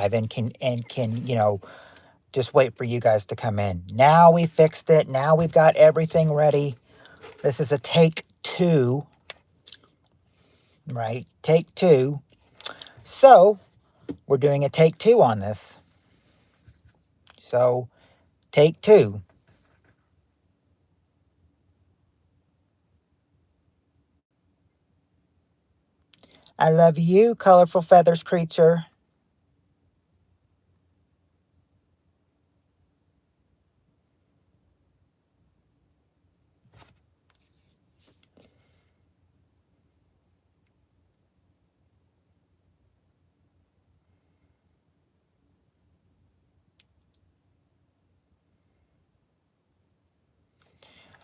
and can, just wait for you guys to come in. Now we fixed it. Now we've got everything ready. This is a take two, right? Take two. So we're doing a take two on this. So take two. I love you, colorful feathers creature.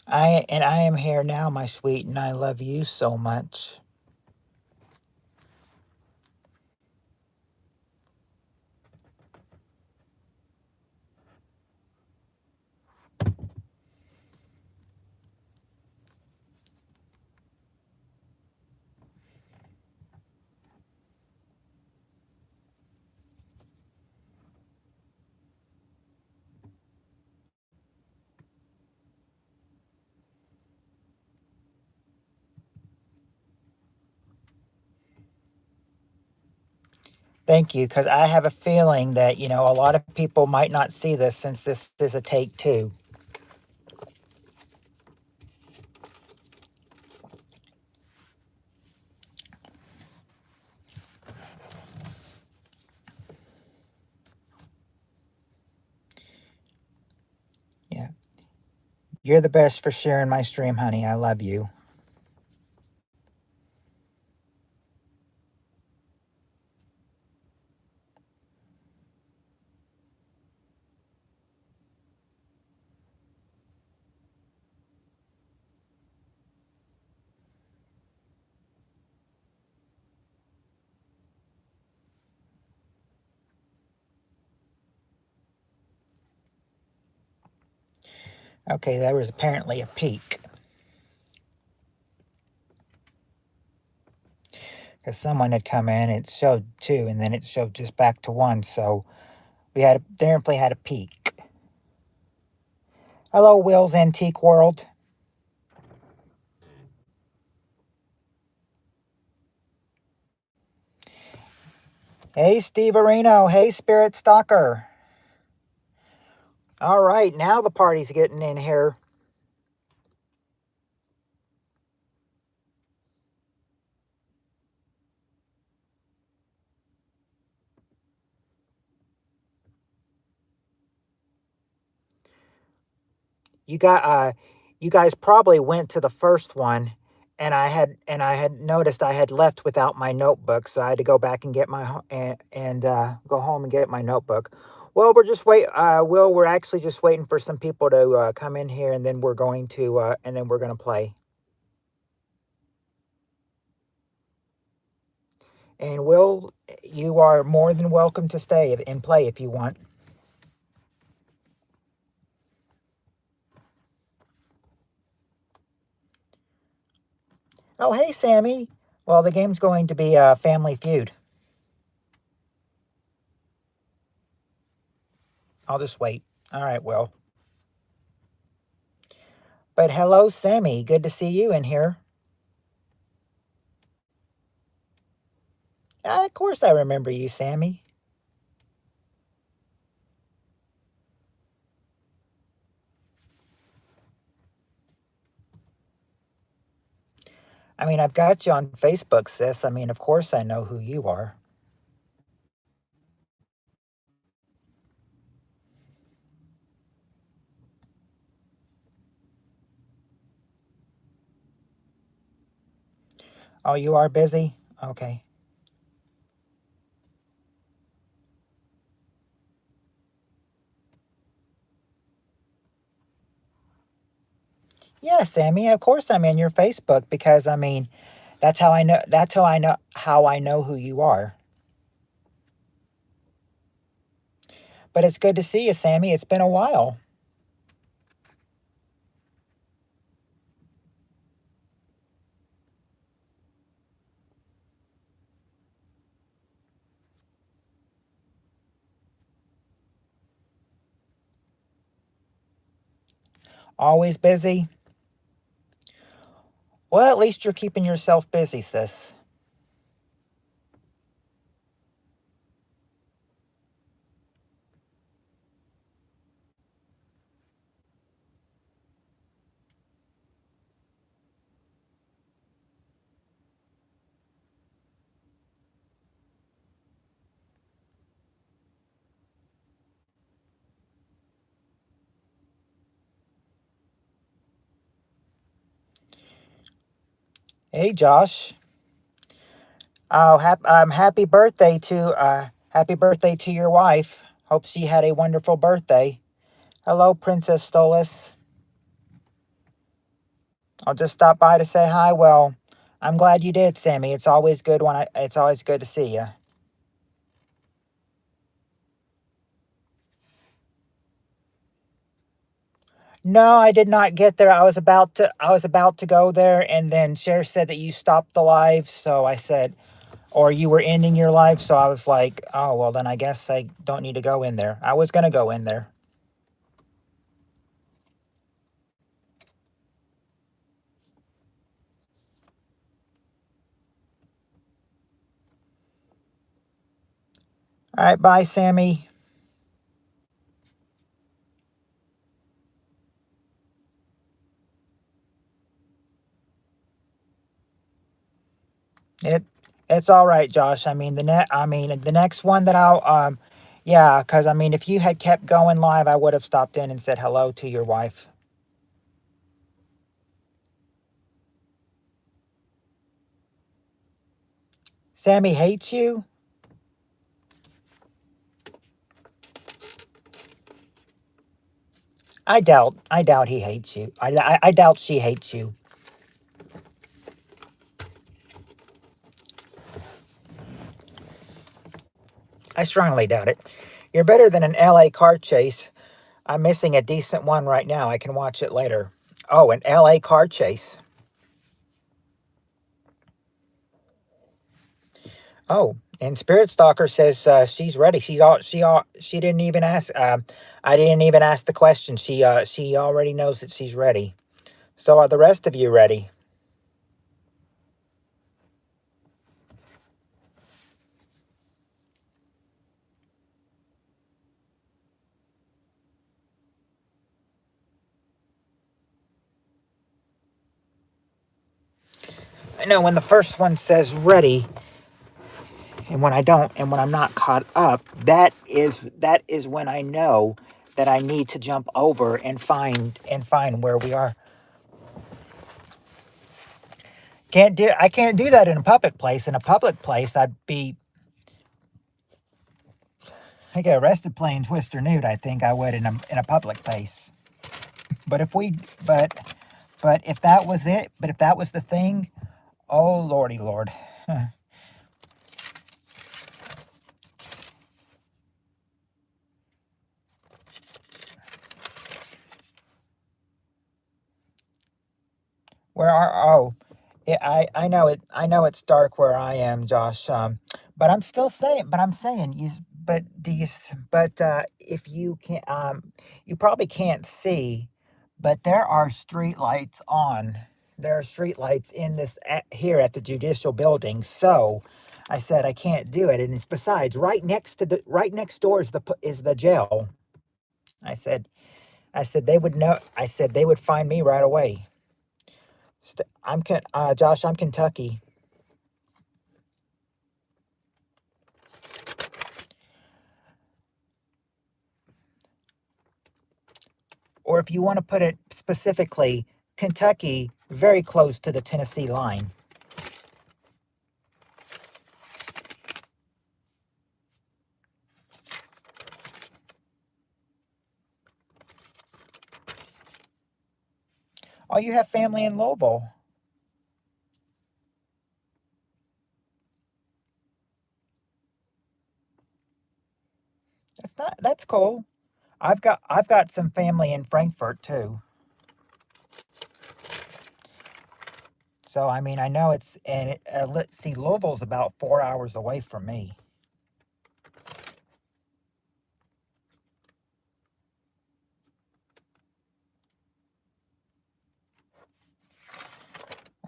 I am here now, my sweet, and I love you so much. Thank you, because I have a feeling that, a lot of people might not see this since this is a take two. Yeah. You're the best for sharing my stream, honey. I love you. Okay, there was apparently a peak. Because someone had come in, it showed two, and then it showed just back to one, so we definitely had a peak. Hello, Will's Antique World. Hey, Steve Areno. Hey, Spirit Stalker. All right, now the party's getting in here. You guys probably went to the first one, and I had noticed I had left without my notebook, so I had to go back and get my and go home and get my notebook. Well, we're actually just waiting for some people to come in here, and then we're going to play. And Will, you are more than welcome to stay and play if you want. Oh, hey, Sammy. Well, the game's going to be Family Feud. I'll just wait. All right, Will. But hello, Sammy. Good to see you in here. Of course I remember you, Sammy. I mean, I've got you on Facebook, sis. I mean, of course I know who you are. Oh, you are busy? Okay. Yeah, Sammy, of course I'm in your Facebook because I mean, that's how I know who you are. But it's good to see you, Sammy. It's been a while. Always busy? Well, at least you're keeping yourself busy, sis. Hey, Josh. Oh, happy birthday to your wife. Hope she had a wonderful birthday. Hello, Princess Stolas. I'll just stop by to say hi. Well, I'm glad you did, Sammy. It's always good to see you. No, I did not get there. I was about to go there, and then Cher said that you stopped the live, so I said, or you were ending your live, so I was like, oh well, then I guess I don't need to go in there. I was gonna go in there. All right, bye, Sammy. It it's all right, Josh. The next one that yeah, because I mean, if you had kept going live, I would have stopped in and said hello to your wife. Sammy hates you. I doubt he hates you. I doubt she hates you. I strongly doubt it. You're better than an LA car chase. I'm missing a decent one right now. I can watch it later. Oh, an LA car chase. Oh, and Spirit Stalker says she's ready. She didn't even ask. I didn't even ask the question. She already knows that she's ready. So are the rest of you ready? I know when the first one says ready, and when I don't, and when I'm not caught up, that is when I know that I need to jump over and find where we are. I can't do that in a public place. In a public place, I get arrested playing Twister Nude. I think I would in a public place. But if we but if that was it, but if that was the thing, oh lordy lord. Where are oh yeah, I know it's dark where I am, Josh. But I'm saying you but do you but if you can you probably can't see, but there are street lights on. There are street lights in here at the judicial building. So I said I can't do it, and it's besides right next door is the jail. I said I said they would know. I said they would find me right away. Josh. I'm Kentucky. Or if you want to put it specifically, Kentucky, very close to the Tennessee line. Oh, you have family in Louisville. That's cool. I've got some family in Frankfurt too. So I mean, I know it's and let's see, Louisville's about 4 hours away from me.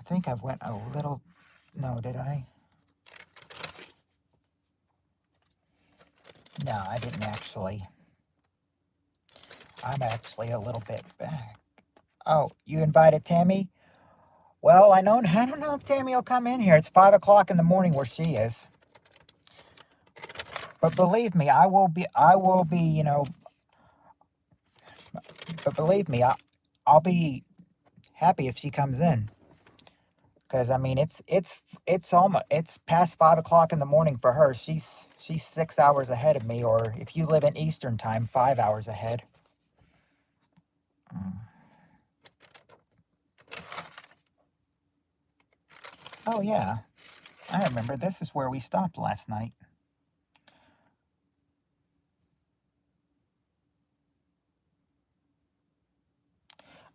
think I've went a little... No, did I? No, I didn't actually. I'm actually a little bit back. Oh, you invited Tammy? Well, I don't know if Tammy will come in here. It's 5 o'clock in the morning where she is. But believe me, I will be, you know, but believe me, I'll be happy if she comes in. Because, I mean, it's almost, it's past 5 o'clock in the morning for her. She's 6 hours ahead of me, or if you live in Eastern time, 5 hours ahead. Oh, yeah. I remember. This is where we stopped last night.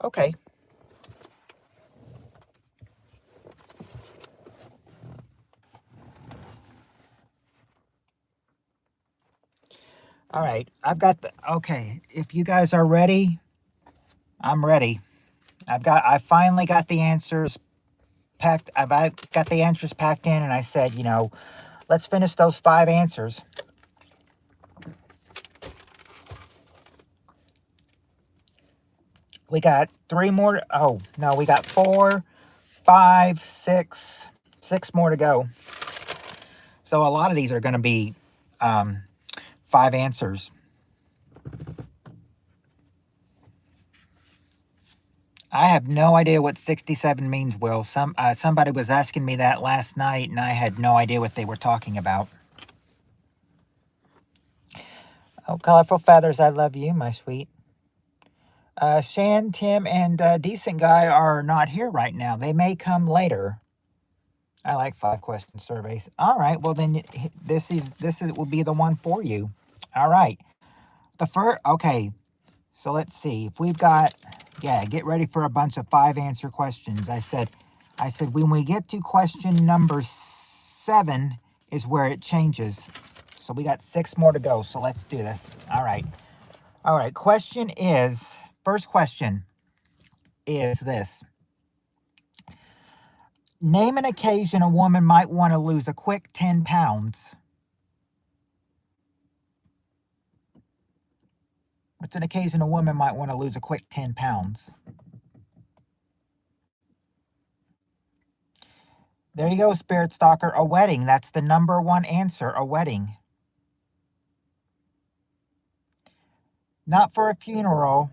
Okay. All right. I've got the... Okay. If you guys are ready, I'm ready. I finally got the answers packed. I've got the answers packed in, and I said, you know, let's finish those 5 answers. We got 3 more. Oh, no, we got 4, 5, 6 more to go. So a lot of these are going to be 5 answers. I have no idea what 67 means, Will. Somebody was asking me that last night, and I had no idea what they were talking about. Oh, Colorful Feathers, I love you, my sweet. Shan, Tim, and Decent Guy are not here right now. They may come later. I like 5-question surveys. All right, well then this will be the one for you. All right. Okay. So let's see if we've got... Yeah, get ready for a bunch of 5-answer questions. I said when we get to question number 7 is where it changes. So we got 6 more to go. So let's do this. All right. First question is this. Name an occasion a woman might want to lose a quick 10 pounds. What's an occasion a woman might want to lose a quick 10 pounds? There you go, Spirit Stalker. A wedding. That's the number 1 answer, a wedding. Not for a funeral.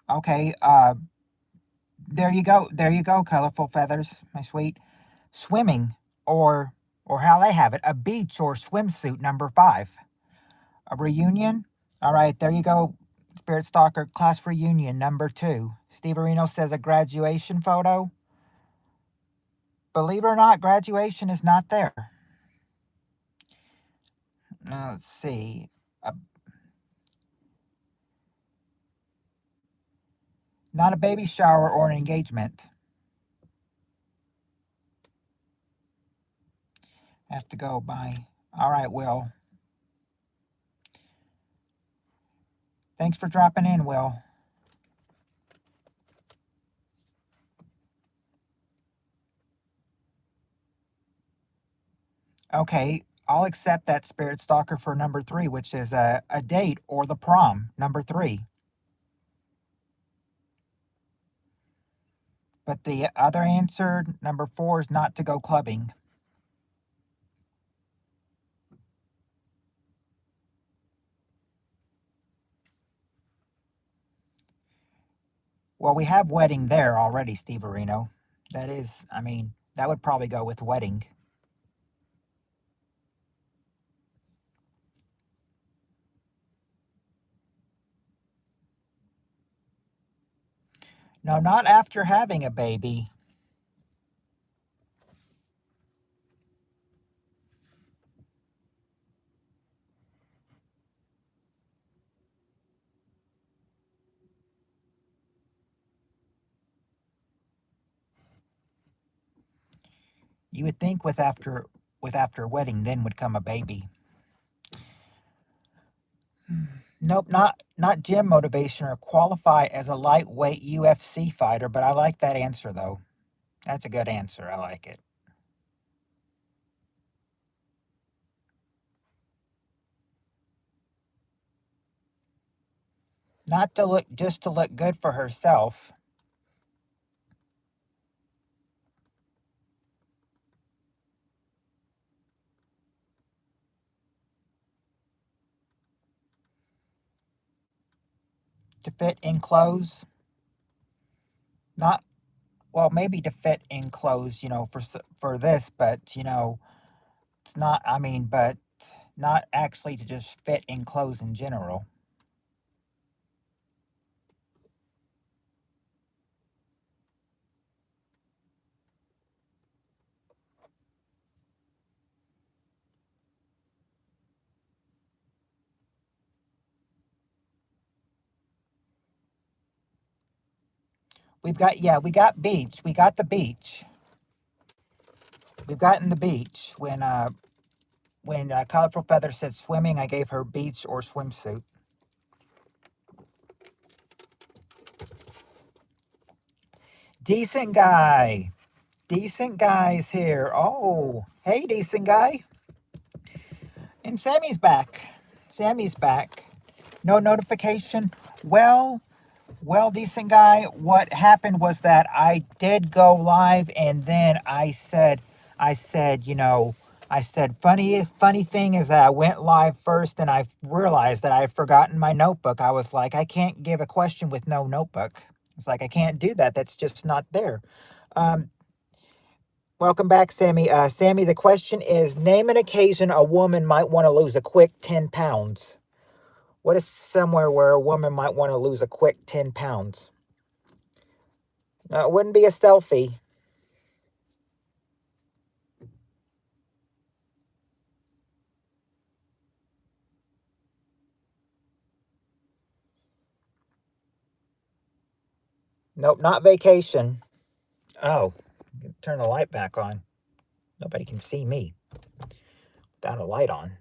Okay, there you go. There you go, Colorful Feathers, my sweet. Swimming, or how they have it, a beach or swimsuit, number 5. A reunion. All right, there you go, Spirit Stalker. Class reunion, number 2. Steve Areno says a graduation photo. Believe it or not, graduation is not there. Now, let's see. Not a baby shower or an engagement. Have to go by. All right, Will. Thanks for dropping in, Will. Okay, I'll accept that, Spirit Stalker, for number 3, which is a date or the prom, number 3. But the other answer, number 4, is not to go clubbing. Well, we have wedding there already, Steve Areno. That is, I mean, that would probably go with wedding. No, not after having a baby. You would think with after wedding, then would come a baby. Nope, not gym motivation or qualify as a lightweight UFC fighter, but I like that answer though. That's a good answer. I like it. Not to look, just to look good for herself. To fit in clothes. Not, well, maybe to fit in clothes, for this, but it's not. I mean, but not actually to just fit in clothes in general. We got beach. We got the beach. We've gotten the beach. When Colorful Feather said swimming, I gave her beach or swimsuit. Decent guy. Decent guy's here. Oh, hey, decent guy. And Sammy's back. Sammy's back. No notification. Well, well, decent guy. What happened was that I did go live, and then I said, funny thing is that I went live first, and I realized that I've forgotten my notebook. I was like, I can't give a question with no notebook. It's like I can't do that. That's just not there. Um, Welcome back, Sammy. Sammy, the question is, name an occasion a woman might want to lose a quick 10 pounds. What is somewhere where a woman might want to lose a quick 10 pounds? No, it wouldn't be a selfie. Nope, not vacation. Oh, turn the light back on. Nobody can see me without a light on.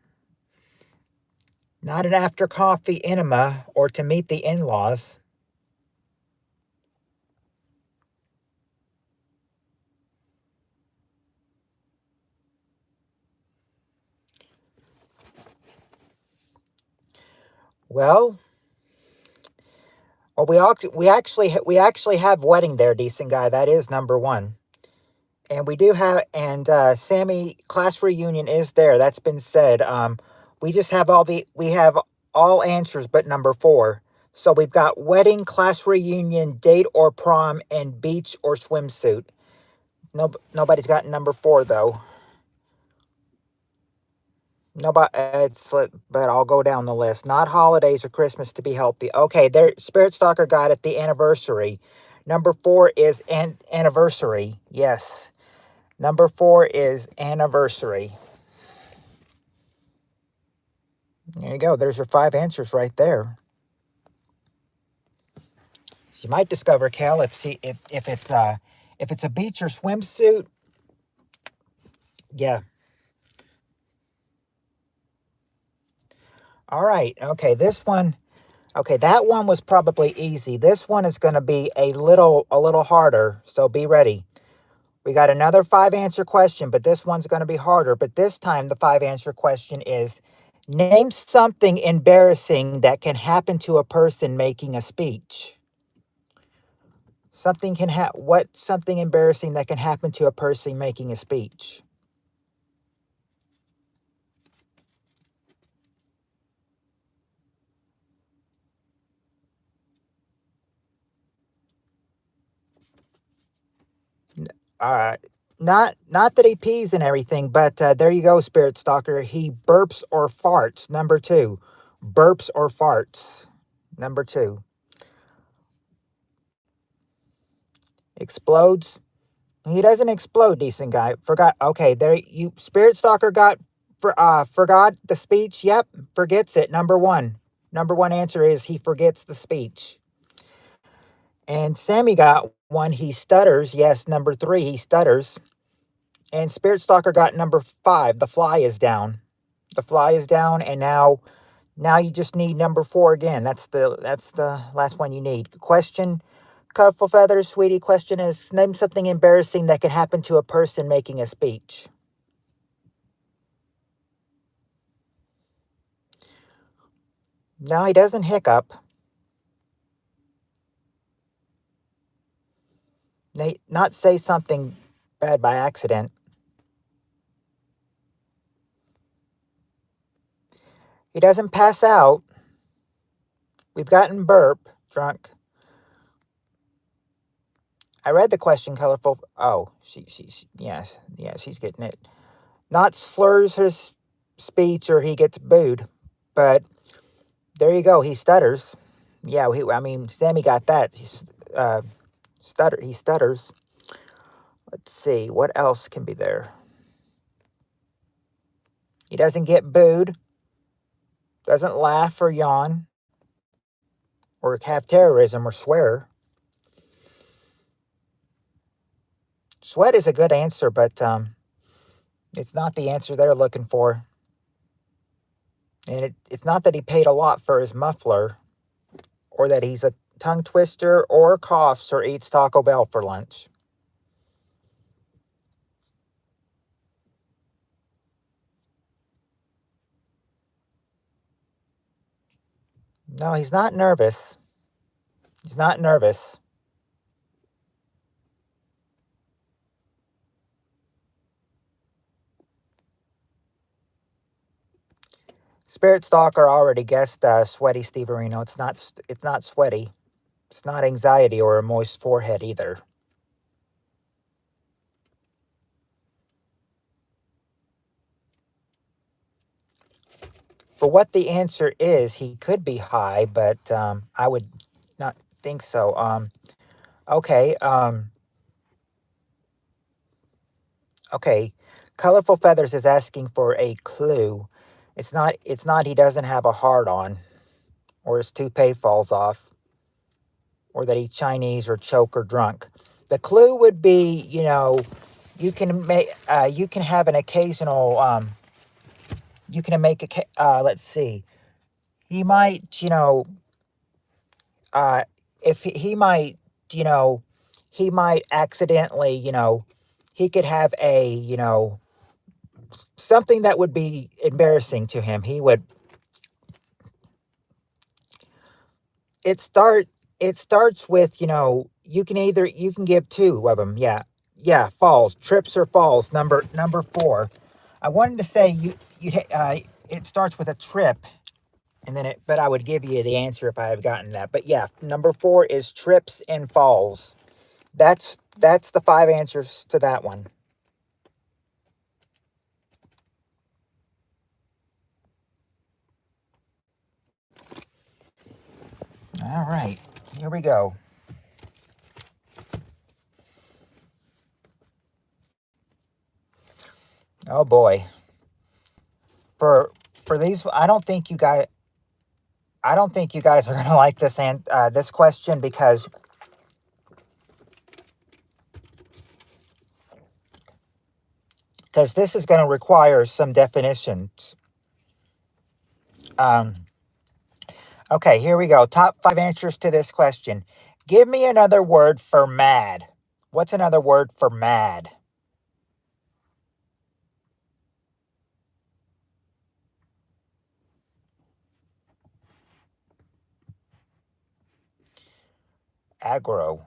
Not an after coffee enema or to meet the in laws. Well, we actually have wedding there, decent guy. That is number one. And we do have, and Sammy, class reunion is there. That's been said. We have all answers but number four. So we've got wedding, class reunion, date or prom, and beach or swimsuit. Nobody's got number four though. Nobody, but I'll go down the list. Not holidays or Christmas to be healthy. Okay, there, Spirit Stalker got it. The anniversary. Number four is anniversary. Yes. Number four is anniversary. There you go. There's your five answers right there. You might discover, Cal, if it's a beach or swimsuit. Yeah. All right. Okay. This one. Okay, that one was probably easy. This one is going to be a little harder. So be ready. We got another five answer question, but this one's going to be harder. But this time, the five answer question is: name something embarrassing that can happen to a person making a speech. What's something embarrassing that can happen to a person making a speech? Uh, not that he pees and everything, but there you go, Spirit Stalker. He burps or farts. Number two, burps or farts. Number two, explodes. He doesn't explode, decent guy. Forgot. Okay, there you. Spirit Stalker forgot the speech. Yep, forgets it. Number one. Number one answer is he forgets the speech. And Sammy got one. He stutters. Yes, number three. He stutters. And Spirit Stalker got number five. The fly is down. The fly is down, and now you just need number four again. That's the last one you need. Colorful Feathers, sweetie, question is, name something embarrassing that could happen to a person making a speech. No, he doesn't hiccup. Not say something bad by accident. He doesn't pass out. We've gotten burp, drunk. I read the question, colorful. Oh, yes, she's getting it. Not slurs his speech or he gets booed, but there you go. He stutters. Yeah, I mean, Sammy got that. He stutters. Let's see what else can be there. He doesn't get booed. Doesn't laugh or yawn or have terrorism or swear. Sweat is a good answer, but it's not the answer they're looking for. And it's not that he paid a lot for his muffler, or that he's a tongue twister, or coughs, or eats Taco Bell for lunch. No, he's not nervous. He's not nervous. Spirit Stalker already guessed sweaty Steverino. It's not sweaty. It's not anxiety or a moist forehead either. For what the answer is, he could be high, but I would not think so. Okay. Okay. Colorful Feathers is asking for a clue. It's not. It's not. He doesn't have a heart on, or his toupee falls off, or that he's Chinese or choke or drunk. The clue would be, you can make. You can have an occasional. You can make a. Let's see. He might. Uh, if he might. You know. He might accidentally. He could have a. Something that would be embarrassing to him. He would. It start. It starts with, you can give two of them. Yeah, falls, trips or falls. Number 4. I wanted to say it starts with a trip, and then but I would give you the answer if I had gotten that. But yeah, number 4 is trips and falls. That's the 5 answers to that one. All right, here we go. Oh boy. For these, I don't think you guys are gonna like this question because this is going to require some definitions. Okay, here we go. Top 5 answers to this question. Give me another word for mad. What's another word for mad? Aggro.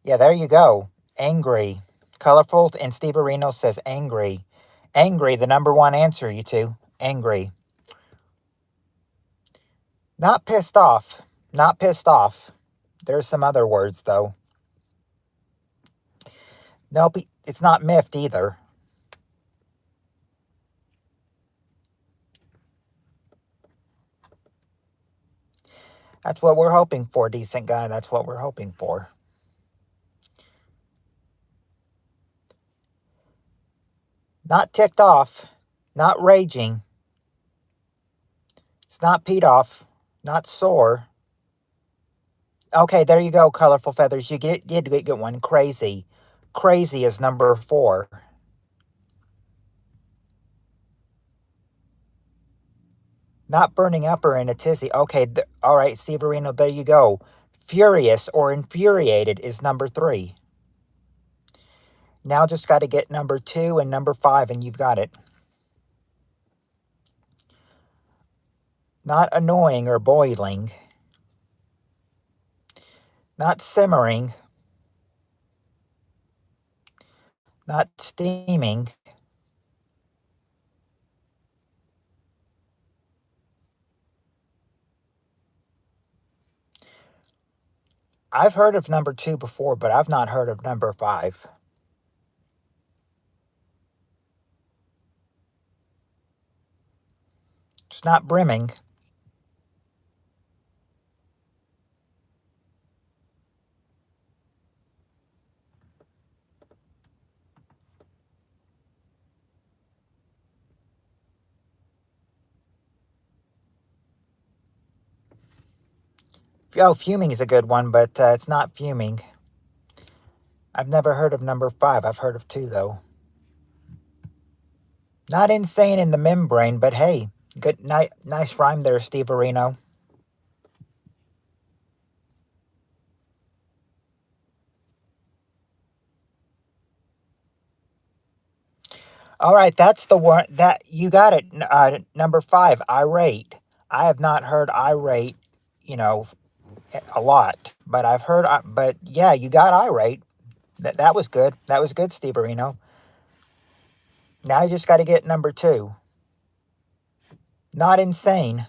Yeah, there you go. Angry. Colorful and Steve Areno says angry. Angry, the number 1 answer, you two. Angry. Not pissed off. Not pissed off. There's some other words, though. Nope, it's not miffed either. That's what we're hoping for, decent guy. That's what we're hoping for. Not ticked off. Not raging. It's not peed off. Not sore. Okay, there you go, Colorful Feathers. You did get one. Crazy. Crazy is number 4. Not burning up or in a tizzy. Okay, all right, Severino, there you go. Furious or infuriated is number 3. Now just got to get number 2 and number 5, and you've got it. Not annoying or boiling. Not simmering. Not steaming. I've heard of number 2 before, but I've not heard of number 5. It's not brimming. Oh, fuming is a good one, but it's not fuming. I've never heard of number 5. I've heard of 2, though. Not insane in the membrane, but hey, good, nice rhyme there, Steve Areno. All right, that's the one that you got it. Number 5, irate. I have not heard irate, a lot, but I've heard. But yeah, you got irate. That was good. That was good, Steve Areno. Now you just got to get number 2. Not insane.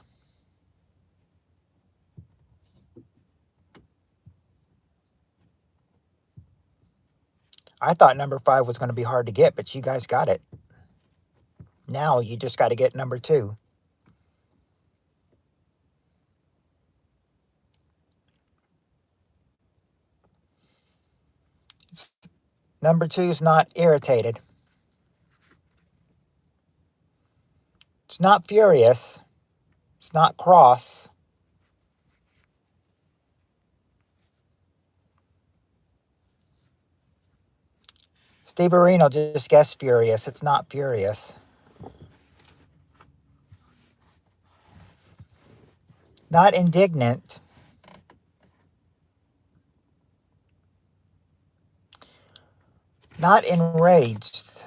I thought number 5 was going to be hard to get, but you guys got it. Now you just got to get number 2. Number 2 is not irritated. It's not furious. It's not cross. Steve Areno just guessed furious. It's not furious. Not indignant. Not enraged.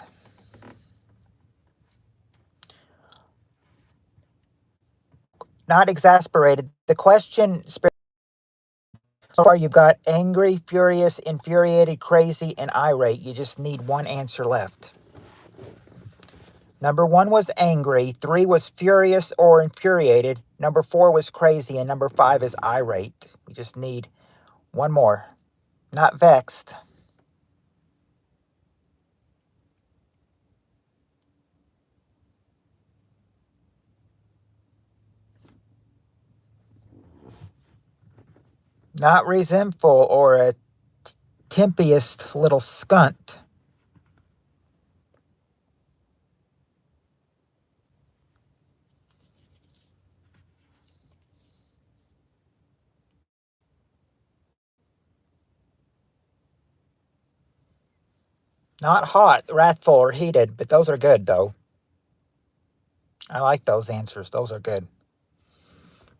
Not exasperated. The question, so far you've got angry, furious, infuriated, crazy, and irate. You just need one answer left. Number 1 was angry. 3 was furious or infuriated. Number 4 was crazy. And number 5 is irate. We just need one more. Not vexed. Not resentful or a tempiest little skunt. Not hot, wrathful, or heated, but those are good, though. I like those answers. Those are good.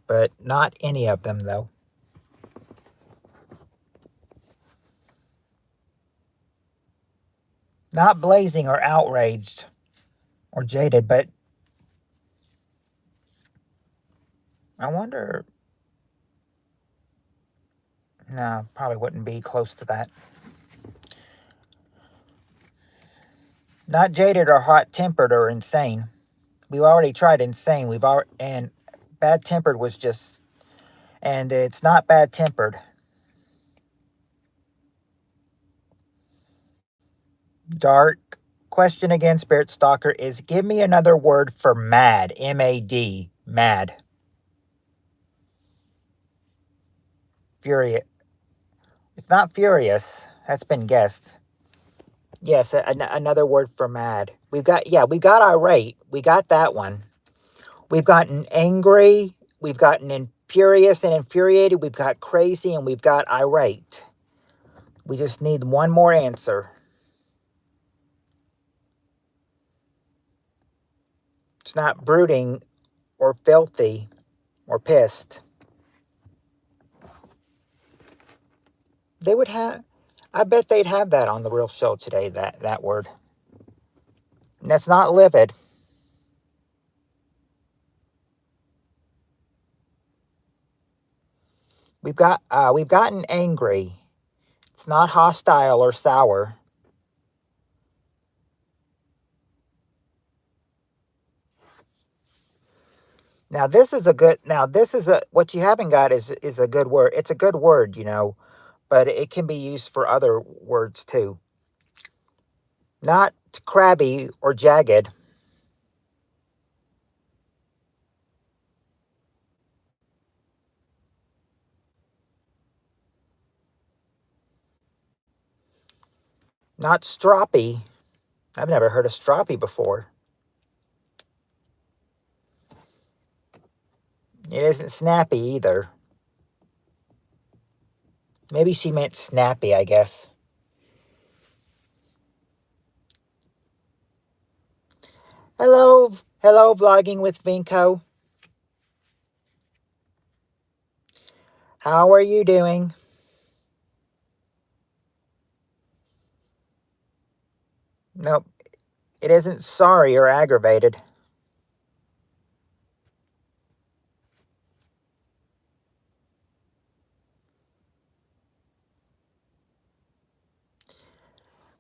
But not any of them, though. Not blazing or outraged or jaded, but I wonder. No, probably wouldn't be close to that. Not jaded or hot-tempered or insane. We've already tried insane. And bad-tempered was just, and it's not bad-tempered. Dark. Question again, Spirit Stalker, is give me another word for mad. M-A-D. Mad. Furious. It's not furious. That's been guessed. Yes, another word for mad. We got irate. We got that one. We've gotten angry. We've gotten furious and infuriated. We've got crazy, and we've got irate. We just need one more answer. It's not brooding or filthy or pissed. They would have. I bet they'd have that on the real show today. That word. And that's not livid. We've gotten angry. It's not hostile or sour. Now this is a good. Now this is a what you haven't got is a good word. It's a good word, but it can be used for other words too. Not crabby or jagged. Not stroppy. I've never heard of stroppy before. It isn't snappy either. Maybe she meant snappy, I guess. Hello, hello, vlogging with Vinco. How are you doing? Nope, it isn't sorry or aggravated.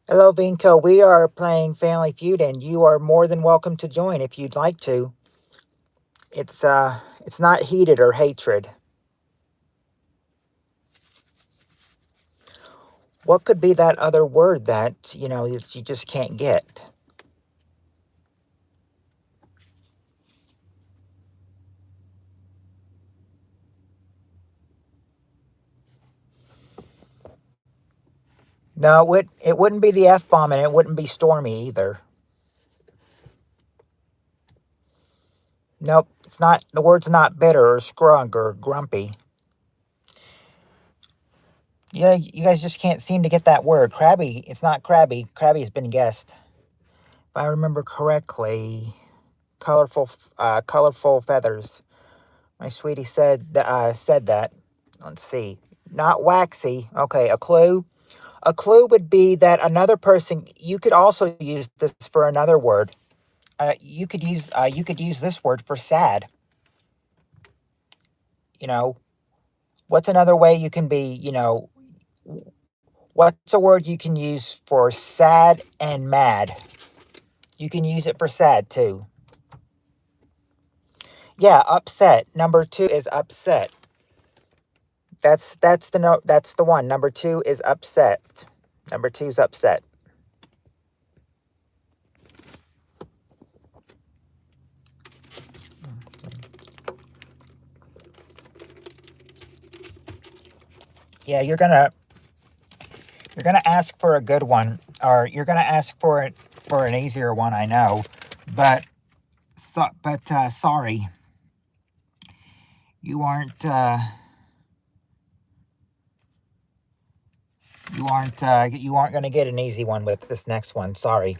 Hello, Vinco. We are playing Family Feud, and you are more than welcome to join if you'd like to. It's not heated or hatred. What could be that other word that that you just can't get? No, it wouldn't be the F bomb, and it wouldn't be stormy either. Nope, it's not. The word's not bitter or scrug or grumpy. Yeah, you guys just can't seem to get that word. Crabby. It's not crabby. Crabby has been guessed. If I remember correctly, colorful feathers. My sweetie said that. Let's see. Not waxy. Okay, a clue. A clue would be that another person. You could also use this for another word. You could use this word for sad. You know, what's another way you can be? What's a word you can use for sad and mad? You can use it for sad too. Yeah, upset. Number two is upset. That's the note. That's the one. Number two is upset. Number two is upset. Yeah, you're gonna ask for a good one, or you're gonna ask for an easier one. I know, but sorry, you aren't. You aren't going to get an easy one with this next one. Sorry.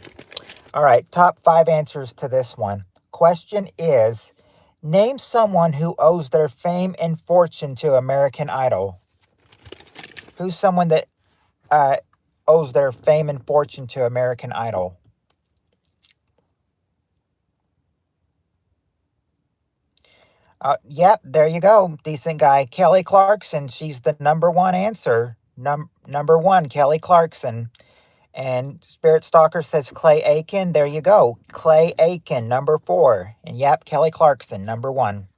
All right, top 5 answers to this one. Question is, name someone who owes their fame and fortune to American Idol. Who's someone that uh, owes their fame and fortune to American Idol? Yep, there you go. Decent guy. Kelly Clarkson. She's the number one answer. Number one, Kelly Clarkson. And Spirit Stalker says Clay Aiken. There you go. Clay Aiken, number 4. And yep, Kelly Clarkson, number 1.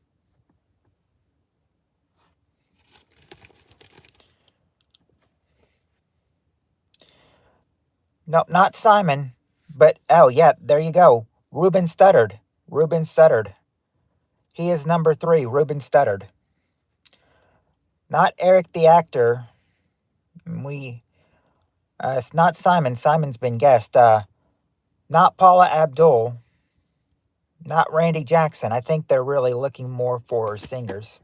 Nope, not Simon. But, oh, yep, there you go. Ruben Studdard. Ruben Studdard. He is number 3, Ruben Studdard. Not Eric the actor. It's not Simon. Simon's been guessed. Not Paula Abdul. Not Randy Jackson. I think they're really looking more for singers.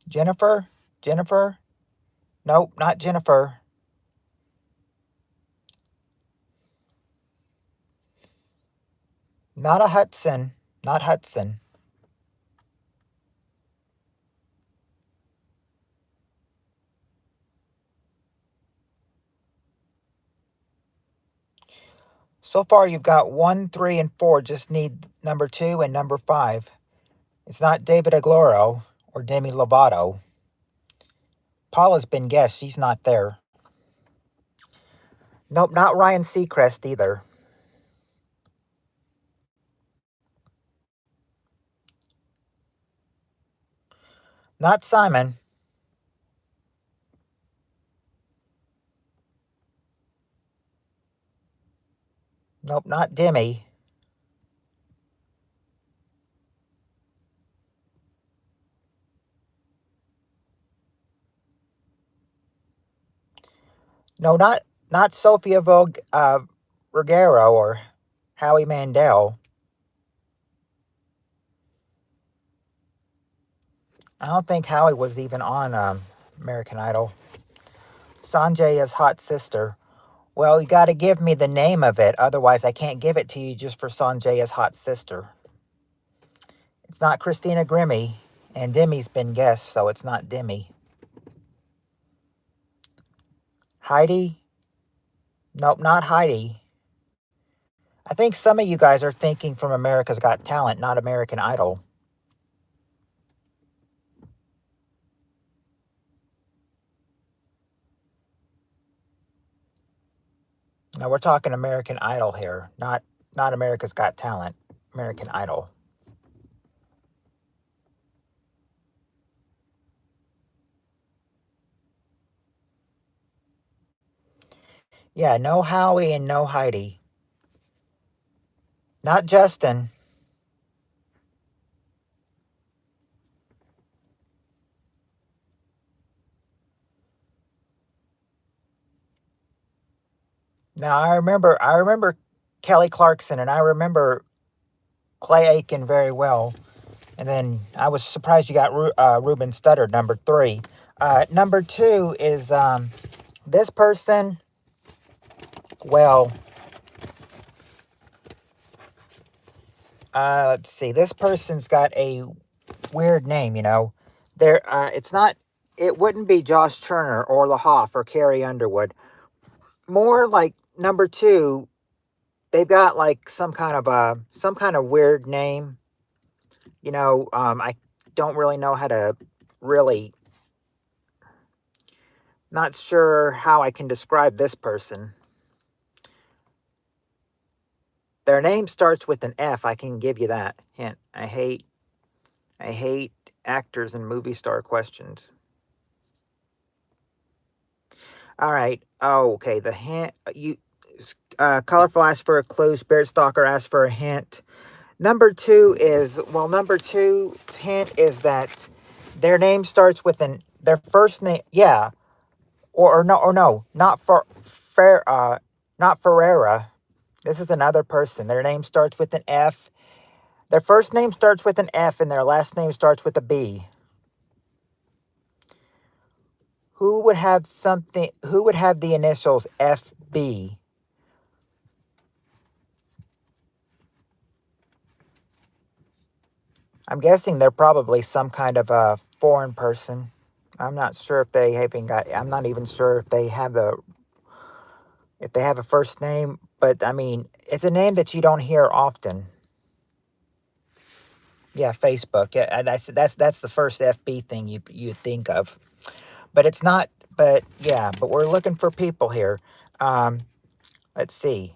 Jennifer? Jennifer? Nope, not Jennifer. Not a Hudson. Not Hudson. So far, you've got 1, 3, and 4. Just need number 2 and number 5. It's not David Agloro or Demi Lovato. Paula's been guessed. She's not there. Nope, not Ryan Seacrest either. Not Simon. Nope, not Demi. No, not Sophia Vergara or Howie Mandel. I don't think Howie was even on American Idol. Sanjaya's hot sister. Well, you got to give me the name of it. Otherwise, I can't give it to you just for Sanjaya's hot sister. It's not Christina Grimmie. And Demi's been guessed, so it's not Demi. Heidi? Nope, not Heidi. I think some of you guys are thinking from America's Got Talent, not American Idol. Now we're talking American Idol here, not America's Got Talent, American Idol. Yeah, no Howie and no Heidi. Not Justin. Now I remember Kelly Clarkson, and I remember Clay Aiken very well. And then I was surprised you got Ruben Studdard, number 3. Number 2 is this person. Well, let's see. This person's got a weird name, you know. It wouldn't be Josh Turner or LaHoff or Carrie Underwood. More like number 2, they've got like some kind of weird name. You know, I don't really know how to really, not sure how I can describe this person. Their name starts with an F. I can give you that hint. I hate actors and movie star questions. All right. Oh, okay. The hint Colorful asked for a clue. Spirit Stalker asked for a hint. Number 2 hint is that their name starts with their first name. Yeah. Or no, not not Ferreira. This is another person. Their name starts with an F. Their first name starts with an F and their last name starts with a B. Who would have the initials FB? I'm guessing they're probably some kind of a foreign person. I'm not sure if they I'm not even sure if they have a first name, but I mean, it's a name that you don't hear often. Yeah, Facebook. Yeah, that's the first FB thing you think of. But it's not, but yeah, but we're looking for people here. Let's see.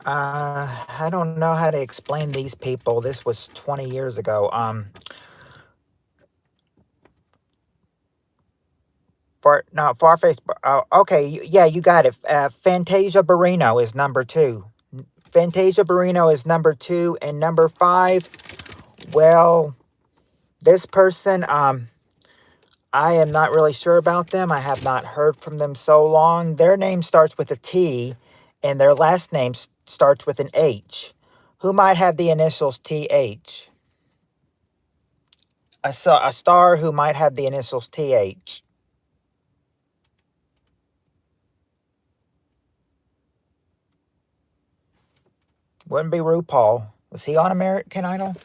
I don't know how to explain these people. This was 20 years ago. Farface. Okay, yeah, you got it. Fantasia Barrino is number 2. Fantasia Barrino is number 2, and number 5. Well, this person, I am not really sure about them. I have not heard from them so long. Their name starts with a T, and their last name starts with an H. Who might have the initials TH? A star who might have the initials TH. Wouldn't be RuPaul. Was he on American Idol?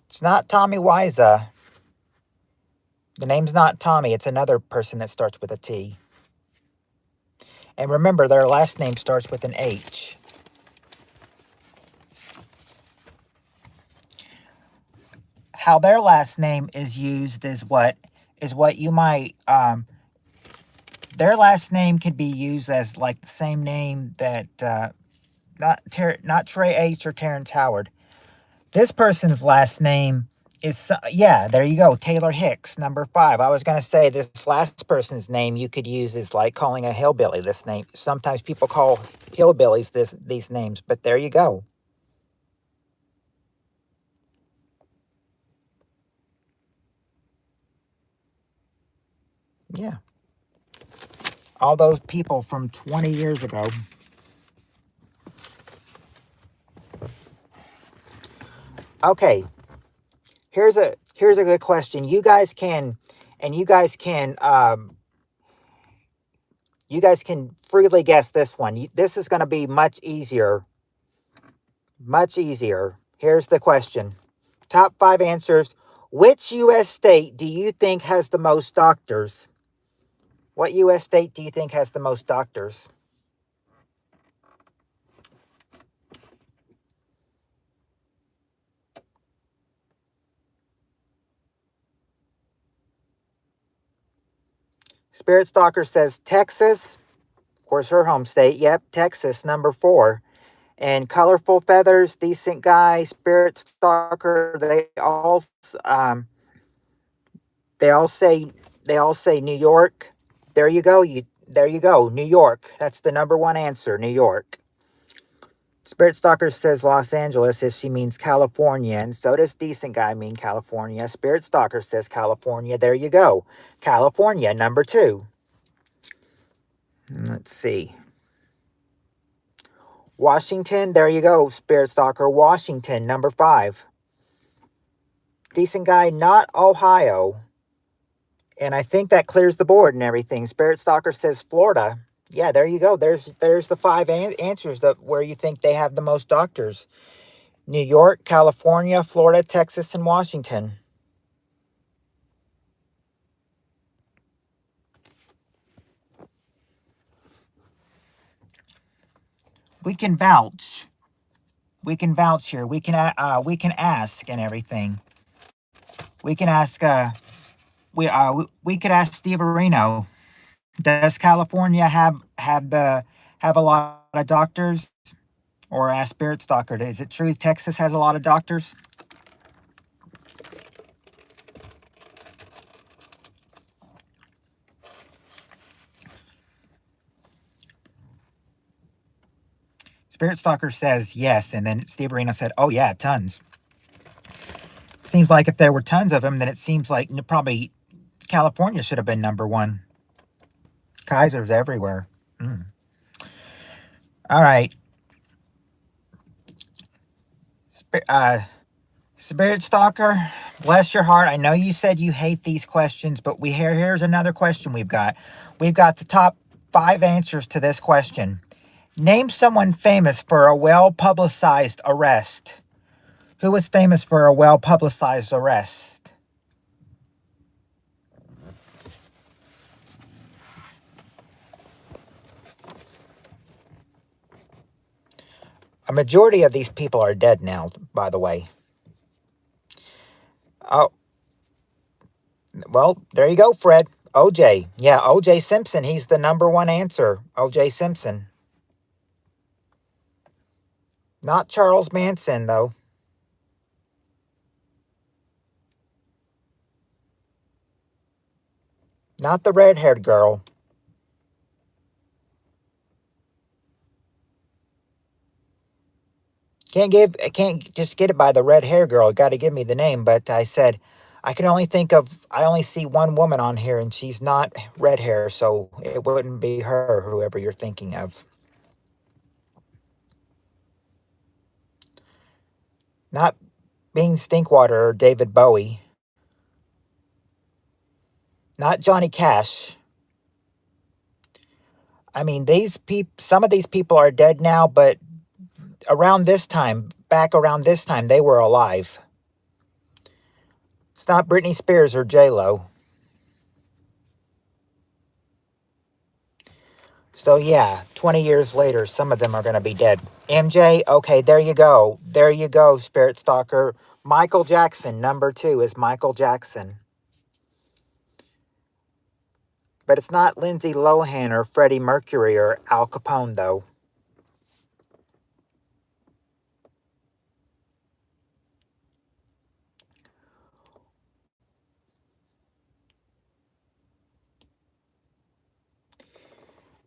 It's not Tommy Wiseau. The name's not Tommy. It's another person that starts with a T. And remember, their last name starts with an H. How their last name is used is what you might their last name could be used as like the same name that not Trey H or Terrence Howard. This person's last name is, yeah, there you go, Taylor Hicks, number 5. I was going to say this last person's name you could use is like calling a hillbilly this name. Sometimes people call hillbillies these names, but there you go. Yeah. All those people from 20 years ago. Okay. Here's a good question. You guys can freely guess this one. This is going to be much easier. Much easier. Here's the question. Top 5 answers. Which U.S. state do you think has the most doctors? What U.S. state do you think has the most doctors? Spirit Stalker says Texas. Of course, her home state. Yep, Texas, number 4. And Colorful Feathers, Decent Guy, Spirit Stalker, they all say New York. There you go. New York. That's the number 1 answer, New York. Spirit Stalker says Los Angeles if she means California, and so does Decent Guy mean California. Spirit Stalker says California. There you go. California, number 2. Let's see. Washington, there you go. Spirit Stalker, Washington, number 5. Decent Guy, not Ohio. And I think that clears the board and everything. Spirit Stalker says Florida. Yeah, there you go. There's the 5 answers where you think they have the most doctors. New York, California, Florida, Texas, and Washington. We can vouch. We can vouch here. We can ask and everything. We can ask. We could ask Steve Areno. Does California have a lot of doctors? Or ask Spirit Stalker. Is it true Texas has a lot of doctors? Spirit Stalker says yes, and then Steve Arena said, "Oh yeah, tons." Seems like if there were tons of them, then it seems like probably California should have been number 1. Kaiser's everywhere. All right. Spirit Stalker, bless your heart. I know you said you hate these questions, but here's another question we've got. We've got the top 5 answers to this question. Name someone famous for a well-publicized arrest. Who was famous for a well-publicized arrest? A majority of these people are dead now, by the way. Oh, well, there you go, Fred. OJ. Yeah, OJ Simpson. He's the number 1 answer. OJ Simpson. Not Charles Manson, though. Not the red-haired girl. I can't just get it by the red hair girl. Got to give me the name. But I said I only see one woman on here, and she's not red hair, so it wouldn't be her, whoever you're thinking of. Not Bean Stinkwater or David Bowie. Not Johnny Cash. I mean, some of these people are dead now, but back around this time, they were alive. It's not Britney Spears or J-Lo. So yeah, 20 years later, some of them are going to be dead. MJ, okay, there you go. There you go, Spirit Stalker. Michael Jackson, number 2 is Michael Jackson. But it's not Lindsay Lohan or Freddie Mercury or Al Capone, though.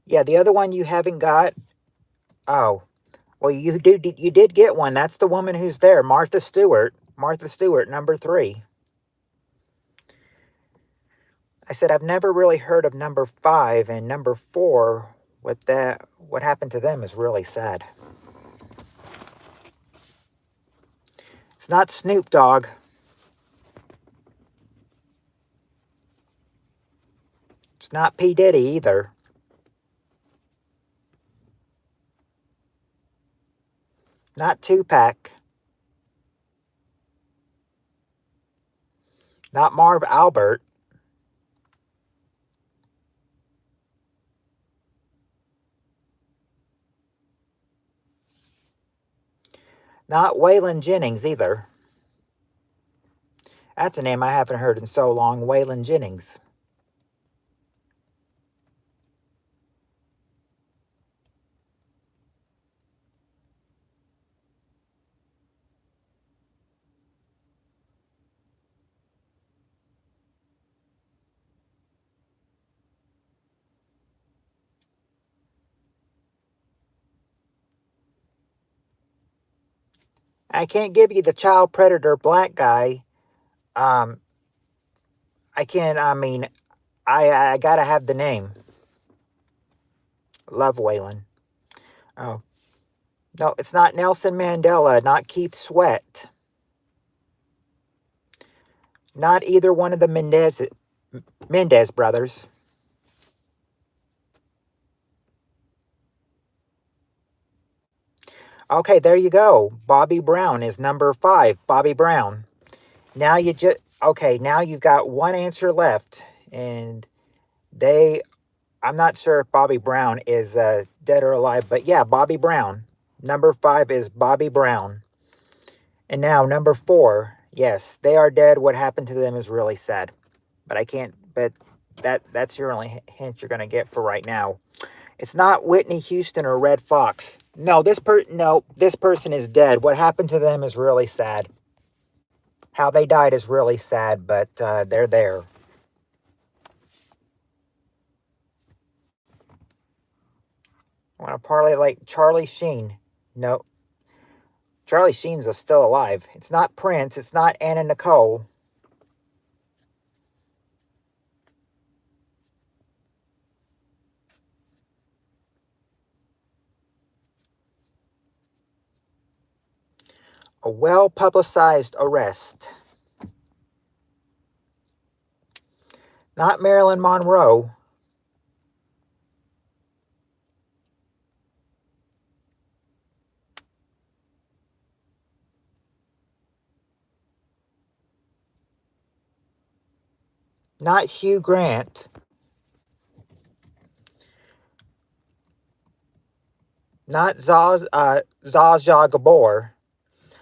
Yeah, the other one you haven't got. Oh, well, you did get one. That's the woman who's there, Martha Stewart. Martha Stewart, number 3. I said I've never really heard of number 5 and number 4. What happened to them is really sad. It's not Snoop Dogg. It's not P. Diddy either. Not Tupac. Not Marv Albert. Not Waylon Jennings either. That's a name I haven't heard in so long, Waylon Jennings. I can't give you the child predator black guy. Um, I can't, I mean, I gotta have the name. Love Waylon. Oh. No, it's not Nelson Mandela, not Keith Sweat. Not either one of the Mendez brothers. Okay, there you go. Bobby Brown is number 5. Bobby Brown. Now now you've got one answer left, and I'm not sure if Bobby Brown is dead or alive, but yeah, Bobby Brown. Number 5 is Bobby Brown. And now number 4, yes, they are dead. What happened to them is really sad. But I can't, but that's your only hint you're going to get for right now. It's not Whitney Houston or Red Fox. No, this person is dead. What happened to them is really sad. How they died is really sad, but they're there. I want to parlay like Charlie Sheen. No, Charlie Sheen's still alive. It's not Prince. It's not Anna Nicole. A well-publicized arrest. Not Marilyn Monroe. Not Hugh Grant. Not Zsa Zsa Gabor.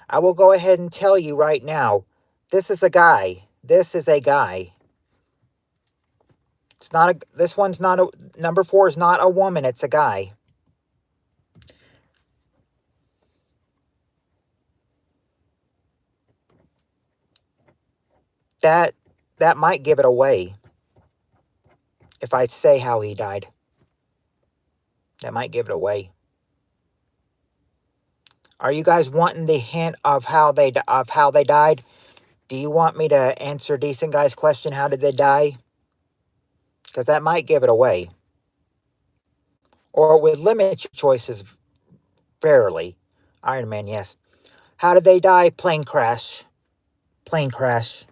I will go ahead and tell you right now. This is a guy. This is a guy. It's not a. This one's not a. Number 4 is not a woman. It's a guy. That might give it away. If I say how he died, that might give it away. Are you guys wanting the hint of how they died? Do you want me to answer Decent Guy's question, how did they die? Because that might give it away. Or it would limit your choices fairly. Iron Man, yes. How did they die? Plane crash. Plane crash.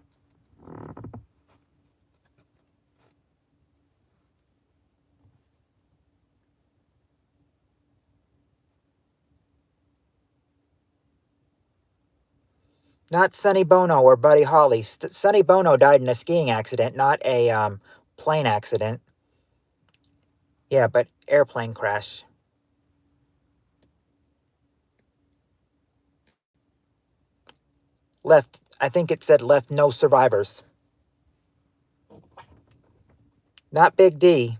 Not Sonny Bono or Buddy Holly. Sonny Bono died in a skiing accident, not a plane accident. Yeah, but airplane crash. Left, I think it said left no survivors. Not Big D.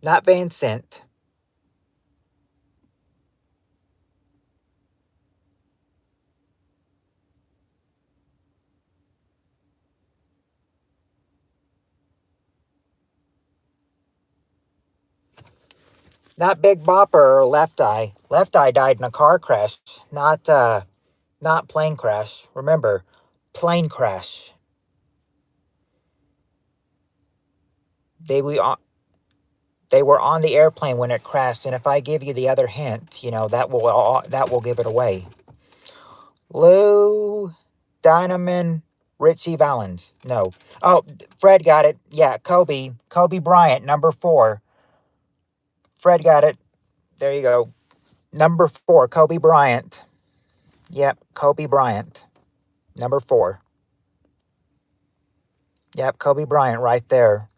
Not Van Sant. Not Big Bopper or Left Eye. Left Eye died in a car crash, not plane crash. Remember, plane crash. They were on, they were on the airplane when it crashed, and if I give you the other hint, that will give it away. Lou Diamond Richie Valens. No. Oh, Fred got it. Yeah, Kobe. Kobe Bryant, number 4. Fred got it. There you go. Number 4, Kobe Bryant. Yep, Kobe Bryant. Number 4. Yep, Kobe Bryant right there.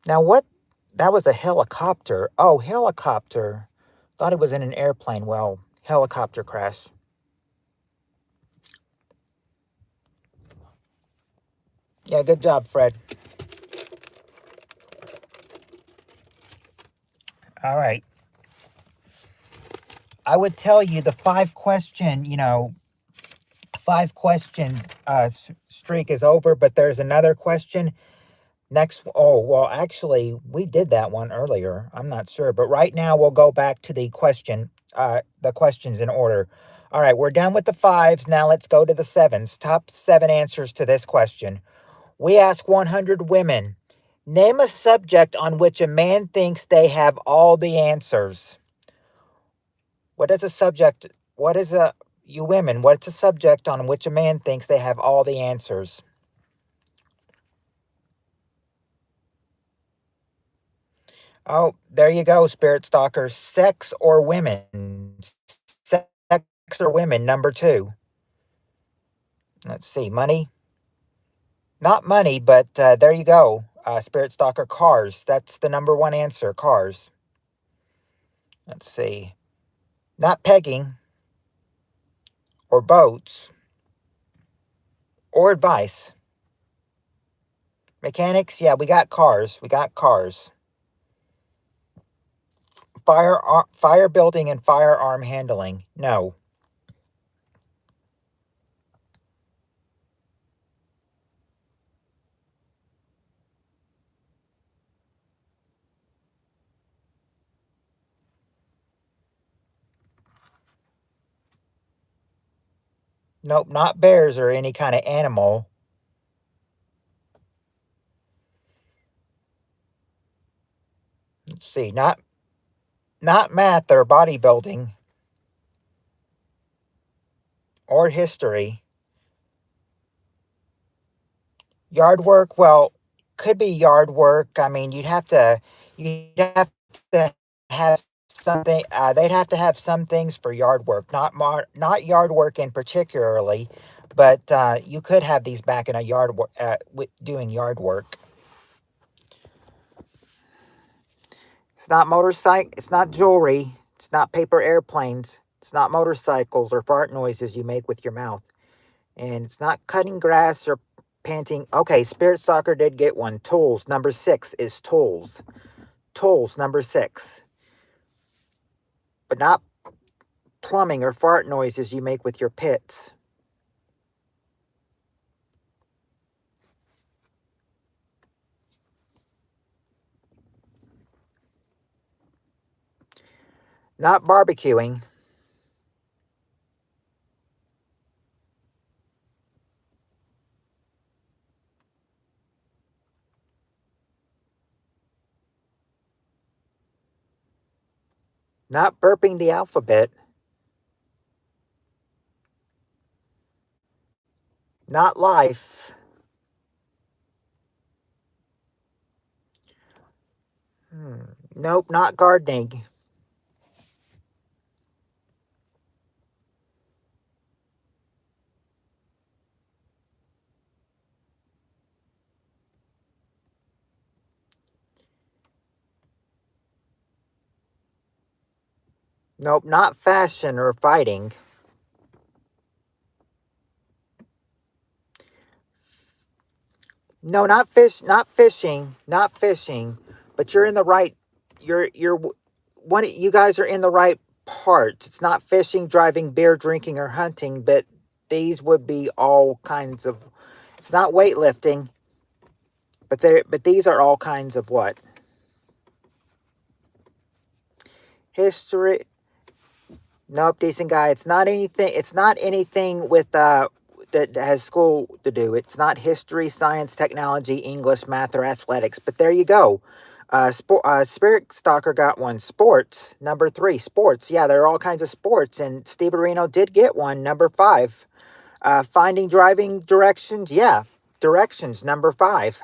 Now what? That was a helicopter. Oh, helicopter. Thought it was in an airplane. Well, helicopter crash. Yeah, good job, Fred. All right. I would tell you the 5 questions streak is over, but there's another question next. Oh, well, actually, we did that one earlier. I'm not sure, but right now we'll go back to the questions in order. All right, we're done with the 5s. Now let's go to the 7s. Top 7 answers to this question. We ask 100 women, name a subject on which a man thinks they have all the answers. What is a subject? What is a You women? What's a subject on which a man thinks they have all the answers? Oh, there you go, Spirit Stalker. Sex or women? Sex or women? Number 2. Let's see. Money? Not money, but there you go. Spirit Stalker. Cars. That's the number 1 answer. Cars. Let's see. Not pegging or boats or advice. Mechanics? Yeah, we got cars. We got cars. Fire building and firearm handling. No. Nope, not bears or any kind of animal. Let's see. Not math or bodybuilding or history. Yard work, well, could be yard work. I mean, you'd have to have something. They'd have to have some things for yard work, not yard work in particularly, but you could have these back in a doing yard work. It's not motorcycle. It's not jewelry. It's not paper airplanes. It's not motorcycles or fart noises you make with your mouth. And it's not cutting grass or panting. Okay, Spirit Soccer did get one. Tools. Number 6 is tools. Tools, number 6. But not plumbing or fart noises you make with your pits. Not barbecuing. Not burping the alphabet. Not life. Nope, not gardening. Nope, not fashion or fighting. No, not fishing, not fishing. But you're in the right. You're one. You guys are in the right parts. It's not fishing, driving, beer drinking, or hunting. But these would be all kinds of. It's not weightlifting. But these are all kinds of what? History. Nope, decent guy. It's not anything. It's not anything with that has school to do. It's not history, science, technology, English, math, or athletics. But there you go. Spirit Stalker got one. Sports, number 3. Sports. Yeah, there are all kinds of sports, and Steve Areno did get one. Number 5. Finding driving directions. Yeah, directions. Number 5.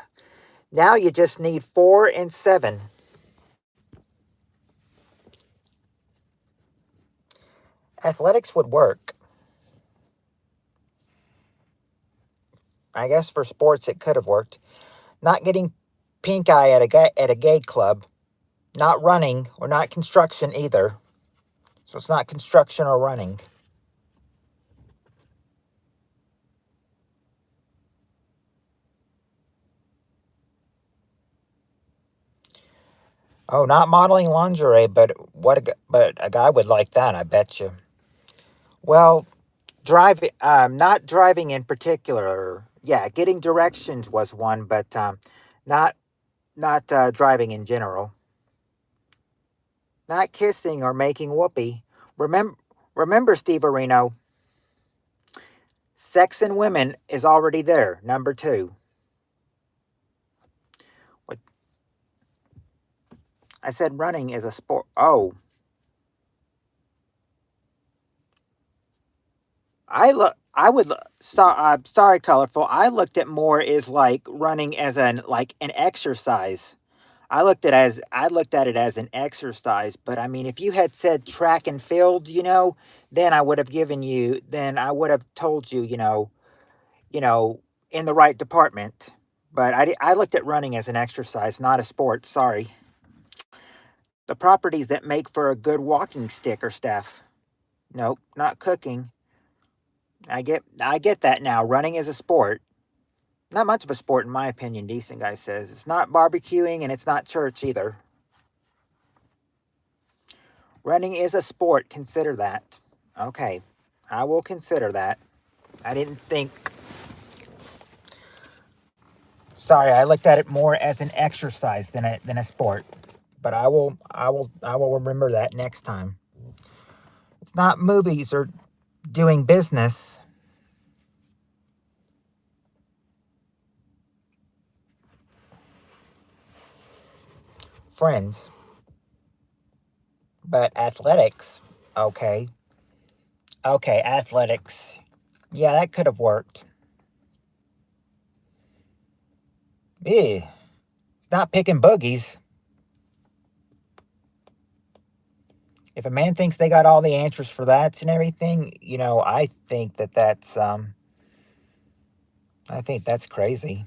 Now you just need 4 and 7. Athletics would work. I guess for sports it could have worked. Not getting pink eye at a gay club. Not running or not construction either. So it's not construction or running. Oh, not modeling lingerie, but but a guy would like that, I bet you. Well, not driving in particular. Yeah, getting directions was one, but not driving in general. Not kissing or making whoopee. Remember, remember, Steve Areno, sex and women is already there. Number 2. What I said, running is a sport. Oh, I look. I would. Sorry, colorful. I looked at more as like running as an exercise. I looked at it as an exercise. But I mean, if you had said track and field, then I would have given you. Then I would have told you, you know, in the right department. But I looked at running as an exercise, not a sport. Sorry. The properties that make for a good walking stick or staff. Nope, not cooking. I get that now. Running is a sport. Not much of a sport in my opinion, decent guy says. It's not barbecuing and it's not church either. Running is a sport. Consider that. Okay. I will consider that. I didn't think Sorry, I looked at it more as an exercise than a sport. But I will remember that next time. It's not movies or doing business. Friends. But athletics, okay. Okay, athletics. Yeah, that could have worked. Ew. It's not picking boogies. If a man thinks they got all the answers for that and everything, I think I think that's crazy.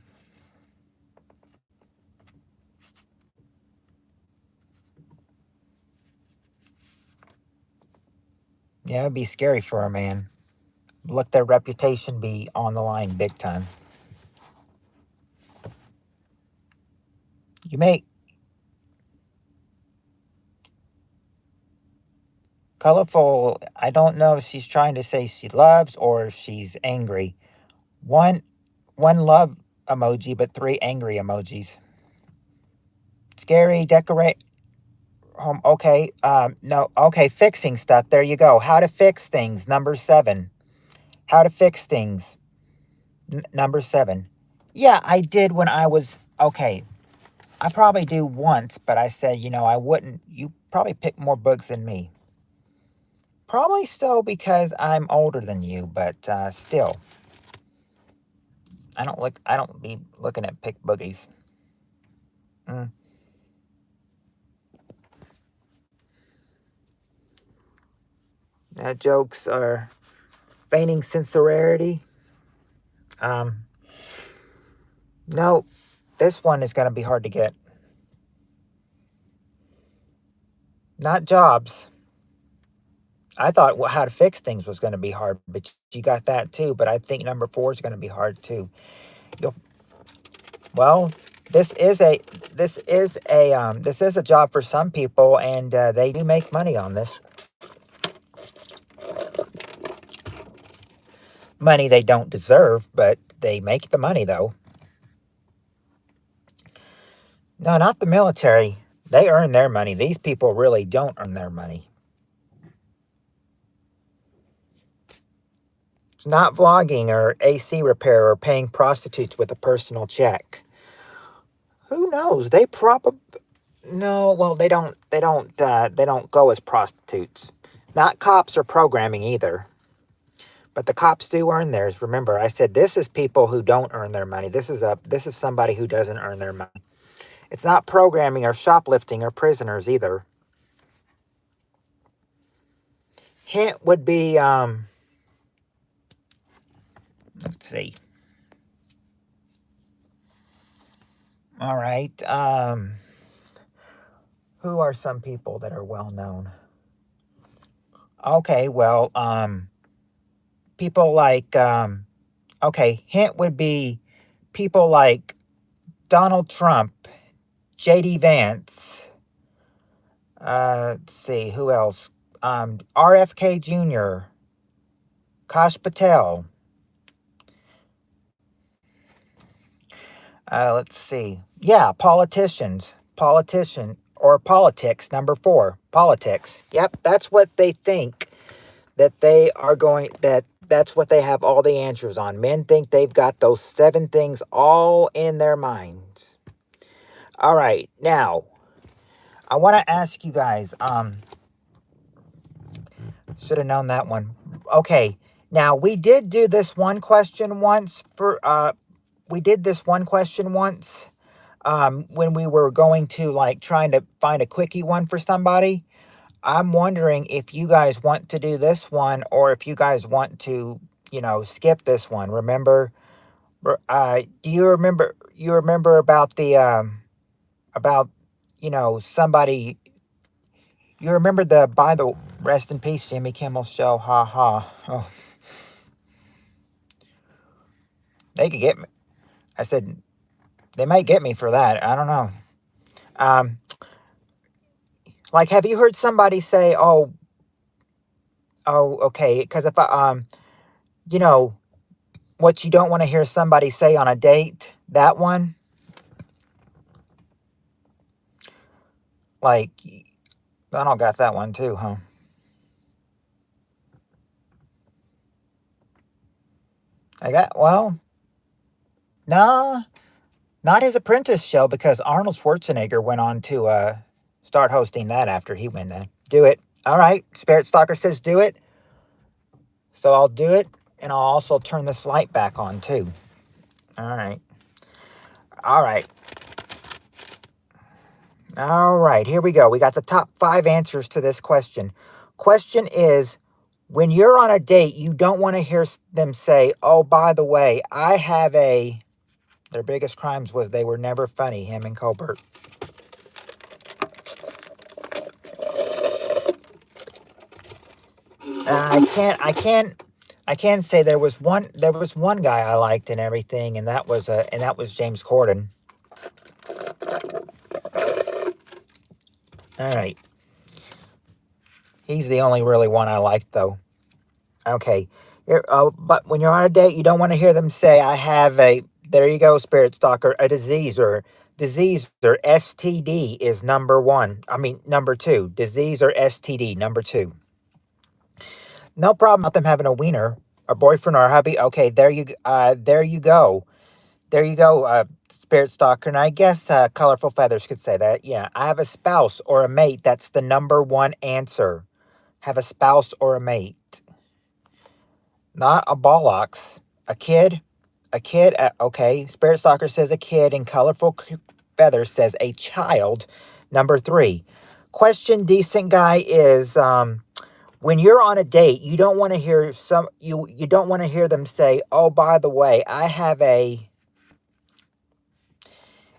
Yeah, it'd be scary for a man. Let their reputation be on the line big time. You make colorful. I don't know if she's trying to say she loves or if she's angry. One one love emoji, but 3 angry emojis. Scary, decorate. Okay. No. Okay. Fixing stuff. There you go. How to fix things. Number 7. How to fix things. Number 7. Yeah, I did when I was okay. I probably do once, but I said, I wouldn't. You probably pick more books than me. Probably so because I'm older than you, but still, I don't be looking at pick boogies. Mm. Jokes are feigning sincerity. Um, no, this one is going to be hard to get. Not jobs. I thought how to fix things was going to be hard, but you got that too. But I think number 4 is going to be hard too. You'll, well, this is a this is a job for some people, and they do make money on this. Money they don't deserve, but they make the money though. No, not the military. They earn their money. These people really don't earn their money. It's not vlogging or AC repair or paying prostitutes with a personal check. Who knows? They probably no. Well, they don't. They don't go as prostitutes. Not cops or programming either. But the cops do earn theirs. Remember, I said this is people who don't earn their money. This is somebody who doesn't earn their money. It's not programming or shoplifting or prisoners either. Hint would be let's see. All right. Who are some people that are well known? Okay, well, people like okay, hint would be people like Donald Trump, JD Vance. Let's see, who else? RFK Jr., Kash Patel. Let's see. Yeah, politicians. Politician or politics, number 4. Politics. Yep, that's what they think that they are going that's what they have all the answers on. Men think they've got those 7 things all in their minds. All right. Now, I want to ask you guys should have known that one. Okay. Now, we did do this one question once when we were going to like trying to find a quickie one for somebody. I'm wondering if you guys want to do this one or if you guys want to, skip this one. Remember, do you remember about about, somebody, you remember by the rest in peace, Jimmy Kimmel show, ha ha. Oh, they could get me. I said, they might get me for that. I don't know. Like, have you heard somebody say, okay, because if you know, what you don't want to hear somebody say on a date, that one, like, I don't got that one too, huh? Well, nah, not his Apprentice show because Arnold Schwarzenegger went on to start hosting that after he went there. Do it. All right. Spirit Stalker says do it. So I'll do it. And I'll also turn this light back on too. All right. All right. All right. Here we go. We got the top 5 answers to this question. Question is, when you're on a date, you don't want to hear them say, oh, by the way, I have a... Their biggest crimes was they were never funny, him and Colbert. I can't say there was one guy I liked and everything, and that was James Corden. All right. He's the only really one I liked though. Okay. But when you're on a date, you don't want to hear them say, I have a, there you go, Spirit Stalker, a disease or STD is number 1. I mean, number 2. Disease or STD, number 2. No problem about them having a wiener, a boyfriend or a hubby. Okay, there you go. There you go, Spirit Stalker. And I guess Colorful Feathers could say that. Yeah, I have a spouse or a mate. That's the number one answer. Have a spouse or a mate. Not a bollocks. A kid. A kid. Okay, Spirit Stalker says a kid, and Colorful Feathers says a child. Number three. Question, decent guy, is when you're on a date, you don't want to hear you don't want to hear them say, "Oh, by the way, I have a,"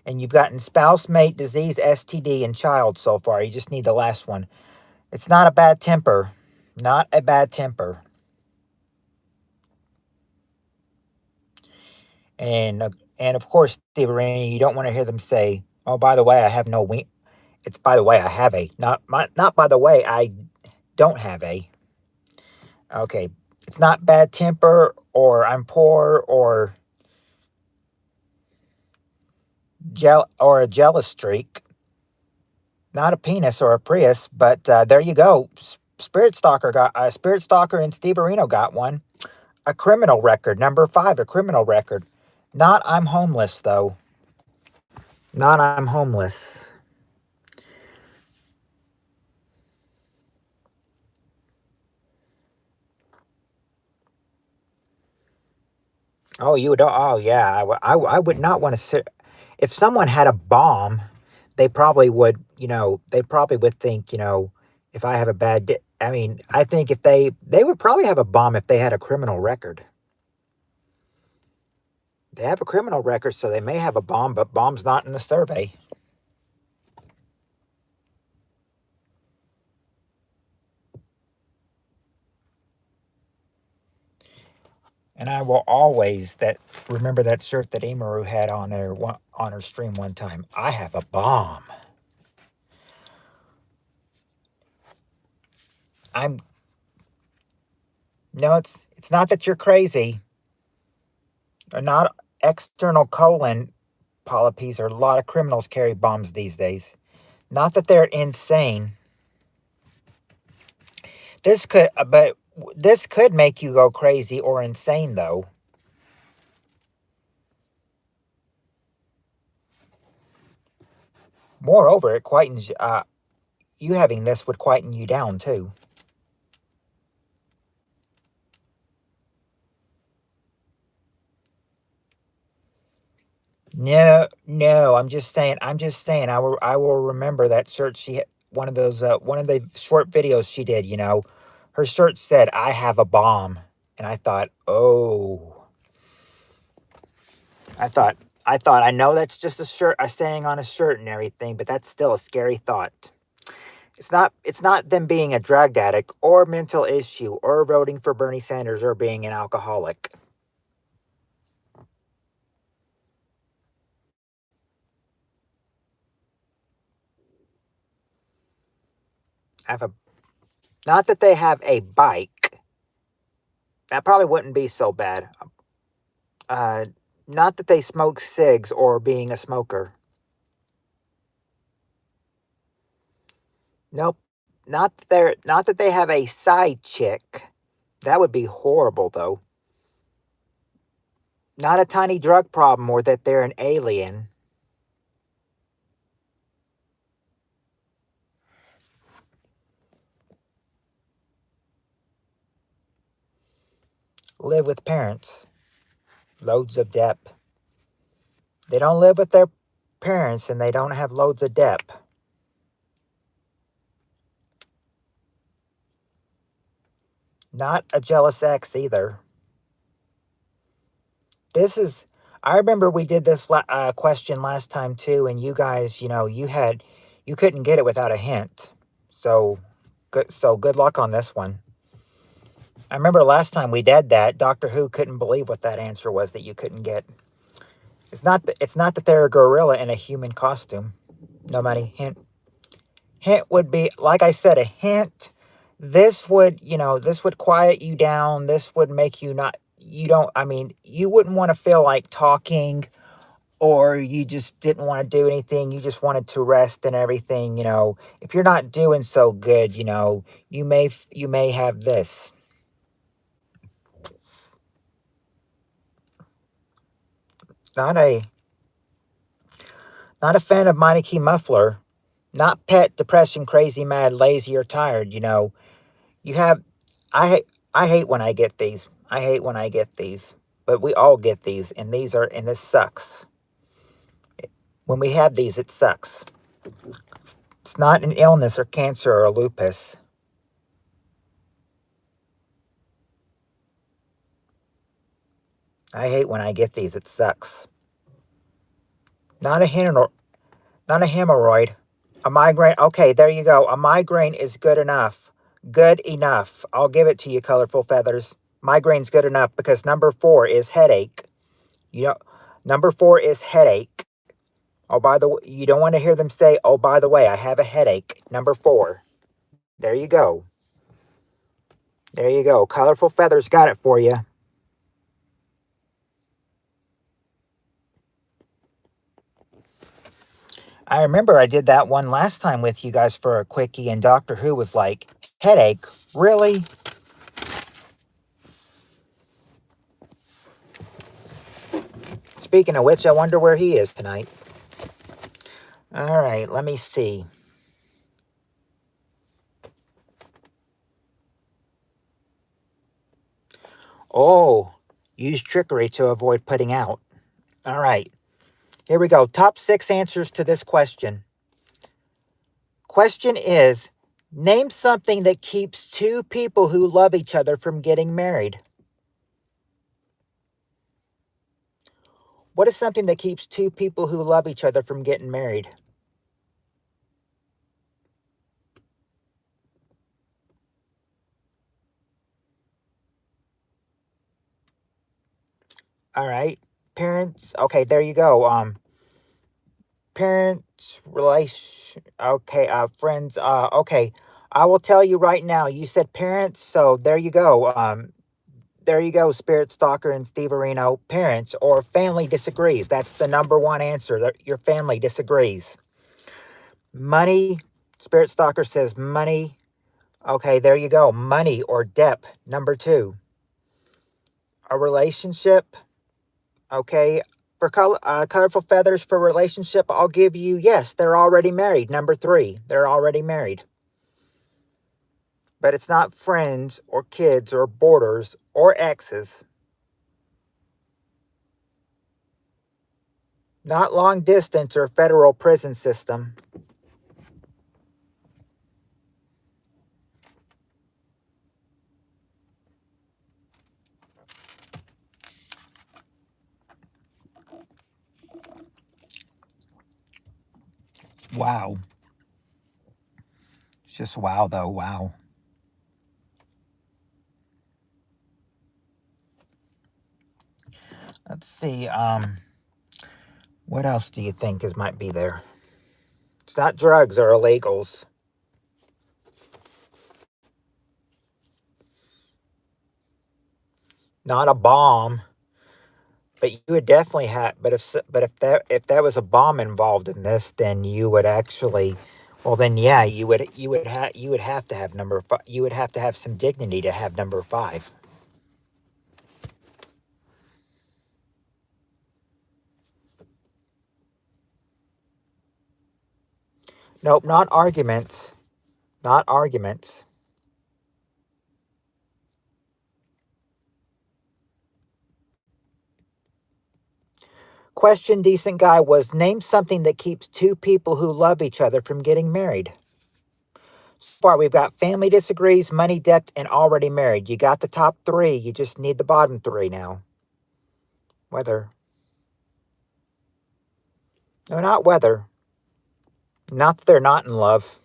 and you've gotten spouse, mate, disease, STD, and child so far. You just need the last one. It's not a bad temper. Not a bad temper. And of course, Steve Arena, you don't want to hear them say, "Oh, by the way, I have no wing." It's by the way, I have a. Not by the way, I don't have a. Okay. It's not bad temper or I'm poor or a jealous streak. Not a penis or a Prius, but there you go. Spirit Stalker and Steve Areno got one. A criminal record, number five, a criminal record. Not I'm homeless though. Not I'm homeless. Oh, you don't. Oh, yeah. I would not want to sit. If someone had a bomb, they probably would. They probably would think. If I have a bad. I mean, I think if they would probably have a bomb if they had a criminal record. They have a criminal record, so they may have a bomb, but bomb's not in the survey. And I will always remember that shirt that Emaru had on her stream one time. I have a bomb. I'm No, it's not that you're crazy. Or not external colon polyps, or a lot of criminals carry bombs these days. Not that they're insane. But this could make you go crazy or insane, though. Moreover, it quietens. You having this would quieten you down too. No, no. I'm just saying. I'm just saying. I will remember that shirt. She had one of the short videos she did. Her shirt said, "I have a bomb," and I thought, oh. I thought, I know that's just a saying on a shirt and everything, but that's still a scary thought. It's not them being a drug addict or mental issue or voting for Bernie Sanders or being an alcoholic. Have a Not that they have a bike. That probably wouldn't be so bad. Uh, Not that they smoke cigs or being a smoker. Nope. Not that they have a side chick. That would be horrible though. Not a tiny drug problem or that they're an alien. Live with parents. Loads of debt. They don't live with their parents and they don't have loads of debt. Not a jealous ex either. I remember we did this question last time too, and you guys, you couldn't get it without a hint. So good luck on this one. I remember last time we did that, Doctor Who couldn't believe what that answer was that you couldn't get. It's not that they're a gorilla in a human costume. No money. Hint would be, like I said, a hint. This would quiet you down. This would make you not, you wouldn't want to feel like talking, or you just didn't want to do anything. You just wanted to rest and everything. If you're not doing so good, you may have this. Not a not a fan of Meineke Muffler. Not pet, depression, crazy, mad, lazy, or tired. You have. I hate when I get these. I hate when I get these. But we all get these, and this sucks. When we have these, it sucks. It's not an illness or cancer or a lupus. I hate when I get these. It sucks. Not a not a hemorrhoid. A migraine. Okay, there you go. A migraine is good enough. Good enough. I'll give it to you, colorful feathers. Migraine's good enough because number 4 is headache. You know, number 4 is headache. Oh, by the way, you don't want to hear them say, "Oh, by the way, I have a headache." Number 4. There you go. There you go. Colorful feathers got it for you. I remember I did that one last time with you guys for a quickie, and Doctor Who was like, "Headache? Really?" Speaking of which, I wonder where he is tonight. All right, let me see. Oh, use trickery to avoid putting out. All right, here we go. Top 6 answers to this question. Question is, name something that keeps two people who love each other from getting married. What is something that keeps two people who love each other from getting married? All right, parents. Okay, there you go. Parents, relation. Okay, friends. Okay, I will tell you right now. You said parents, so there you go. There you go, Spirit Stalker and Steve Areno. Parents or family disagrees. That's the number one answer. Your family disagrees. Money. Spirit Stalker says money. Okay, there you go. Money or debt. Number 2. A relationship. Okay. For colorful feathers for relationship, I'll give you yes, they're already married. Number 3. They're already married. But it's not friends or kids or boarders or exes. Not long distance or federal prison system. Wow. It's just wow, though. Wow. Let's see. What else do you think might be there? It's not drugs or illegals. Not a bomb. But you would definitely have. But if that was a bomb involved in this, then you would actually. Well, then yeah, you would have to have number 5. You would have to have some dignity to have number 5. Nope, not arguments. Not arguments. Question, decent guy, was name something that keeps two people who love each other from getting married. So far, we've got family disagrees, money, debt, and already married. You got the top 3. You just need the bottom 3 now. Weather. No, not weather. Not that they're not in love.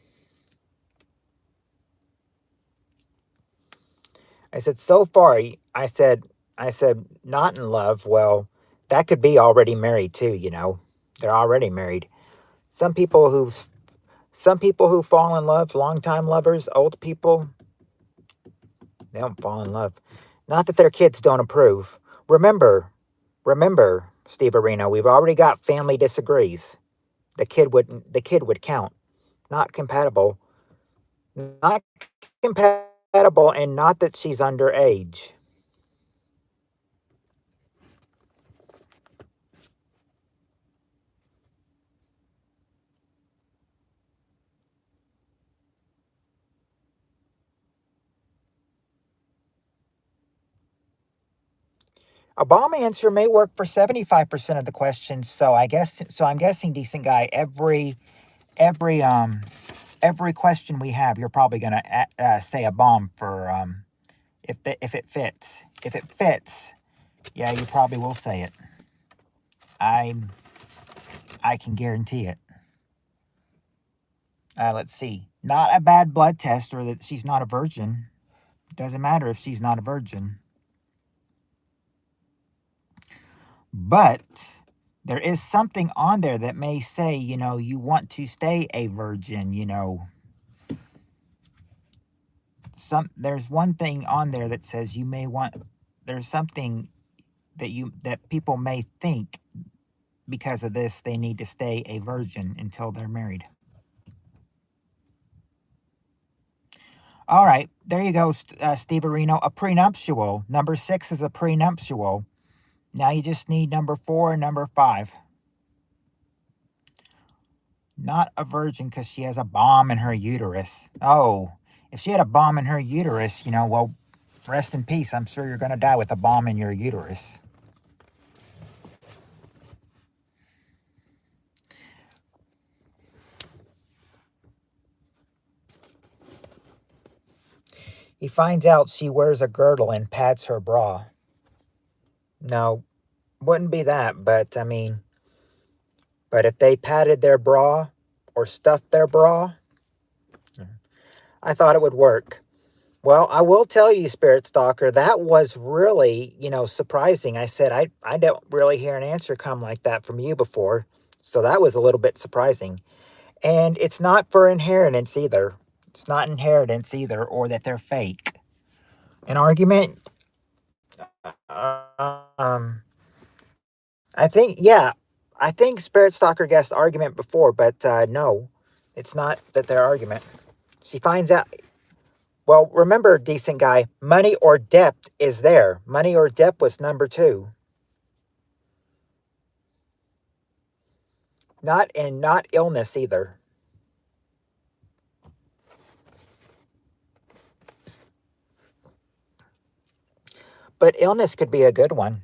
I said, so far, I said, not in love. Well, that could be already married too. They're already married. Some people who, some people who fall in love, longtime lovers, old people, they don't fall in love. Not that their kids don't approve. Remember, Steve Arena, we've already got family disagrees. The kid would count. Not compatible. Not compatible, and not that she's underage. A bomb answer may work for 75% of the questions. So I'm guessing, decent guy, every every question we have, you're probably gonna say a bomb for if it fits. If it fits, yeah, you probably will say it. I can guarantee it. Let's see. Not a bad blood test, or that she's not a virgin. Doesn't matter if she's not a virgin. But there is something on there that may say, you want to stay a virgin, there's one thing on there that says you may want, there's something that people may think because of this they need to stay a virgin until they're married. All right, there you go, Steve Areno. A prenuptial. Number 6 is a prenuptial. Now you just need number 4 and number 5. Not a virgin because she has a bomb in her uterus. Oh, if she had a bomb in her uterus, well, rest in peace. I'm sure you're going to die with a bomb in your uterus. He finds out she wears a girdle and pads her bra. No, wouldn't be that, but I mean, but if they padded their bra or stuffed their bra, I thought it would work. Well, I will tell you, Spirit Stalker, that was really, surprising. I said, I don't really hear an answer come like that from you before. So that was a little bit surprising. And it's not for inheritance either. It's not inheritance either, or that they're fake. An argument, I think Spirit Stalker guessed argument before, but no, it's not that they're argument. She finds out. Well, remember, decent guy, money or debt is there. Money or debt was number 2. Not illness either. But illness could be a good one.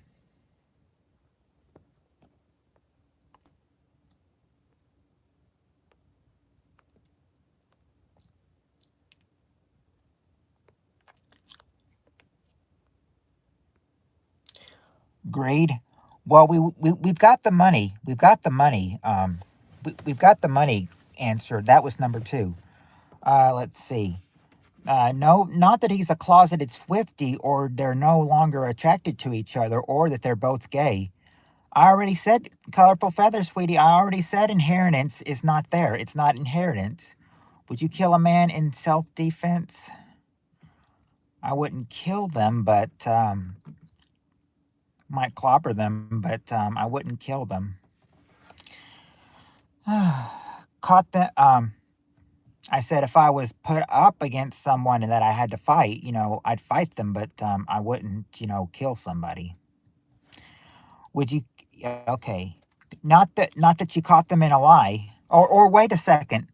Greed. Well, we've got the money. We've got the money. We've got the money answered. That was number 2. Let's see. No, not that he's a closeted Swiftie, or they're no longer attracted to each other, or that they're both gay. I already said, Colorful Feather, sweetie, I already said inheritance is not there. It's not inheritance. Would you kill a man in self-defense? I wouldn't kill them, but might clobber them, but I wouldn't kill them. Caught the I said if I was put up against someone and that I had to fight, I'd fight them, but I wouldn't, kill somebody. Would you? Okay, not that you caught them in a lie, or wait a second,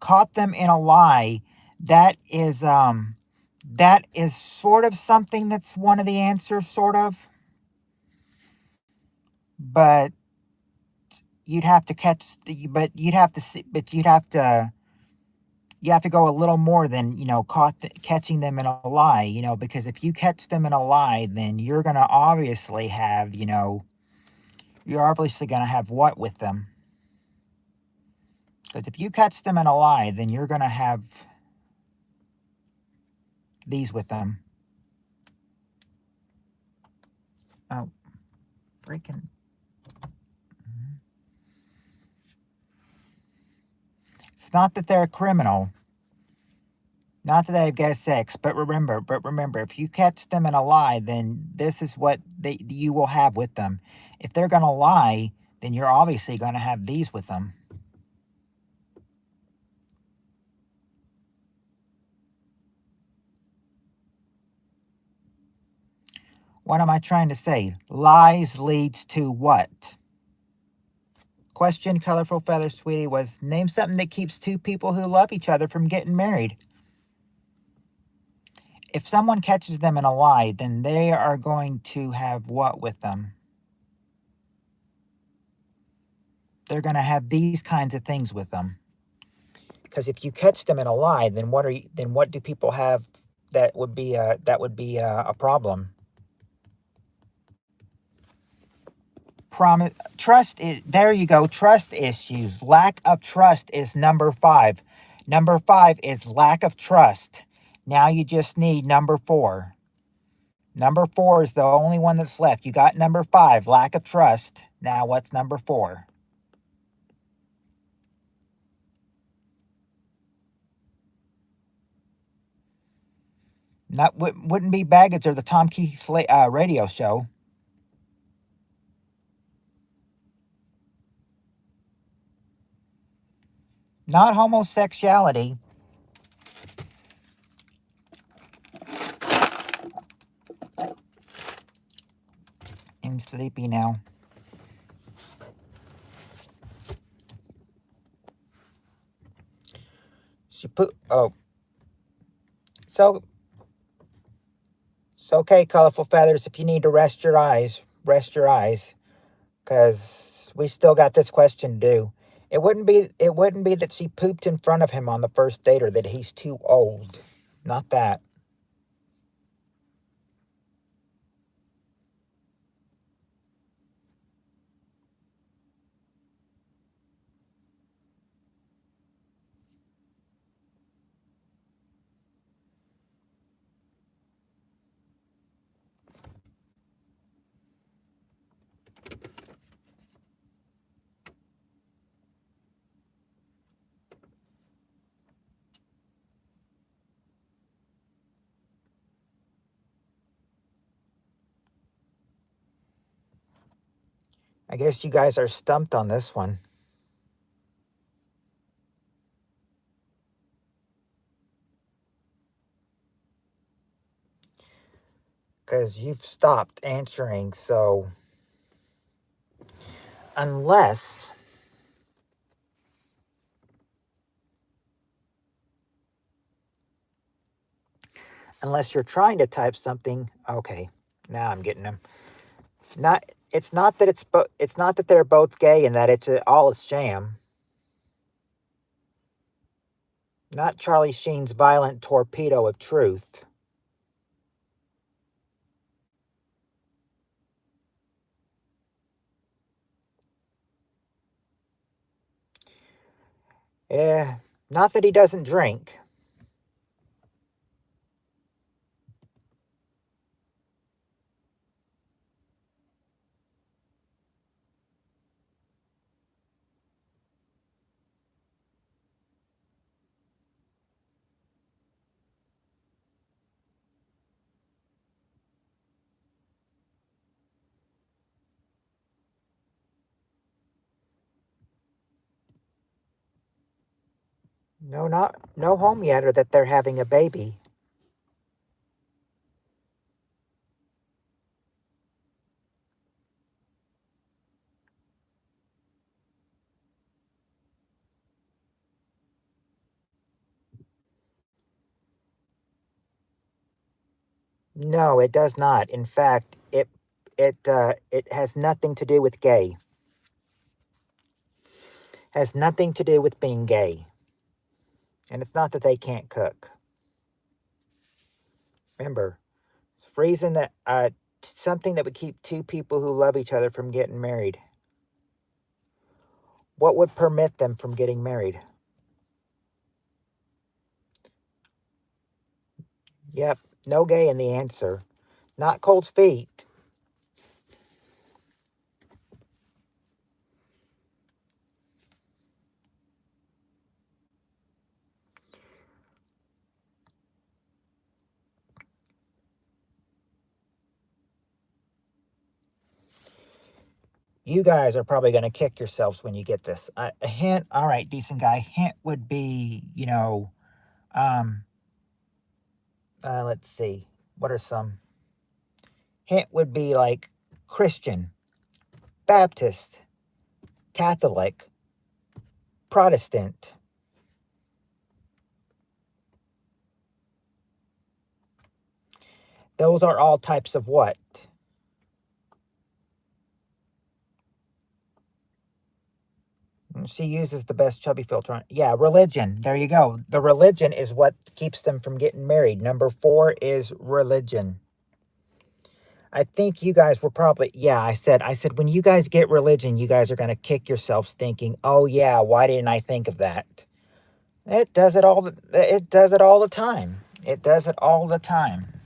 caught them in a lie. That is sort of something that's one of the answers, sort of, but you'd have to catch, but you'd have to see, but you have to go a little more than, catching them in a lie, because if you catch them in a lie, then you're going to obviously have, you're obviously going to have what with them? Because if you catch them in a lie, then you're going to have these with them. Oh, freaking. It's not that they're a criminal. Not that they've got sex, but remember, if you catch them in a lie, then this is what you will have with them. If they're going to lie, then you're obviously going to have these with them. What am I trying to say? Lies leads to what? Question, Colorful Feather, sweetie, was name something that keeps two people who love each other from getting married. if someone catches them in a lie, then they are going to have what with them? They're going to have these kinds of things with them. Because if you catch them in a lie, then what do people have that would be a problem? Trust is, there you go, trust issues. Lack of trust is number 5. Number 5 is lack of trust. Now you just need number 4. Number 4 is the only one that's left. You got number 5, lack of trust. Now what's number 4? That wouldn't be baggage or the Tom Keith radio show. Not homosexuality. I'm sleepy now. She put, oh. So, it's okay, colorful feathers. If you need to rest your eyes, because we still got this question to do. It wouldn't be that she pooped in front of him on the first date or that he's too old. Not that. I guess you guys are stumped on this one. Because you've stopped answering, so unless you're trying to type something. Okay, now I'm getting them. It's not that they're both gay and that it's all a sham. Not Charlie Sheen's violent torpedo of truth. Not that he doesn't drink. No home yet, or that they're having a baby. No, it does not. In fact, it has nothing to do with gay. Has nothing to do with being gay. And it's not that they can't cook. Remember, reason that something that would keep two people who love each other from getting married. What would permit them from getting married? Yep, no gay in the answer. Not cold feet. You guys are probably going to kick yourselves when you get this. A hint, all right, decent guy. Hint would be, let's see. What are some? Hint would be like Christian, Baptist, Catholic, Protestant. Those are all types of what? She uses the best chubby filter on. Yeah, religion. There you go. The religion is what keeps them from getting married. Number 4 is religion. I think you guys were probably, yeah, I said when you guys get religion, you guys are going to kick yourselves thinking, "Oh yeah, why didn't I think of that?" It does it all the time. It does it all the time.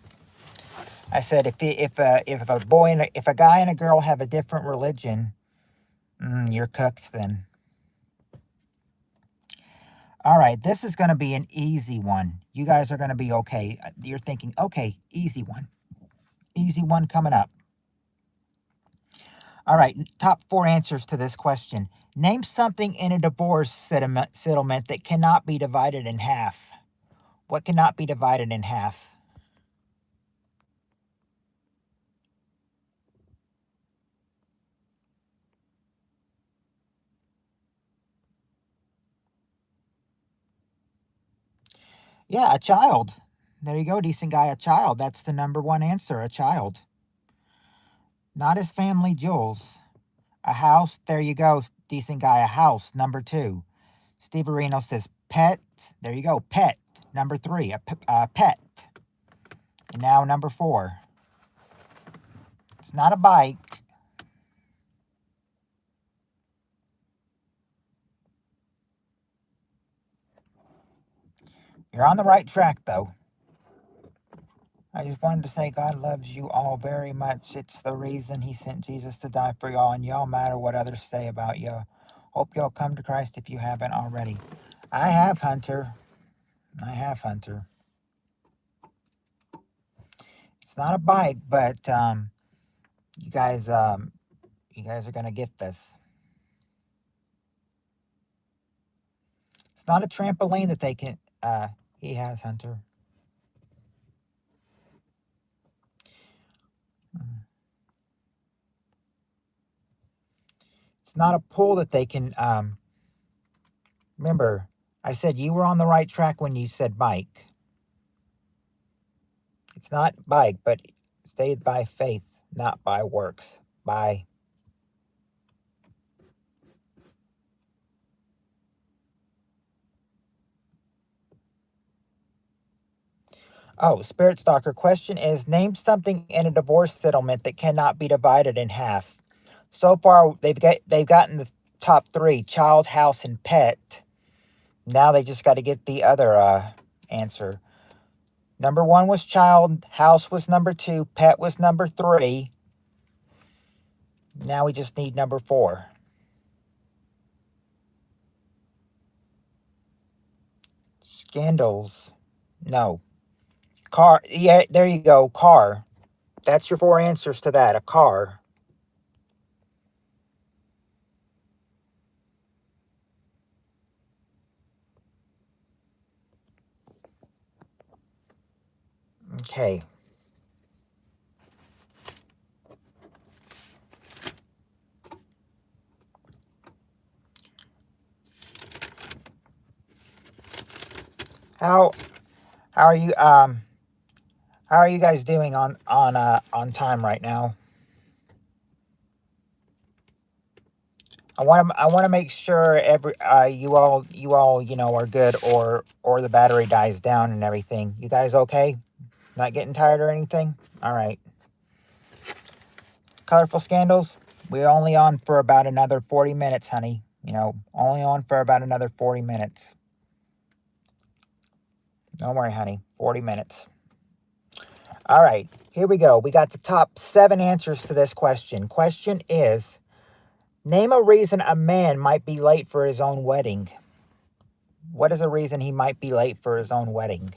I said if a boy and if a guy and a girl have a different religion, you're cooked then. All right, this is going to be an easy one. You guys are going to be okay. You're thinking, okay, easy one. Easy one coming up. All right, top 4 answers to this question. Name something in a divorce settlement that cannot be divided in half. What cannot be divided in half? Yeah, a child. There you go, decent guy, a child. That's the number 1 answer, a child. Not his family jewels. A house, there you go, decent guy, a house, number 2. Steve Areno says pet. There you go, pet. Number 3, a pet. And now number 4. It's not a bike. You're on the right track, though. I just wanted to say God loves you all very much. It's the reason he sent Jesus to die for y'all, and y'all matter what others say about you. Hope y'all come to Christ if you haven't already. I have, Hunter. I have, Hunter. It's not a bike, but you guys are gonna get this. It's not a trampoline that they can. He has, Hunter. It's not a pool that they can. Remember, I said you were on the right track when you said bike. It's not bike, but saved by faith, not by works. By Oh, Spirit Stalker. Question is: name something in a divorce settlement that cannot be divided in half. So far, they've gotten the top 3: child, house, and pet. Now they just got to get the other answer. Number 1 was child, house was number 2, pet was number 3. Now we just need number 4. Scandals. No. Car. Yeah, there you go. Car. That's your 4 answers to that. A car. Okay. How how are you how are you guys doing on time right now? I want to make sure every you all are good, or the battery dies down and everything. You guys okay? Not getting tired or anything? All right. Colorful Scandals, we're only on for about another 40 minutes, honey. Only on for about another 40 minutes. Don't worry, honey. 40 minutes. All right, here we go. We got the top 7 answers to this question. Question is, name a reason a man might be late for his own wedding. What is a reason he might be late for his own wedding?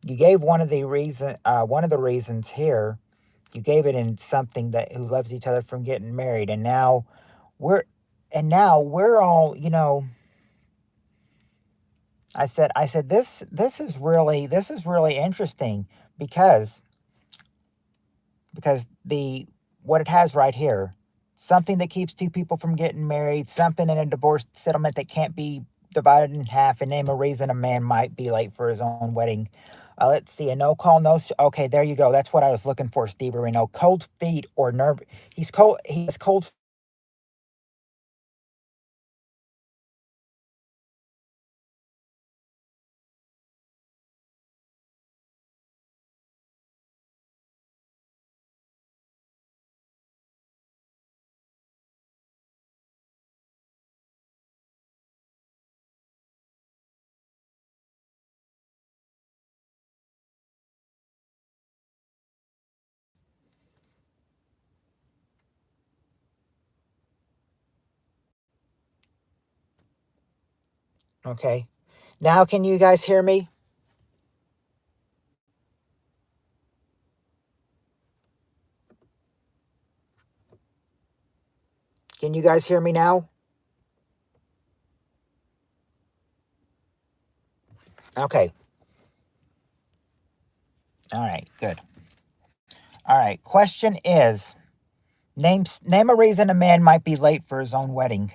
You gave one of the reasons here. You gave it in something that who loves each other from getting married, and we're we're all, I said this is really interesting because the what it has right here, something that keeps two people from getting married, something in a divorce settlement that can't be divided in half, and name a reason a man might be late for his own wedding. Let's see, a no call, no. Okay, there you go. That's what I was looking for, Steve Reno. Cold feet or nerve. He's cold. He has cold. Okay. Now, can you guys hear me? Can you guys hear me now? Okay. All right. Good. All right. Question is, name a reason a man might be late for his own wedding.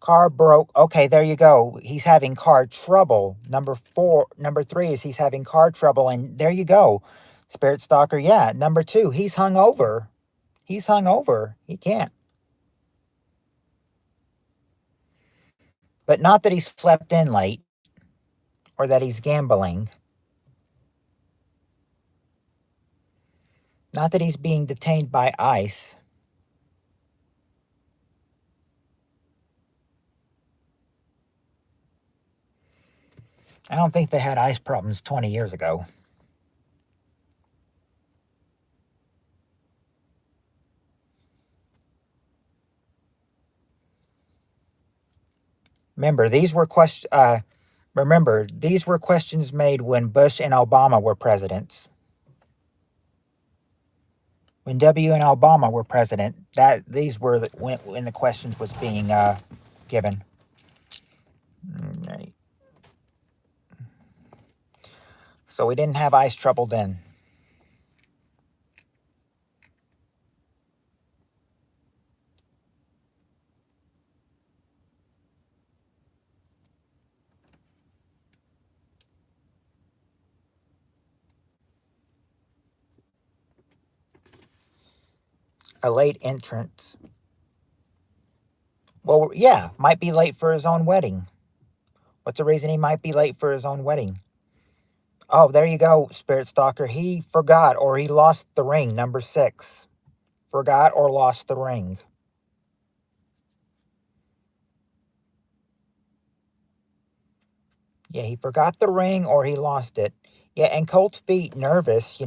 Car broke. Okay, there you go. He's having car trouble. Number three is he's having car trouble, and there you go. Spirit Stalker, yeah. Number two, he's hung over. He's hung over. He can't. But not that he's slept in late or that he's gambling. Not that he's being detained by ICE. I don't think they had ICE problems 20 years ago. Remember, these were questions made when Bush and Obama were presidents. When W and Obama were president, that these were when the questions was being given. Right. So we didn't have ICE trouble then. A late entrance. Well, yeah, might be late for his own wedding. What's the reason he might be late for his own wedding? Oh, there you go, Spirit Stalker. He forgot or he lost the ring, number 6. Forgot or lost the ring. Yeah, he forgot the ring or he lost it. Yeah, and cold feet, nervous,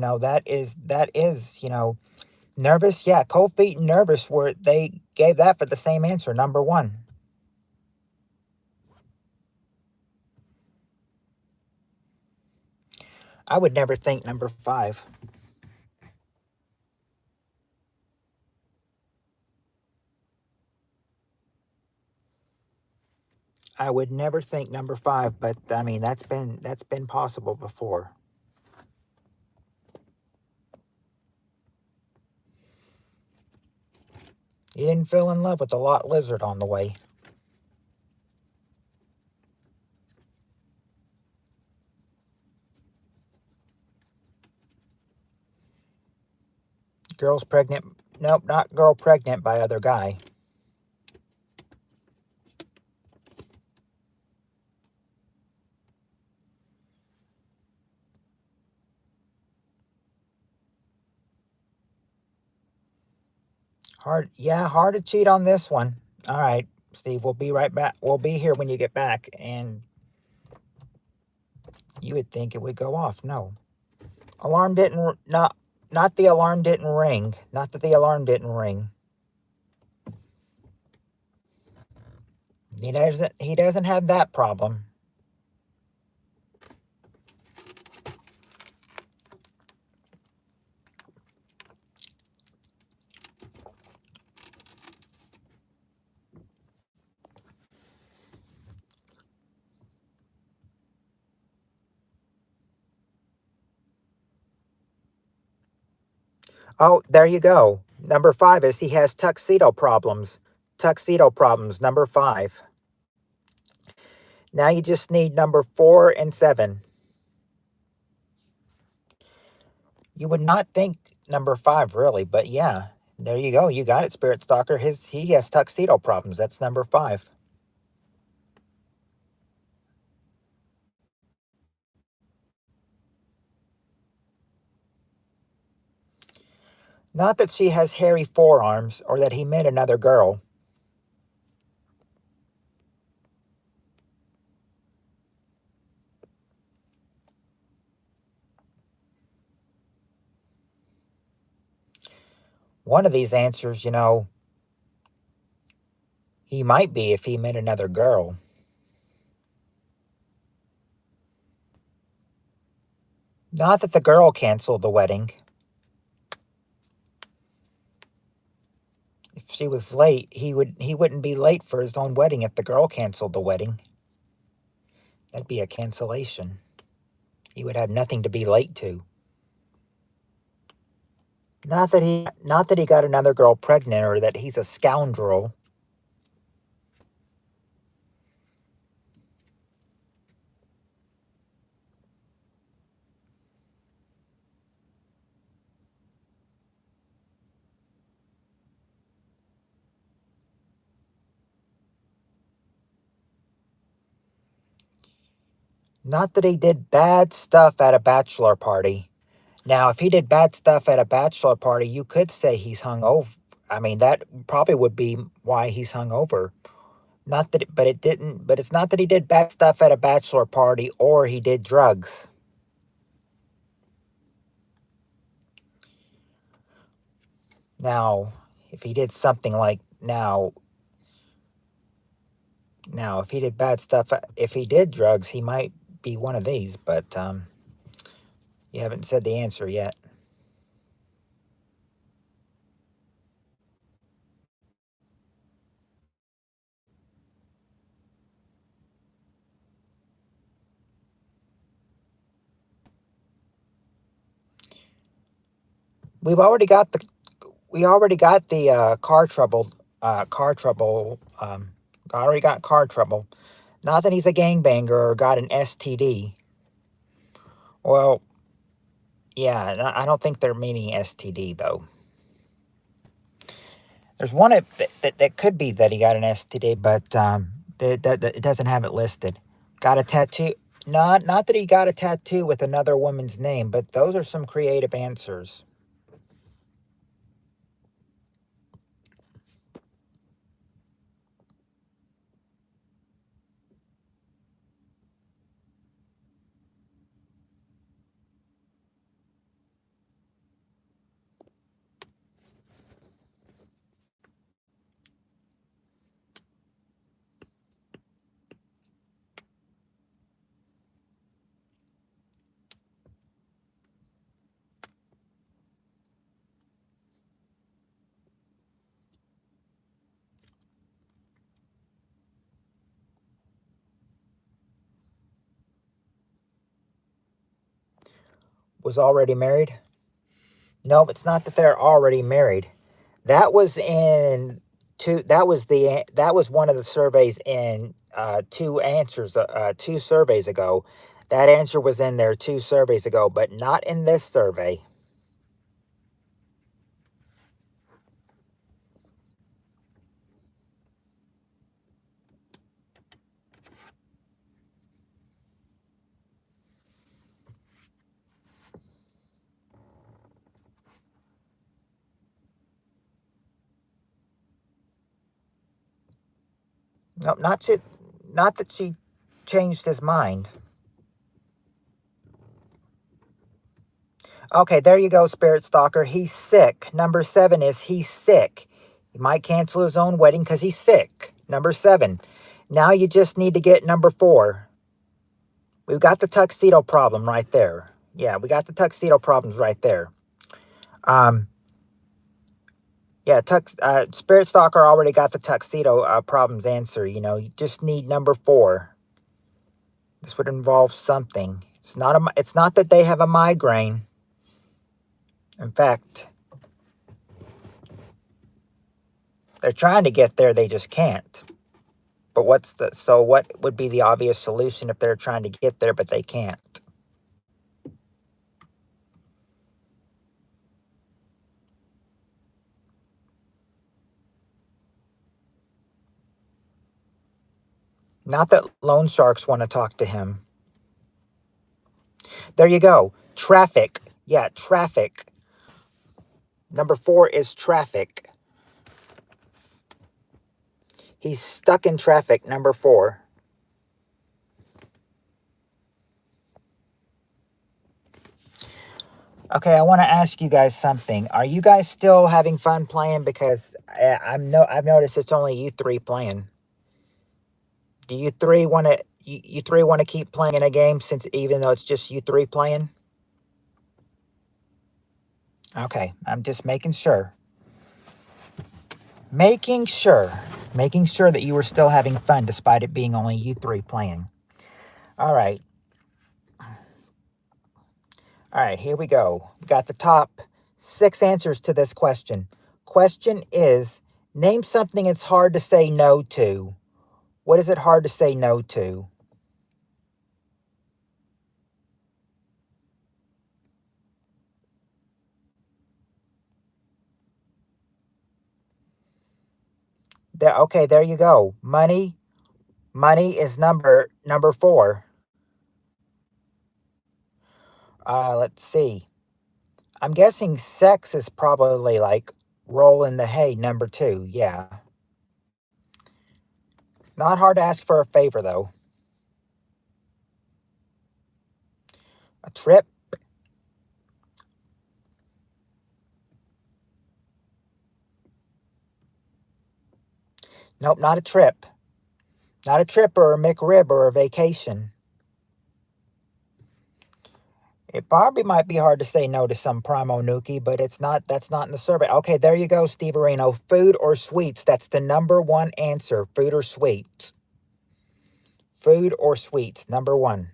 nervous. Yeah, cold feet and nervous were they gave that for the same answer, number 1. I would never think number 5. I would never think number 5, but I mean that's been possible before. You didn't fall in love with the lot lizard on the way. Girl's pregnant. Nope, not girl pregnant by other guy. Hard to cheat on this one. All right, Steve, we'll be right back. We'll be here when you get back, and you would think it would go off. No, alarm didn't. Not the alarm didn't ring. Not that the alarm didn't ring. He doesn't have that problem. Oh, there you go. Number 5 is he has tuxedo problems. Tuxedo problems, number 5. Now you just need number 4 and 7. You would not think number 5, really, but yeah. There you go. You got it, Spirit Stalker. He has tuxedo problems. That's number 5. Not that she has hairy forearms or that he met another girl. One of these answers, he might be if he met another girl. Not that the girl canceled the wedding. If she was late, he wouldn't be late for his own wedding if the girl canceled the wedding. That'd be a cancellation. He would have nothing to be late to. Not that he got another girl pregnant or that he's a scoundrel. Not that he did bad stuff at a bachelor party. Now, if he did bad stuff at a bachelor party, you could say he's hungover. I mean, that probably would be why he's hungover. Not that, but it didn't. But it's not that he did bad stuff at a bachelor party or he did drugs. Now, if he did something like now, if he did bad stuff, if he did drugs, he might be one of these. But you haven't said the answer yet. We've already got the we already got the car trouble. Car trouble. Already got car trouble. Not that he's a gangbanger or got an STD. Well, yeah, I don't think they're meaning STD though. There's one that could be that he got an STD, but it doesn't have it listed. Got a tattoo. Not that he got a tattoo with another woman's name, but those are some creative answers. Was already married? No, it's not that they're already married. That was in two. That was one of the surveys in two surveys ago. That answer was in there 2 surveys ago, but not in this survey. No, not that she changed his mind. Okay, there you go, Spirit Stalker. He's sick. Number 7 is he's sick. He might cancel his own wedding because he's sick. Number 7. Now you just need to get number 4. We've got the tuxedo problem right there. Yeah, we got the tuxedo problems right there. Yeah, Spirit Stalker already got the tuxedo problems answer. You just need number 4. This would involve something. It's not that they have a migraine. In fact, They're trying to get there, they just can't. But what would be the obvious solution if they're trying to get there, but they can't? Not that loan sharks want to talk to him. There you go. Traffic. Yeah, traffic. Number 4 is traffic. He's stuck in traffic, number 4. Okay, I want to ask you guys something. Are you guys still having fun playing? Because I've noticed it's only you 3 playing. Do you 3 want to you 3 want to keep playing in a game, since even though it's just you 3 playing? Okay, I'm just making sure. Making sure that you were still having fun despite it being only you 3 playing. All right. All right, here we go. We got the top 6 answers to this question. Question is, name something it's hard to say no to. What is it hard to say no to? Okay, there you go. Money. Money is number 4. Let's see. I'm guessing sex is probably like rolling the hay, number 2. Yeah. Not hard to ask for a favor, though. A trip. Nope, not a trip. Not a trip or a McRib or a vacation. It probably might be hard to say no to some Primo Nuki, but it's not. That's not in the survey. Okay, there you go, Steve Areno. Food or sweets? That's the number 1 answer. Food or sweets? Food or sweets? Number 1.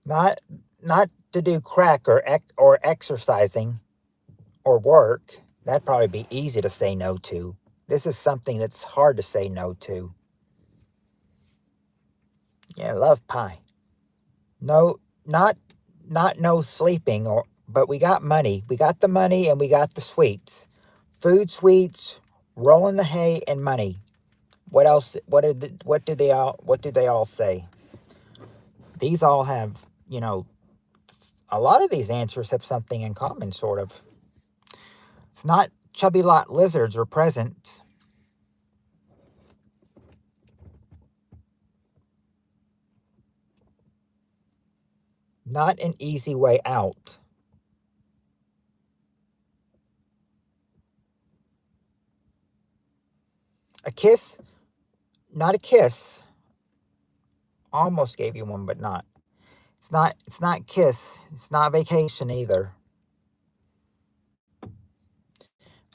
Not not to do crack or exercising or work. That'd probably be easy to say no to. This is something that's hard to say no to. Yeah, love pie. No, not no sleeping, but we got money. We got the money and we got the sweets. Food, sweets, rolling the hay, and money. What else? What do they all say? These all have, a lot of these answers have something in common, sort of. It's not chubby lot lizards or presents. Not an easy way out. A kiss? Not a kiss. Almost gave you one, but not. It's not kiss. It's not vacation either.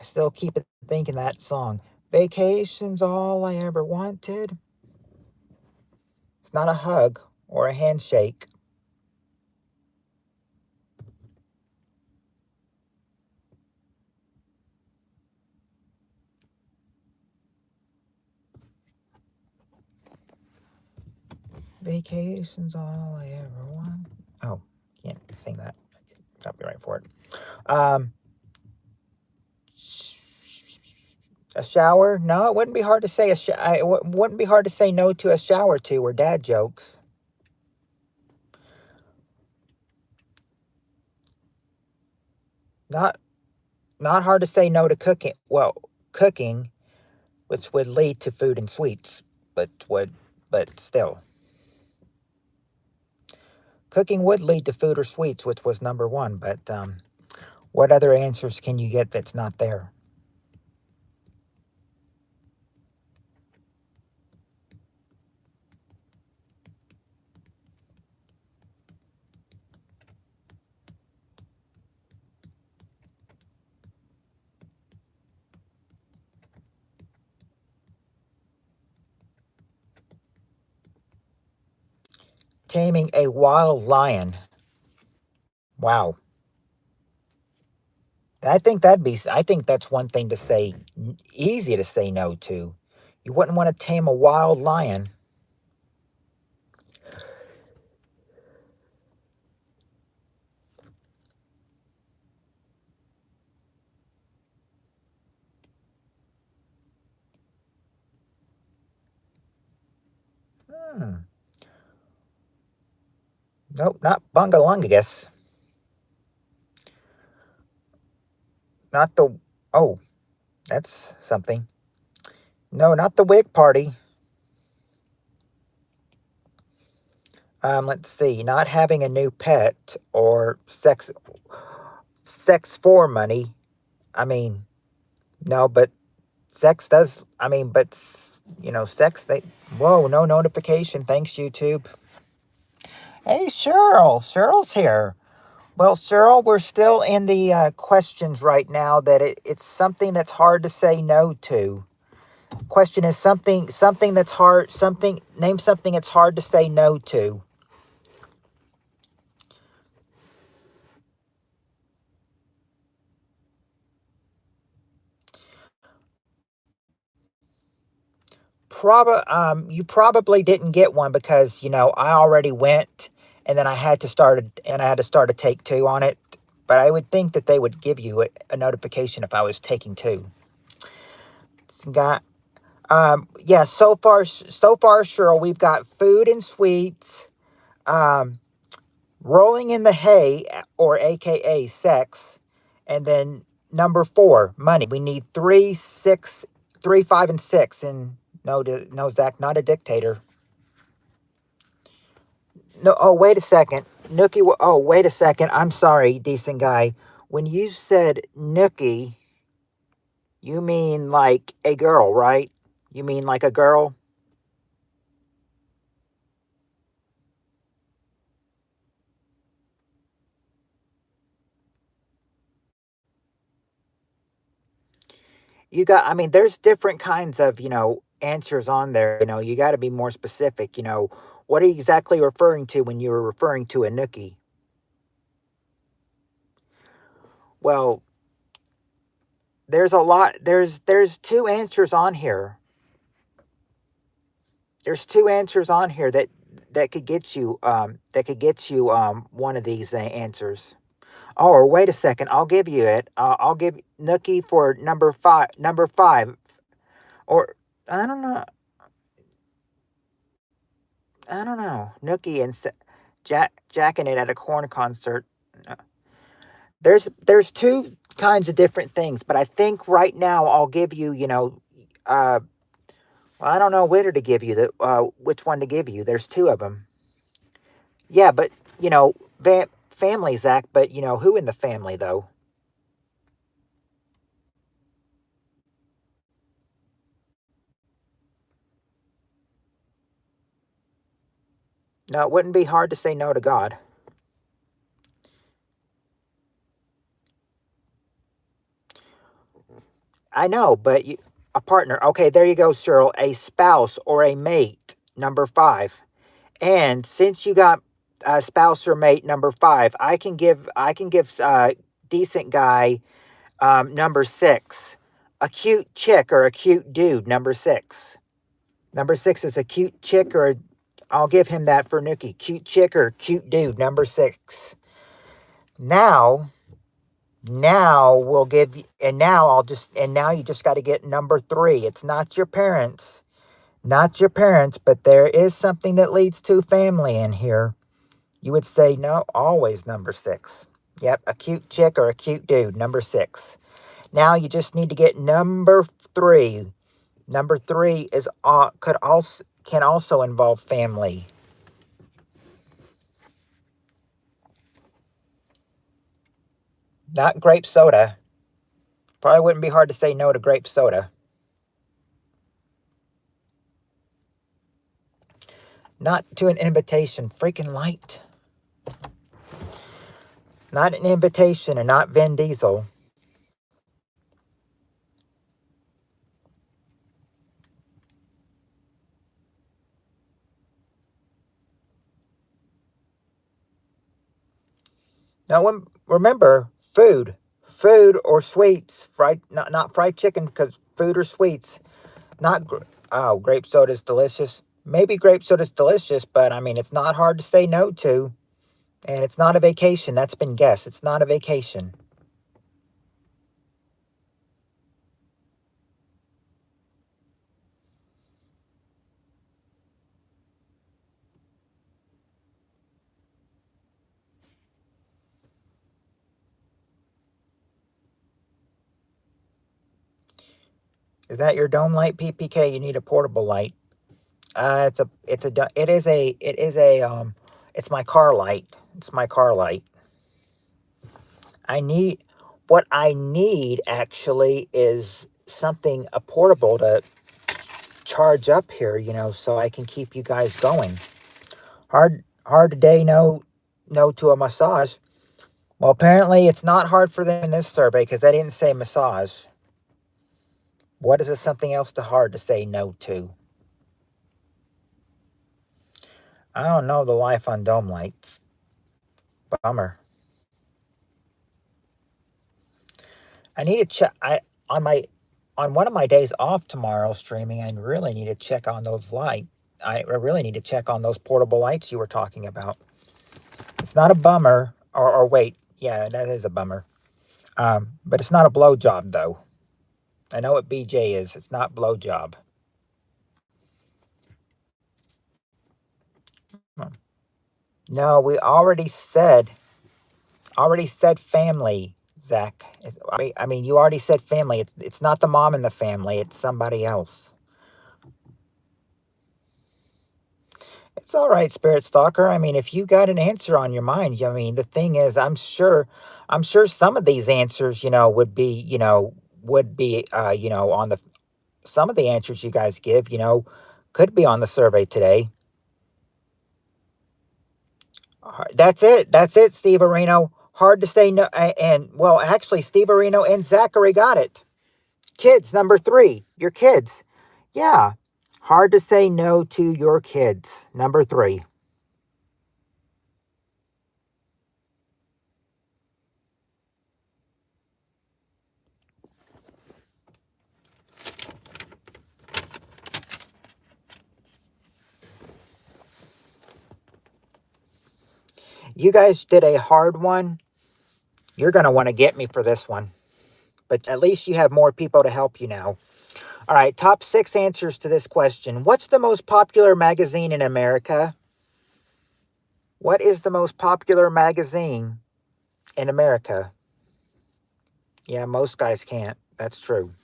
I still keep thinking that song. Vacation's all I ever wanted. It's not a hug or a handshake. Vacation's all I ever want. Oh, can't sing that. Copyright for it. Um, a shower? No, it wouldn't be hard to say it wouldn't be hard to say no to a shower too, or dad jokes. Not not hard to say no to cooking. Well, cooking, which would lead to food and sweets, but still. Cooking would lead to food or sweets, which was number 1, but what other answers can you get that's not there? Taming a wild lion. Wow. I think that's one thing to say, easy to say no to. You wouldn't want to tame a wild lion. Hmm. Nope, not bungalungus. Not the. Oh, that's something. No, not the wig party. Let's see. Not having a new pet or sex for money. I mean, no, but sex does. I mean, but sex. They. Whoa, no notification. Thanks, YouTube. Hey, Cheryl. Cheryl's here. Well, Cheryl, we're still in the questions right now. That it's something that's hard to say no to. Question is something that's hard. Name something that's hard to say no to. You probably didn't get one because I already went, and then I had to start a take two on it. But I would think that they would give you a notification if I was taking two. Got yeah. So far, Cheryl, we've got food and sweets, um, rolling in the hay, or AKA sex, and then number four, money. We need three, six, three, five, and six. And no, Zach, not a dictator. No, oh, wait a second. Nookie, oh, wait a second. I'm sorry, decent guy. When you said Nookie, you mean like a girl, right? You mean like a girl? I mean, there's different kinds of, answers on there. You got to be more specific. What are you exactly referring to when you were referring to a Nookie? Well, there's a lot. There's two answers on here. There's two answers on here that could get you one of these answers. Oh, or wait a second, I'll give you it. I'll give Nookie for number five. Number five, or I don't know. I don't know. Nookie and jacking it at a corn concert. Uh, there's two kinds of different things, but I think right now I'll give you. Uh, well, I don't know whether to give you which one to give you. There's two of them. Yeah, but family, Zach. But who in the family though? No, it wouldn't be hard to say no to God. I know, but a partner. Okay, there you go, Cheryl. A spouse or a mate. Number five. And since you got a spouse or mate, number five, I can give decent guy, number six. A cute chick or a cute dude. Number six. Number six is a cute chick, or I'll give him that for Nookie. Cute chick or cute dude. Number six. Now, now we'll give you, and now you just got to get number three. It's not your parents, not your parents, but there is something that leads to family in here. You would say no, always number six. Yep, a cute chick or a cute dude. Number six. Now you just need to get number three. Number three is could also can also involve family. Not grape soda. Probably wouldn't be hard to say no to grape soda. Not to an invitation. Freaking light. Not an invitation and not Vin Diesel. Now, remember, food or sweets, fried, not fried chicken, because food or sweets, not, oh, grape soda's delicious. Maybe grape soda's delicious, but I mean, it's not hard to say no to, and it's not a vacation. That's been guessed. It's not a vacation. Is that your dome light, PPK? You need a portable light. It's my car light. It's my car light. I need, what I need actually is something, a portable to charge up here, so I can keep you guys going. Hard today, no to a massage. Well, apparently it's not hard for them in this survey because they didn't say massage. What is something else too hard to say no to? I don't know the life on dome lights. Bummer. I need to check. On one of my days off tomorrow streaming, I really need to check on those lights. I really need to check on those portable lights you were talking about. It's not a bummer, or wait, yeah, that is a bummer. But it's not a blow job though. I know what BJ is. It's not blow job. No, we already said family, Zach. I mean, you already said family. It's not the mom in the family. It's somebody else. It's all right, Spirit Stalker. I mean, if you got an answer on your mind, I mean, the thing is, I'm sure some of these answers, on the some of the answers you guys give, could be on the survey today. That's it. That's it, Steve Areno. Hard to say no. And, well, actually, Steve Areno and Zachary got it. Kids, number 3. Your kids. Yeah. Hard to say no to your kids. Number 3. You guys did a hard one. You're going to want to get me for this one. But at least you have more people to help you now. All right, top 6 answers to this question. What's the most popular magazine in America? What is the most popular magazine in America? Yeah, most guys can't. That's true.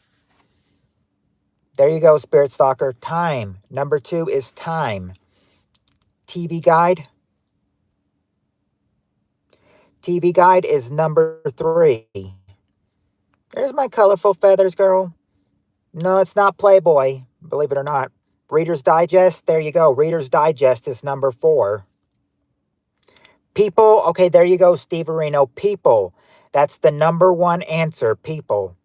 There you go, Spirit Stalker. Time. Number 2 is Time. TV Guide. TV Guide is number 3. There's my colorful feathers, girl. No, it's not Playboy, believe it or not. Reader's Digest. There you go. Reader's Digest is number 4. People. Okay, there you go, Steve Areno. People. That's the number 1 answer. People.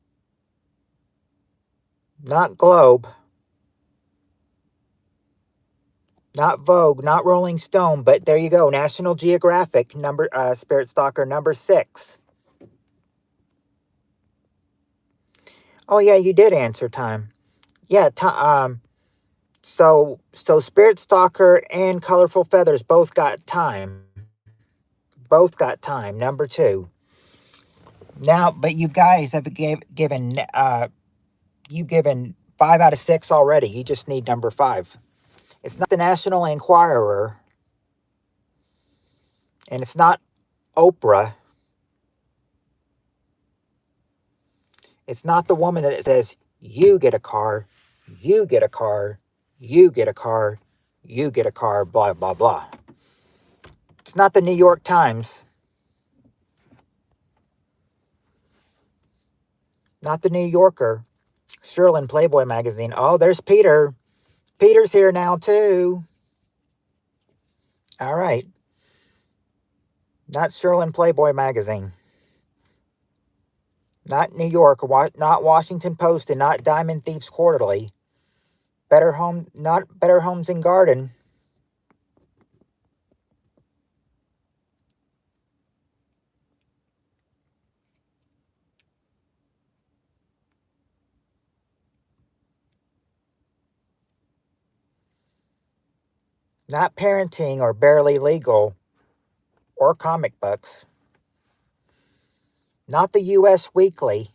Not Globe. Not Vogue, not Rolling Stone, but there you go. National Geographic, Spirit Stalker, number 6. Oh yeah, you did answer Time. Yeah, so Spirit Stalker and Colorful Feathers both got Time. Both got Time, number 2. Now, but you guys have given 5 out of 6 already. You just need number 5. It's not the National Enquirer, and it's not Oprah. It's not the woman that says, you get a car, you get a car, you get a car, you get a car, blah, blah, blah. It's not the New York Times. Not the New Yorker. Sherlin Playboy magazine. Oh, there's Peter. Peter's here now, too. All right. Not Sherlin Playboy magazine. Not New York, not Washington Post, and not Diamond Thieves Quarterly. Not Better Homes and Garden. Not parenting or barely legal or comic books. Not the U.S. Weekly.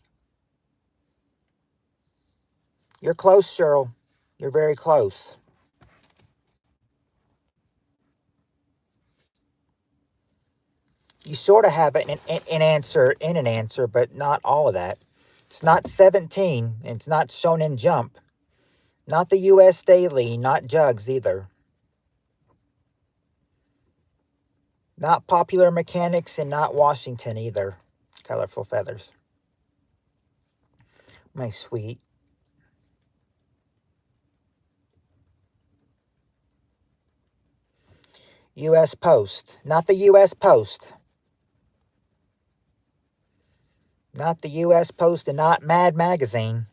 You're close, Cheryl. You're very close. You sort of have an answer in an answer, but not all of that. It's not 17. It's not Shonen Jump. Not the U.S. Daily. Not Jugs either. Not Popular Mechanics and not Washington either. Colorful Feathers. My sweet. U.S. Post. Not the U.S. Post. Not the U.S. Post and not Mad Magazine.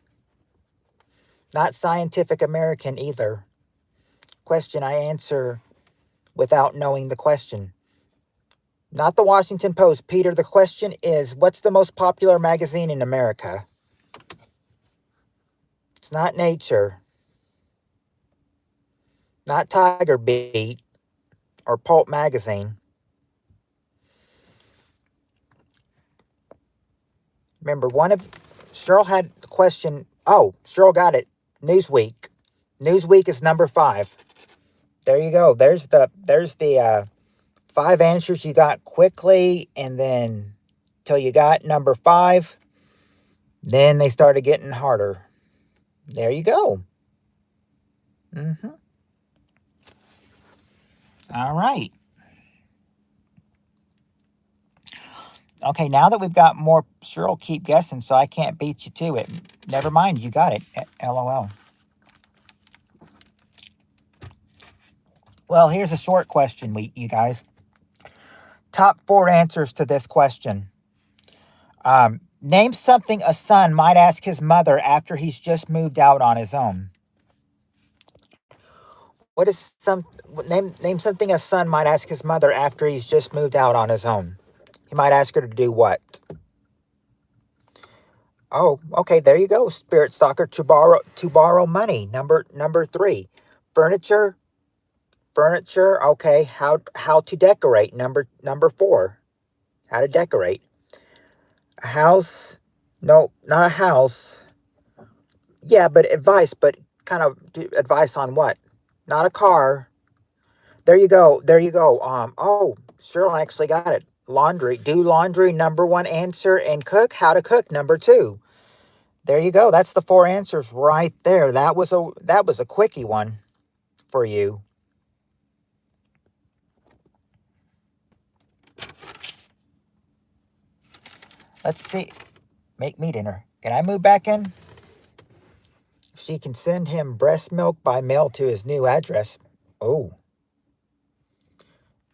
Not Scientific American either. Question I answer without knowing the question. Not the Washington Post. Peter, the question is, what's the most popular magazine in America? It's not Nature. Not Tiger Beat or Pulp Magazine. Remember, Cheryl had the question. Oh, Cheryl got it. Newsweek. Newsweek is number 5. There you go. There's the 5 answers you got quickly, and then till you got number 5, then they started getting harder. There you go. All right. Okay, now that we've got more, Cheryl, keep guessing, so I can't beat you to it. Never mind, you got it. LOL. Well, here's a short question, you guys. Top 4 answers to this question. Name something a son might ask his mother after he's just moved out on his own. What is name something a son might ask his mother after he's just moved out on his own? He might ask her to do what? Oh, okay, there you go. Spirit Stalker, to borrow money. Number 3. Furniture. Okay. How to decorate. Number 4. How to decorate. A house. No, not a house. Yeah, but advice, but kind of advice on what? Not a car. There you go. There you go. Oh, Cheryl actually got it. Laundry. Do laundry, number 1 answer, and cook. How to cook, number 2. There you go. That's the 4 answers right there. That was a quickie one for you. Let's see. Make me dinner. Can I move back in? She can send him breast milk by mail to his new address. Oh.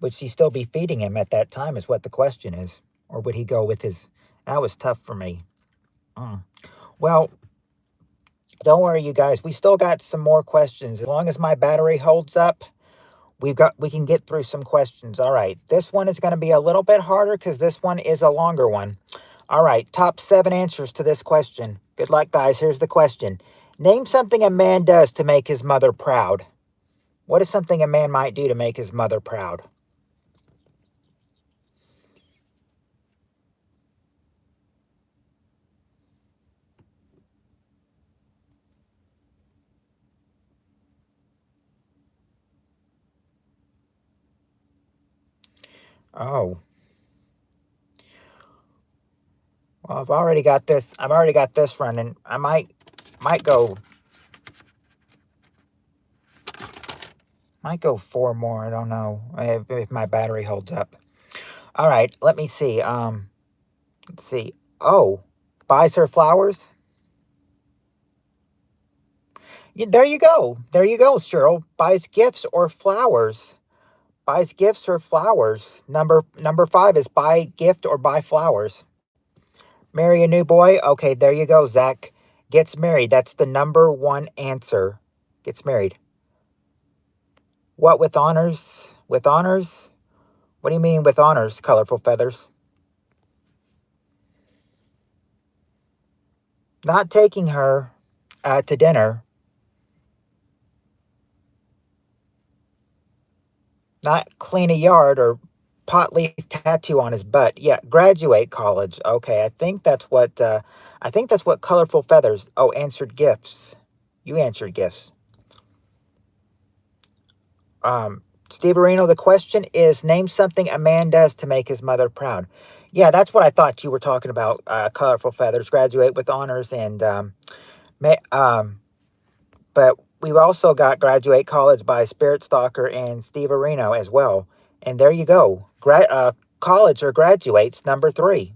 Would she still be feeding him at that time is what the question is. Or would he go with his... That was tough for me. Well, don't worry, you guys. We still got some more questions. As long as my battery holds up, we can get through some questions. All right. This one is going to be a little bit harder because this one is a longer one. All right. Top 7 answers to this question. Good luck, guys. Here's the question. Name something a man does to make his mother proud. What is something a man might do to make his mother proud? Oh. Well, I've already got this running. I might go 4 more. I don't know if my battery holds up. All right, let me see. Let's see. Oh, buys her flowers. Yeah, there you go. There you go, Cheryl. Buys gifts or flowers. Buys gifts or flowers. Number 5 is buy gift or buy flowers. Marry a new boy. Okay, there you go, Zach. Gets married. That's the number 1 answer. Gets married. What with honors? With honors? What do you mean with honors, Colorful Feathers? Not taking her to dinner. Not clean a yard or pot leaf tattoo on his butt. Yeah, graduate college. Okay, I think that's what colorful feathers. Oh, answered gifts. You answered gifts. Steve Areno, the question is name something a man does to make his mother proud. Yeah, that's what I thought you were talking about. Colorful feathers, graduate with honors, and may, but we've also got graduate college by Spirit Stalker and Steve Areno as well. And there you go. College or graduates number 3.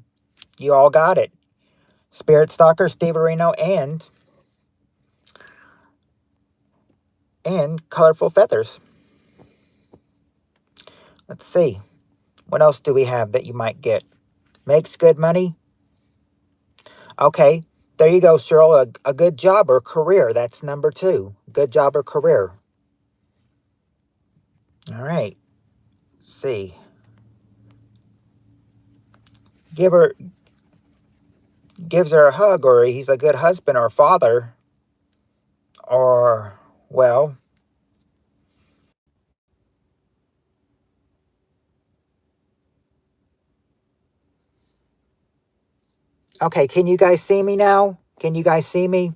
You all got it. Spirit Stalker, Steve Areno, and colorful feathers. Let's see. What else do we have that you might get? Makes good money. Okay, there you go, Cheryl. A good job or career. That's number 2. Good job or career. All right. Let's see. Gives her a hug, or he's a good husband or father, or, well, okay, can you guys see me now? Can you guys see me?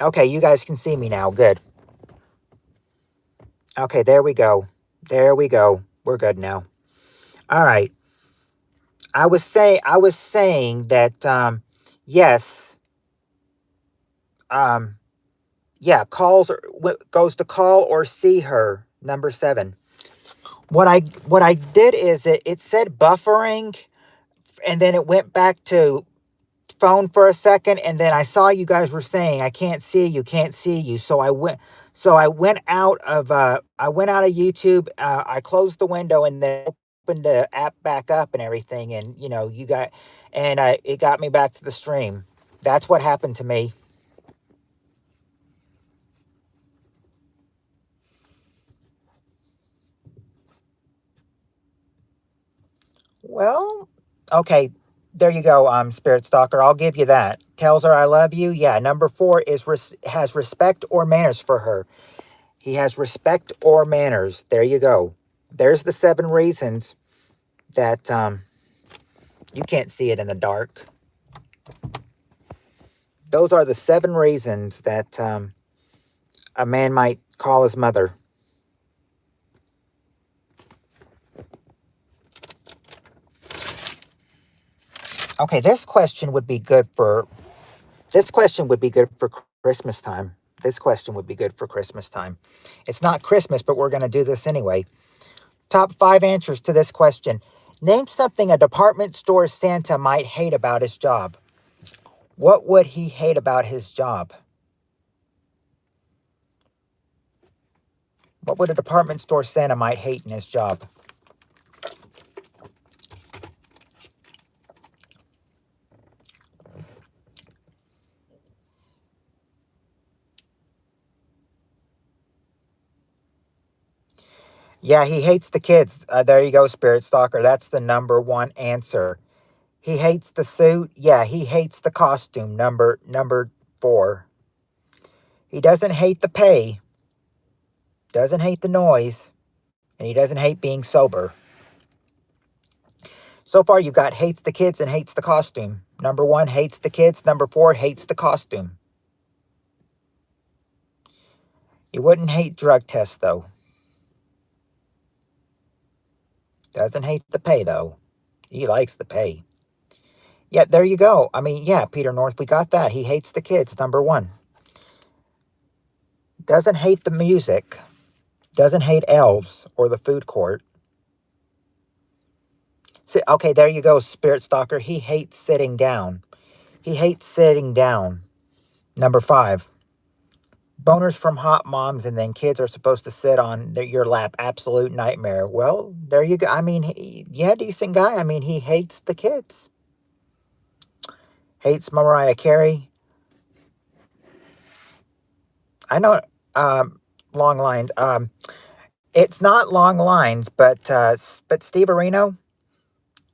Okay, you guys can see me now. Good. Okay, there we go. There we go. We're good now. All right. I was saying that yes, um yeah, goes to call or see her, number 7. What I did is it said buffering, and then it went back to phone for a second, and then I saw you guys were saying I can't see you, can't see you. So I went out of YouTube. I closed the window and then opened the app back up and everything, and it got me back to the stream. That's what happened to me. Well, okay, there you go, Spirit Stalker. I'll give you that. Tells her I love you. Yeah, number 4 has respect or manners for her. He has respect or manners. There you go. There's the 7 reasons that you can't see it in the dark. Those are the 7 reasons that a man might call his mother. Okay, this question would be good for Christmas time. This question would be good for Christmas time. It's not Christmas, but we're going to do this anyway. Top 5 answers to this question. Name something a department store Santa might hate about his job. What would he hate about his job? What would a department store Santa might hate in his job? Yeah, he hates the kids. There you go, Spirit Stalker. That's the number 1 answer. He hates the suit. Yeah, he hates the costume. Number 4. He doesn't hate the pay, doesn't hate the noise, and he doesn't hate being sober. So far, you've got hates the kids and hates the costume. Number 1 hates the kids. Number 4 hates the costume. You wouldn't hate drug tests, though. Doesn't hate the pay, though. He likes the pay. Yeah, there you go. I mean, yeah, Peter North, we got that. He hates the kids, number 1. Doesn't hate the music. Doesn't hate elves or the food court. See, okay, there you go, Spirit Stalker. He hates sitting down. He hates sitting down. Number 5. Boners from hot moms and then kids are supposed to sit on your lap. Absolute nightmare. Well, there you go. I mean, yeah, decent guy. I mean, he hates the kids. Hates Mariah Carey. I know, long lines. It's not long lines, but Steve Areno,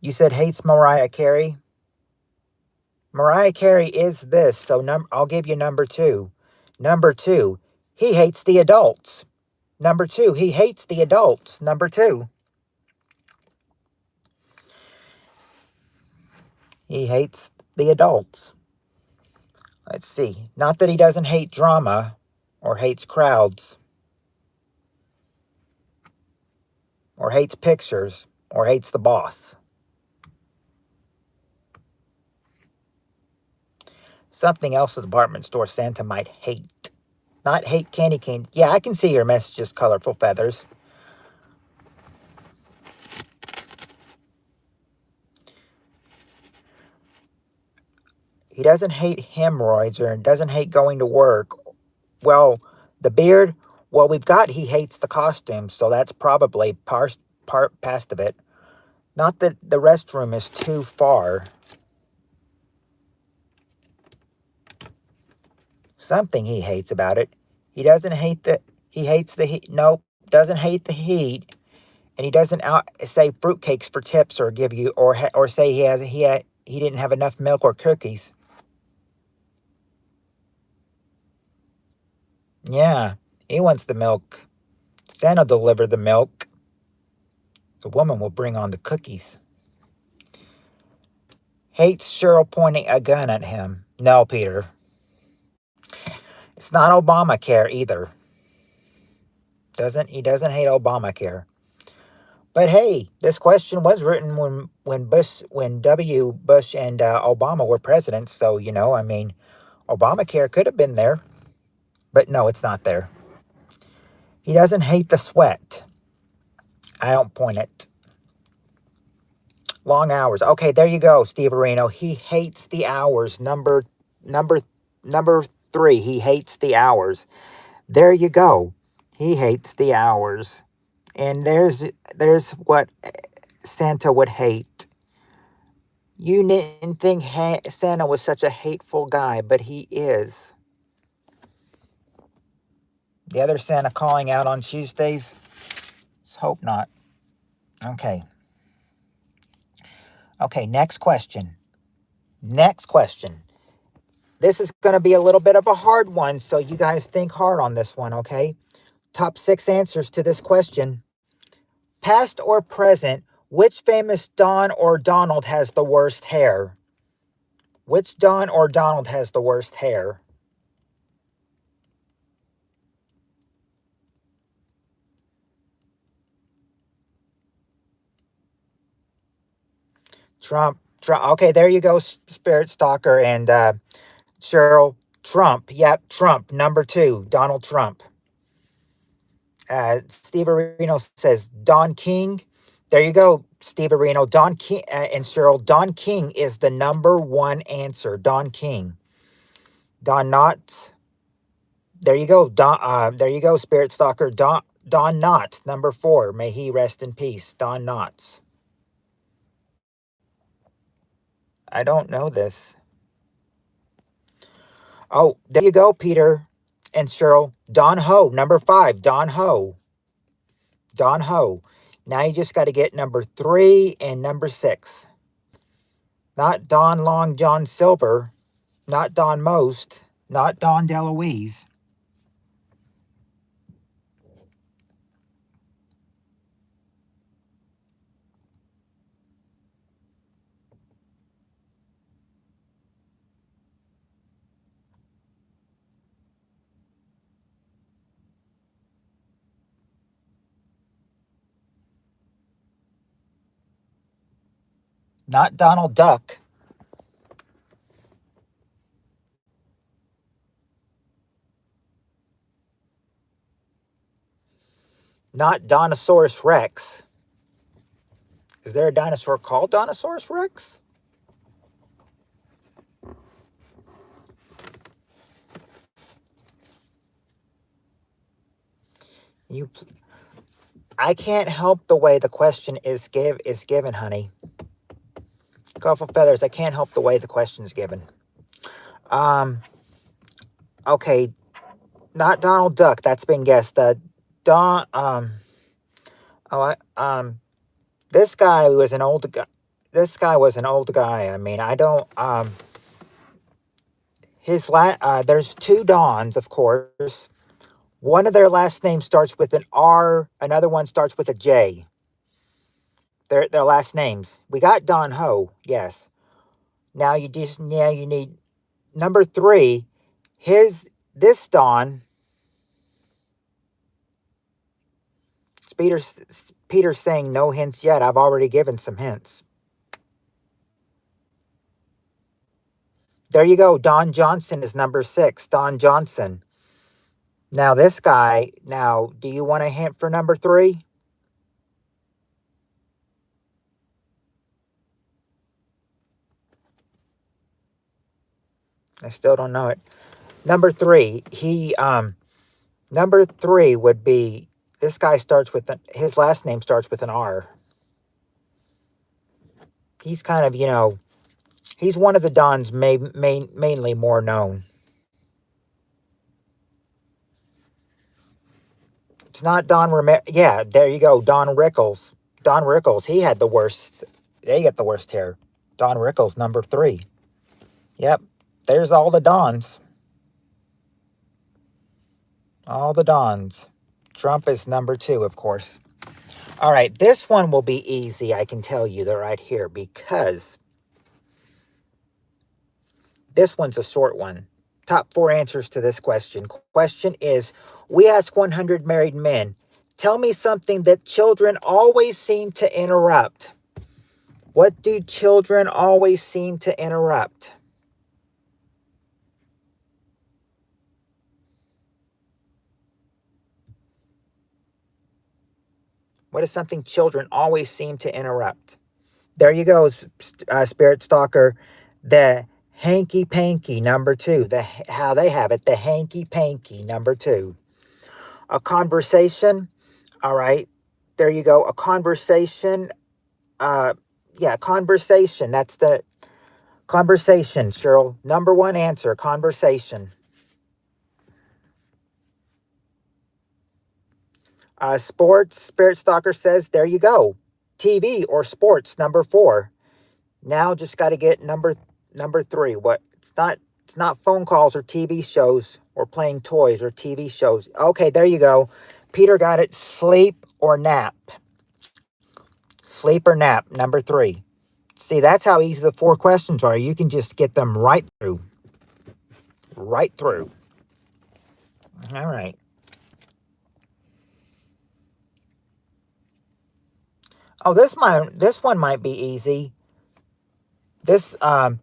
You said hates Mariah Carey? Mariah Carey is this, so I'll give you number two. Number two, he hates the adults. Number two, he hates the adults. Number two, he hates the adults. Let's see. Not that he doesn't hate drama or hates crowds or hates pictures or hates the boss. Something else the department store Santa might hate. Not hate candy cane. Yeah, I can see your messages, colorful feathers. He doesn't hate hemorrhoids or doesn't hate going to work. Well, the beard, well, he hates the costume, so that's probably part past of it. Not that the restroom is too far. Something he hates about it. He doesn't hate he hates the heat. Nope, doesn't hate the heat. And he doesn't say fruitcakes for tips or give you, or say he didn't have enough milk or cookies. Yeah, he wants the milk. Santa will deliver the milk. The woman will bring on the cookies. Hates Cheryl pointing a gun at him. No, Peter. It's not Obamacare either. He doesn't hate Obamacare. But hey, this question was written when W. Bush and Obama were presidents. So, I mean, Obamacare could have been there. But no, it's not there. He doesn't hate the sweat. I don't point it. Long hours. Okay, there you go, Steve Areno. He hates the hours. Number three. He hates the hours. There you go. He hates the hours. And there's what Santa would hate. You didn't think Santa was such a hateful guy, but he is. The other Santa calling out on Tuesdays? Let's hope not. Okay. Okay, next question. Next question. This is going to be a little bit of a hard one, so you guys think hard on this one, okay? Top 6 answers to this question. Past or present, which famous Don or Donald has the worst hair? Which Don or Donald has the worst hair? Trump. Okay, there you go, Spirit Stalker and Cheryl. Trump. Yep, Trump. Number 2, Donald Trump. Steve Areno says Don King. There you go, Steve Areno. Don King and Cheryl. Don King is the number 1 answer. Don King. Don Knotts. There you go. There you go, Spirit Stalker. Don Knotts, number 4. May he rest in peace. Don Knotts. I don't know this. Oh, there you go, Peter and Cheryl. Don Ho, number 5. Don Ho. Don Ho. Now you just got to get number 3 and number 6. Not Don Long John Silver. Not Don Most. Not Don DeLuise. Not Donald Duck. Not Dinosaurus Rex. Is there a dinosaur called Dinosaurus Rex? I can't help the way the question is given, honey. Colorful Feathers, I can't help the way the question is given. Okay, not Donald Duck. That's been guessed. This guy was an old guy. this guy was an old guy. I mean, I don't there's two Dons, of course. One of their last names starts with an R, another one starts with a J. Their last names. We got Don Ho, yes. Now you need number 3. This Don, Peter's saying no hints yet. I've already given some hints. There you go. Don Johnson is number 6. Don Johnson. Now this guy. Now, do you want a hint for number 3? I still don't know it. Number 3. Number 3 would be, this guy starts with his last name starts with an R. He's kind of, he's one of the Dons mainly more known. It's not Don Romero. Yeah, there you go. Don Rickles. Don Rickles. He had the worst. They get the worst hair. Don Rickles, number 3. Yep. There's all the Dons. All the Dons. Trump is number 2, of course. All right. This one will be easy. I can tell you that right here, because this one's a short one. Top 4 answers to this question. Question is, we ask 100 married men, tell me something that children always seem to interrupt. What do children always seem to interrupt? What is something children always seem to interrupt? There you go, Spirit Stalker. The hanky-panky, number 2. How they have it, the hanky-panky, number 2. A conversation. All right. There you go. A conversation. Conversation. That's the conversation, Cheryl. Number 1 answer, conversation. Sports, Spirit Stalker says, there you go. TV or sports, number 4. Now just got to get number 3. What? It's not phone calls or TV shows or playing toys or TV shows. Okay, there you go. Peter got it. Sleep or nap. Sleep or nap, number 3. See, that's how easy the 4 questions are. You can just get them right through. Right through. All right. Oh, this one might be easy. The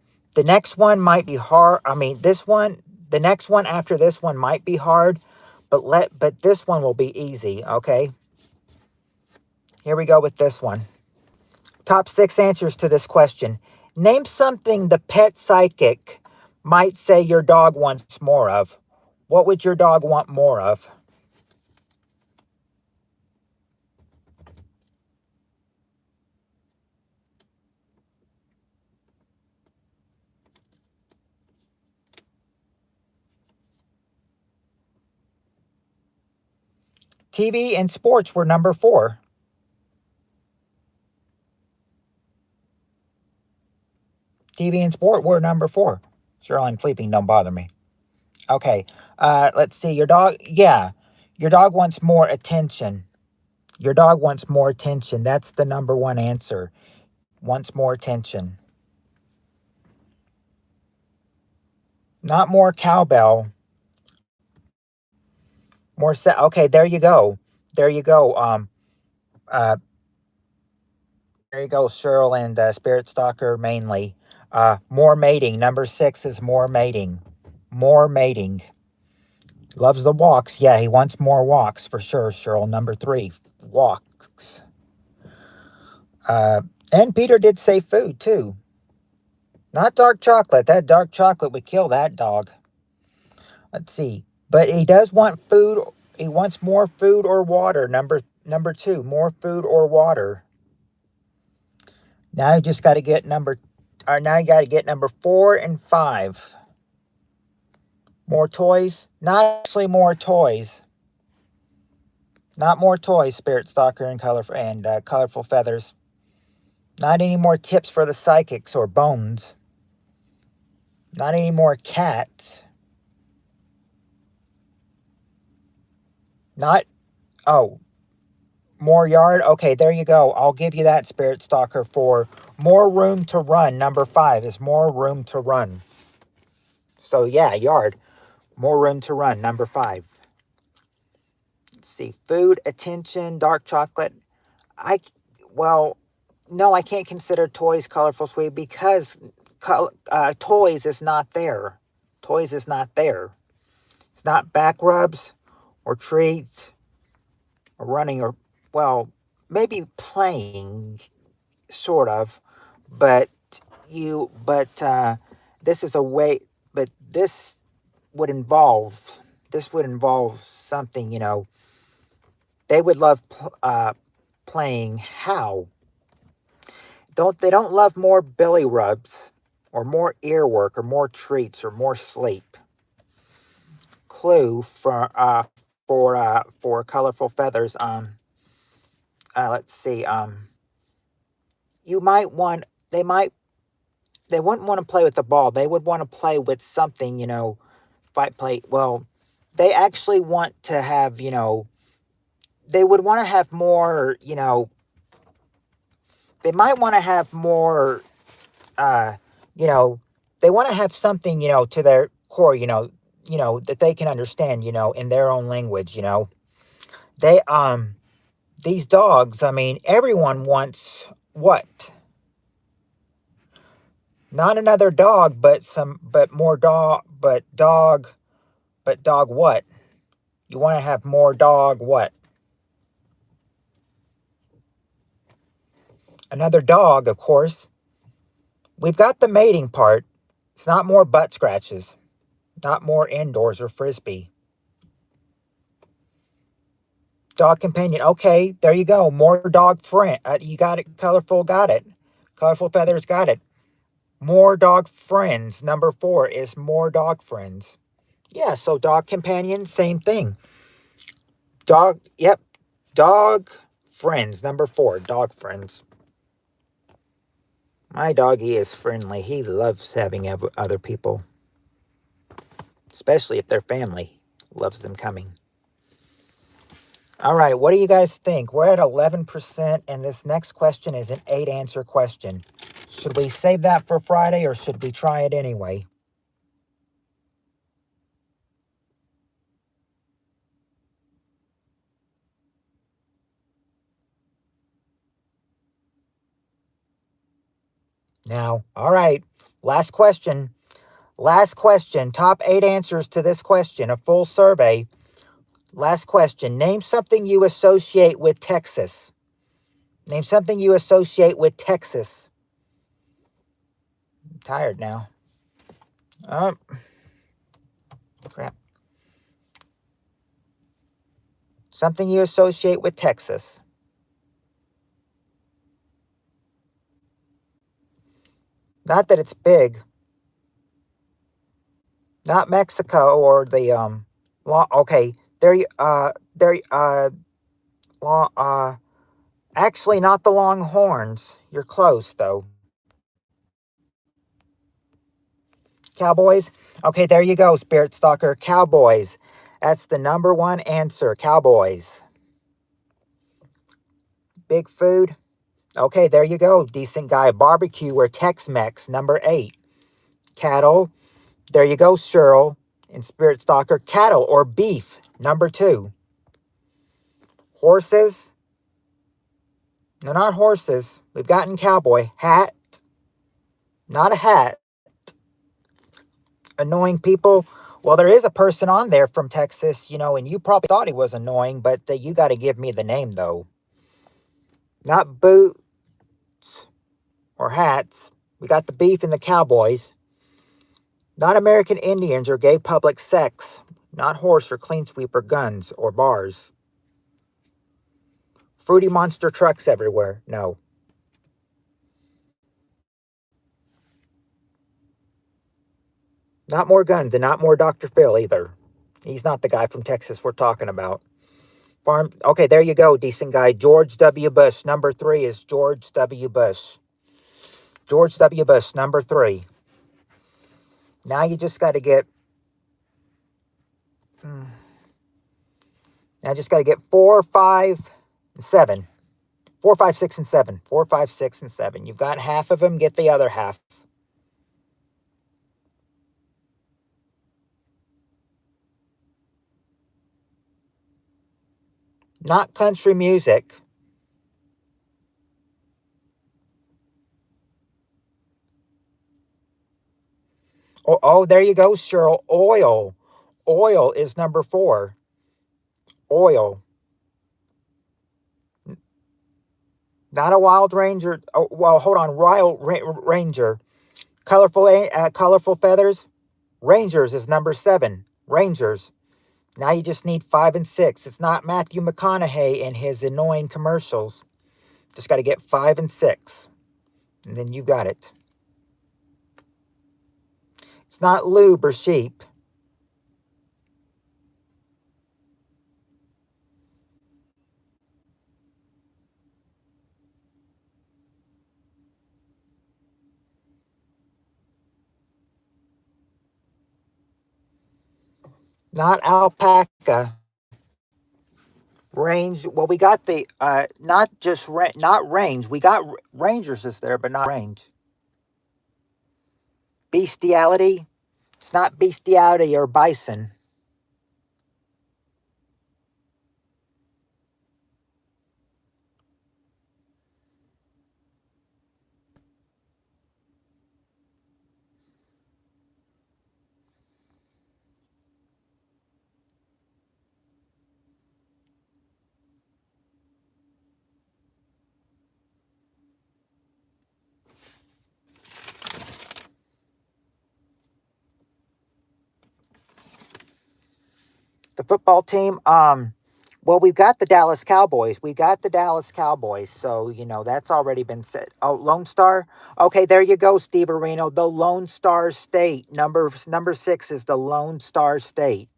next one might be hard. I mean, the next one after this one might be hard, but this one will be easy, okay? Here we go with this one. Top 6 answers to this question. Name something the pet psychic might say your dog wants more of. What would your dog want more of? TV and sports were number 4. TV and sport were number 4. Sure, I'm sleeping. Don't bother me. Okay. Let's see. Your dog. Yeah. Your dog wants more attention. Your dog wants more attention. That's the number 1 answer. Wants more attention. Not more cowbell. More okay, there you go. There you go. There you go, Cheryl and Spirit Stalker mainly. More mating. Number 6 is more mating. More mating. Loves the walks. Yeah, he wants more walks for sure, Cheryl. Number 3, walks. And Peter did say food, too. Not dark chocolate. That dark chocolate would kill that dog. Let's see. But he does want food. He wants more food or water. Number 2, more food or water. Now you just got to get number 4 and 5. More toys? Not actually more toys. Not more toys, Spirit Stalker and Colorful Feathers. Not any more tips for the psychics or bones. Not any more cats. Not, oh, more yard? Okay, there you go. I'll give you that, Spirit Stalker, for more room to run. Number 5 is more room to run. So, yeah, yard. More room to run. Number 5. Let's see. Food, attention, dark chocolate. I, well, no, I can't consider toys colorful sweet because toys is not there. Toys is not there. It's not back rubs or treats or running or, well, maybe playing, sort of, but this is a way, but this would involve something, they would love playing how. They don't love more belly rubs or more earwork or more treats or more sleep. Clue for colorful feathers. Let's see. You might want they wouldn't want to play with the ball. They would want to play with something, fight play. Well, they actually want to have, they would want to have more, they might want to have more, uh, you know, they want to have something, to their core, that they can understand, in their own language, They, these dogs, I mean, everyone wants what? Not another dog, but more but dog what? You want to have more dog what? Another dog, of course. We've got the mating part. It's not more butt scratches, not more indoors or frisbee. Dog companion. Okay, there you go. More dog friend. You got it. Colorful got it. Colorful feathers got it. More dog friends. Number 4 is more dog friends. Yeah, so dog companion, same thing. Dog, yep. Dog friends. Number 4, dog friends. My doggy is friendly. He loves having other people, especially if they're family. Loves them coming. All right, what do you guys think? We're at 11%, and this next question is an 8-answer question. Should we save that for Friday, or should we try it anyway? Now, all right, last question. Last question. Top 8 answers to this question, a full survey. Last question. Name something you associate with Texas. Name something you associate with Texas. I'm tired now. Oh, crap. Something you associate with Texas. Not that it's big. Not Mexico or the okay. There long, actually not the Longhorns. You're close though. Cowboys? Okay, there you go, Spirit Stalker. Cowboys. That's the number 1 answer. Cowboys. Big food? Okay, there you go. Decent guy. Barbecue or Tex-Mex. Number 8. Cattle. There you go, Cheryl. And Spirit Stalker. Cattle or beef. Number 2. Horses? No, not horses. We've gotten cowboy. Hat? Not a hat. Annoying people? Well, there is a person on there from Texas, and you probably thought he was annoying, but you got to give me the name, though. Not boots or hats. We got the beef and the cowboys. Not American Indians or gay public sex. Not horse or clean sweeper guns or bars. Fruity monster trucks everywhere. No. Not more guns and not more Dr. Phil either. He's not the guy from Texas we're talking about. Farm. Okay, there you go, decent guy. George W. Bush. Number 3 is George W. Bush. George W. Bush, number 3. Now you just got to get... Now I just got to get 4, 5, and 7. 4, 5, 6, and 7. 4, 5, 6, and 7. You've got half of them. Get the other half. Not country music. Oh, there you go, Cheryl. Oil. Oil is number 4. Oil. Not a wild ranger. Oh, well, hold on. Wild ranger. Colorful feathers. Rangers is number 7. Rangers. Now you just need 5 and 6. It's not Matthew McConaughey and his annoying commercials. Just got to get 5 and 6. And then you got it. It's not lube or sheep. Not alpaca. Range. Well, we got the not just not range. We got rangers is there, but not range. Bestiality. It's not bestiality or bison. The football team. Well, we've got the Dallas Cowboys. We got the Dallas Cowboys. So, that's already been said. Oh, Lone Star. Okay, there you go, Steve Areno. The Lone Star State. Number 6 is the Lone Star State.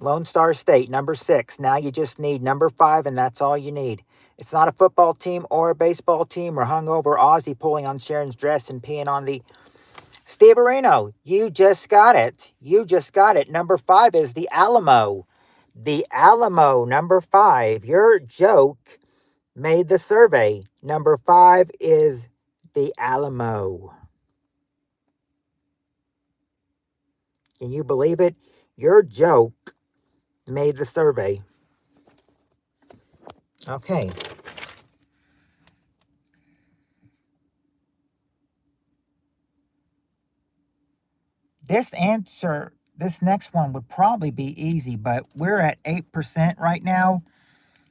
Lone Star State, number 6. Now you just need number 5, and that's all you need. It's not a football team or a baseball team or hungover Aussie pulling on Sharon's dress and peeing on the... Steve Areno, you just got it. You just got it. Number 5 is the Alamo. The Alamo, number 5. Your joke made the survey. Number 5 is the Alamo. Can you believe it? Your joke made the survey. Okay. This next one would probably be easy, but we're at 8% right now.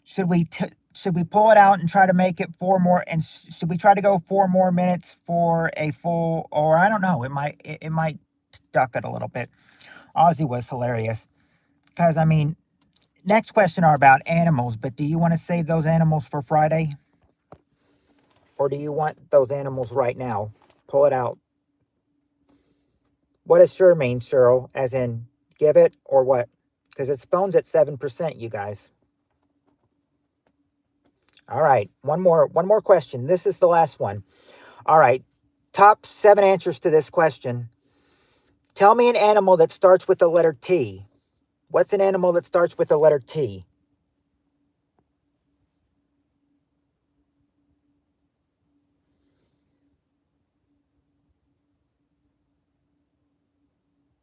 Should we pull it out and try to make it 4 more? And should we try to go 4 more minutes for a full? Or I don't know. It might duck it a little bit. Ozzy was hilarious because next question are about animals. But do you want to save those animals for Friday, or do you want those animals right now? Pull it out. What does sure mean, Cheryl? As in, give it or what? Because its phone's at 7%, you guys. All right, one more question. This is the last one. All right, top 7 answers to this question. Tell me an animal that starts with the letter T. What's an animal that starts with the letter T?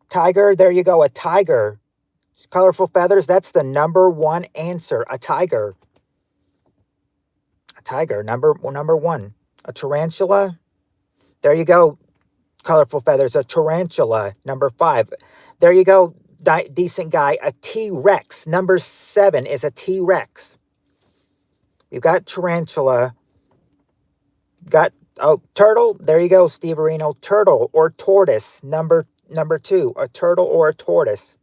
Tiger, there you go, a tiger. Colorful feathers, that's the number 1 answer, a tiger. A tiger, number 1. A tarantula, there you go, colorful feathers, a tarantula, number 5. There you go, decent guy, a T-Rex. Number 7 is a T-Rex. You've got tarantula, got, turtle, there you go, Steve Areno, turtle or tortoise, number 2, a turtle or a tortoise.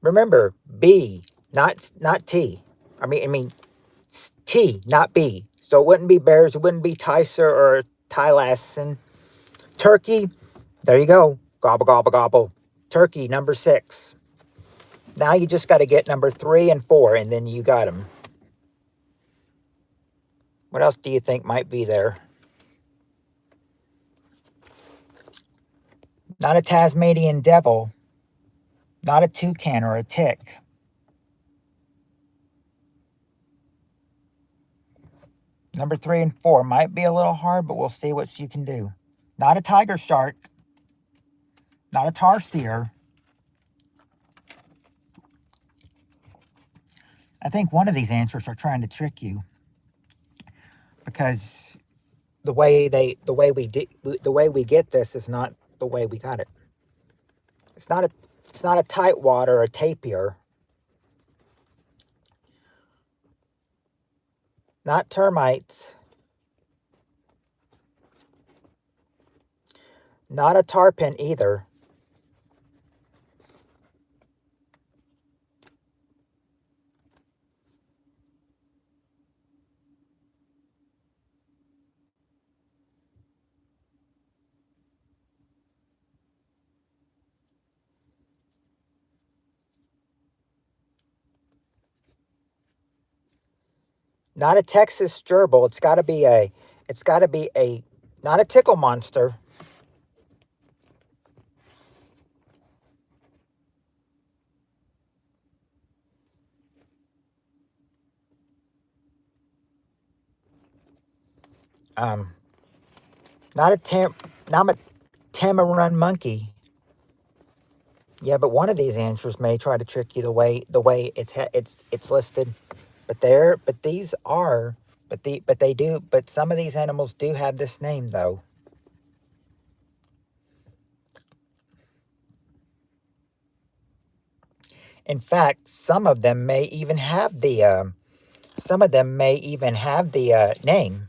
Remember, B, not T. I mean T, not B. So it wouldn't be bears, it wouldn't be Tyser or Tylassen. Turkey, there you go. Gobble, gobble, gobble. Turkey, number 6. Now you just got to get number 3 and 4, and then you got them. What else do you think might be there? Not a Tasmanian devil. Not a toucan or a tick. Number 3 and 4 might be a little hard, but we'll see what you can do. Not a tiger shark. Not a tarsier. I think one of these answers are trying to trick you because the way we get this is not the way we got it. It's not a tightwad or a tapir. Not termites. Not a tarpon either. Not a Texas gerbil. It's got to be a not a tickle monster. Um, not a tamarun monkey. Yeah, but one of these answers may try to trick you the way it's listed. But these are but some of these animals do have this name though. In fact, some of them may even have the name.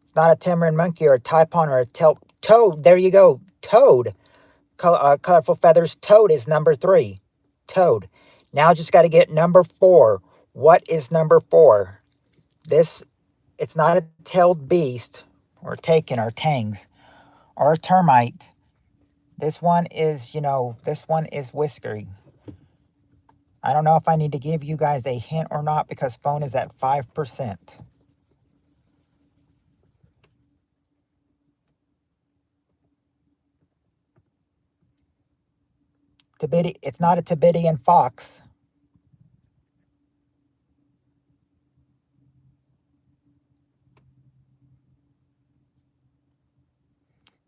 It's not a tamarin monkey or a taipon or a toad. There you go, toad. Colorful feathers. Toad is number 3. Toad. Now just got to get number 4. What is number 4? This, it's not a tailed beast or taken or tangs or a termite. This one is, this one is whiskery. I don't know if I need to give you guys a hint or not because phone is at 5%. It's not a Tibetan fox.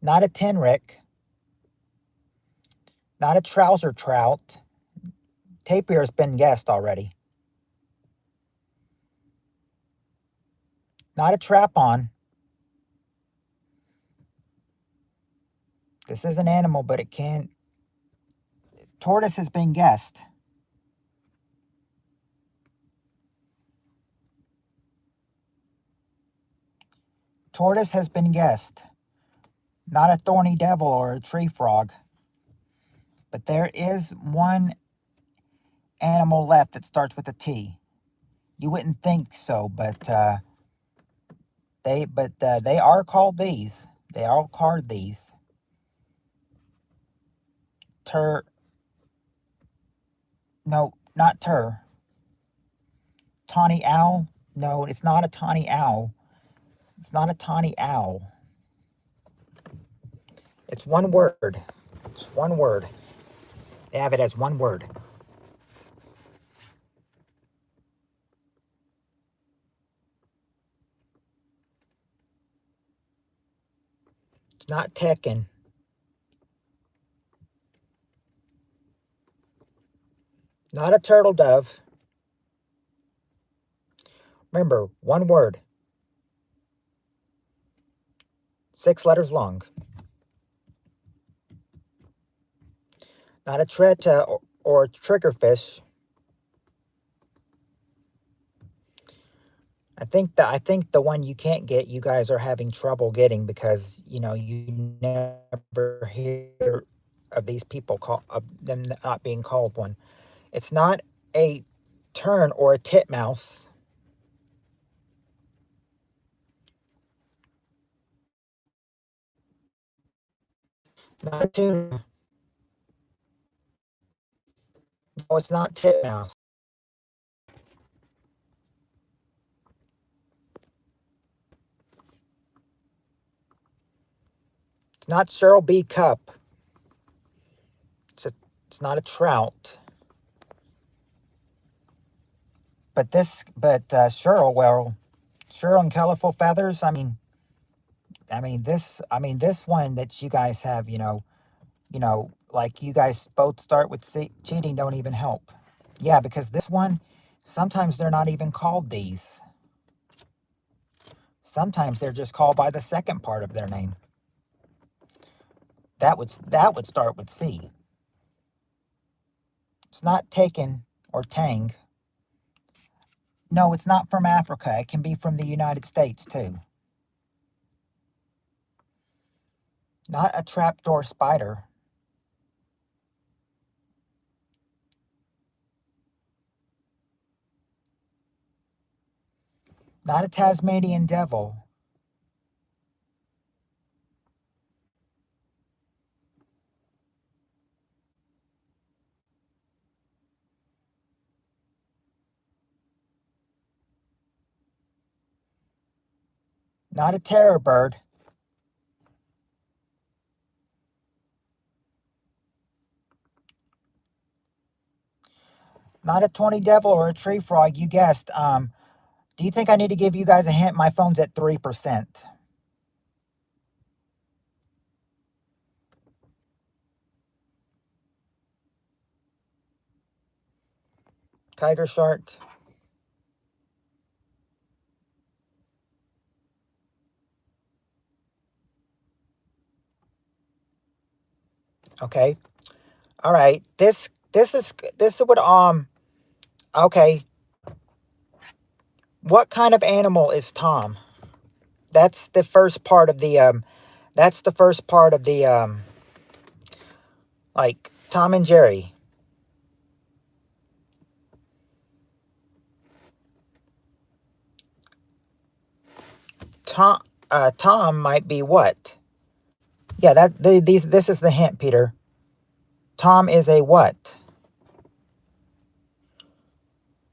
Not a tenrick. Not a trouser trout. Tapir has been guessed already. Not a trapon. This is an animal, but it can't. Tortoise has been guessed. Tortoise has been guessed. Not a thorny devil or a tree frog. But there is one animal left that starts with a T. You wouldn't think so, but they are called these. They are called these. No, not Tawny owl. No, it's not a tawny owl. It's not a tawny owl. It's one word. It's one word. They have it as one word. It's not Tekken. Not a turtle dove. Remember, one word. 6 letters long. Not a tretta or triggerfish. I think the one you can't get, you guys are having trouble getting because you never hear of these people of them not being called one. It's not a tern or a titmouse. Not a tuna. No, it's not titmouse. It's not Cheryl B. Cup. It's not a trout. But Cheryl, well, Cheryl and Colorful Feathers. This one that you guys have, like you guys both start with cheating don't even help. Yeah, because this one, sometimes they're not even called these. Sometimes they're just called by the second part of their name. That would start with C. It's not Taken or Tang. No, it's not from Africa. It can be from the United States too. Not a trapdoor spider. Not a Tasmanian devil. Not a terror bird. Not a 20 devil or a tree frog. You guessed. Do you think I need to give you guys a hint? My phone's at 3%. Tiger shark. Okay. All right. This is what okay. What kind of animal is Tom? That's the first part of the like Tom and Jerry. Tom might be what? Yeah, this is the hint, Peter. Tom is a what?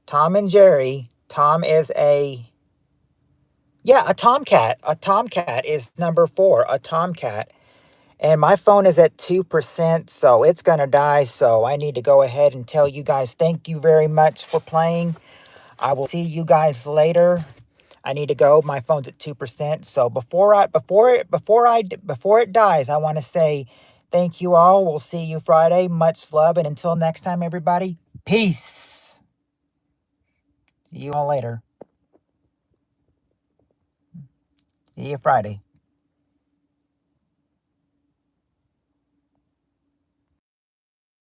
Tom and Jerry. Tom is a a tomcat. A tomcat is number 4. A tomcat. And my phone is at 2%, so it's going to die. So I need to go ahead and tell you guys thank you very much for playing. I will see you guys later. I need to go. My phone's at 2%. So before it dies, I want to say thank you all. We'll see you Friday. Much love, and until next time, everybody, peace. See you all later. See you Friday.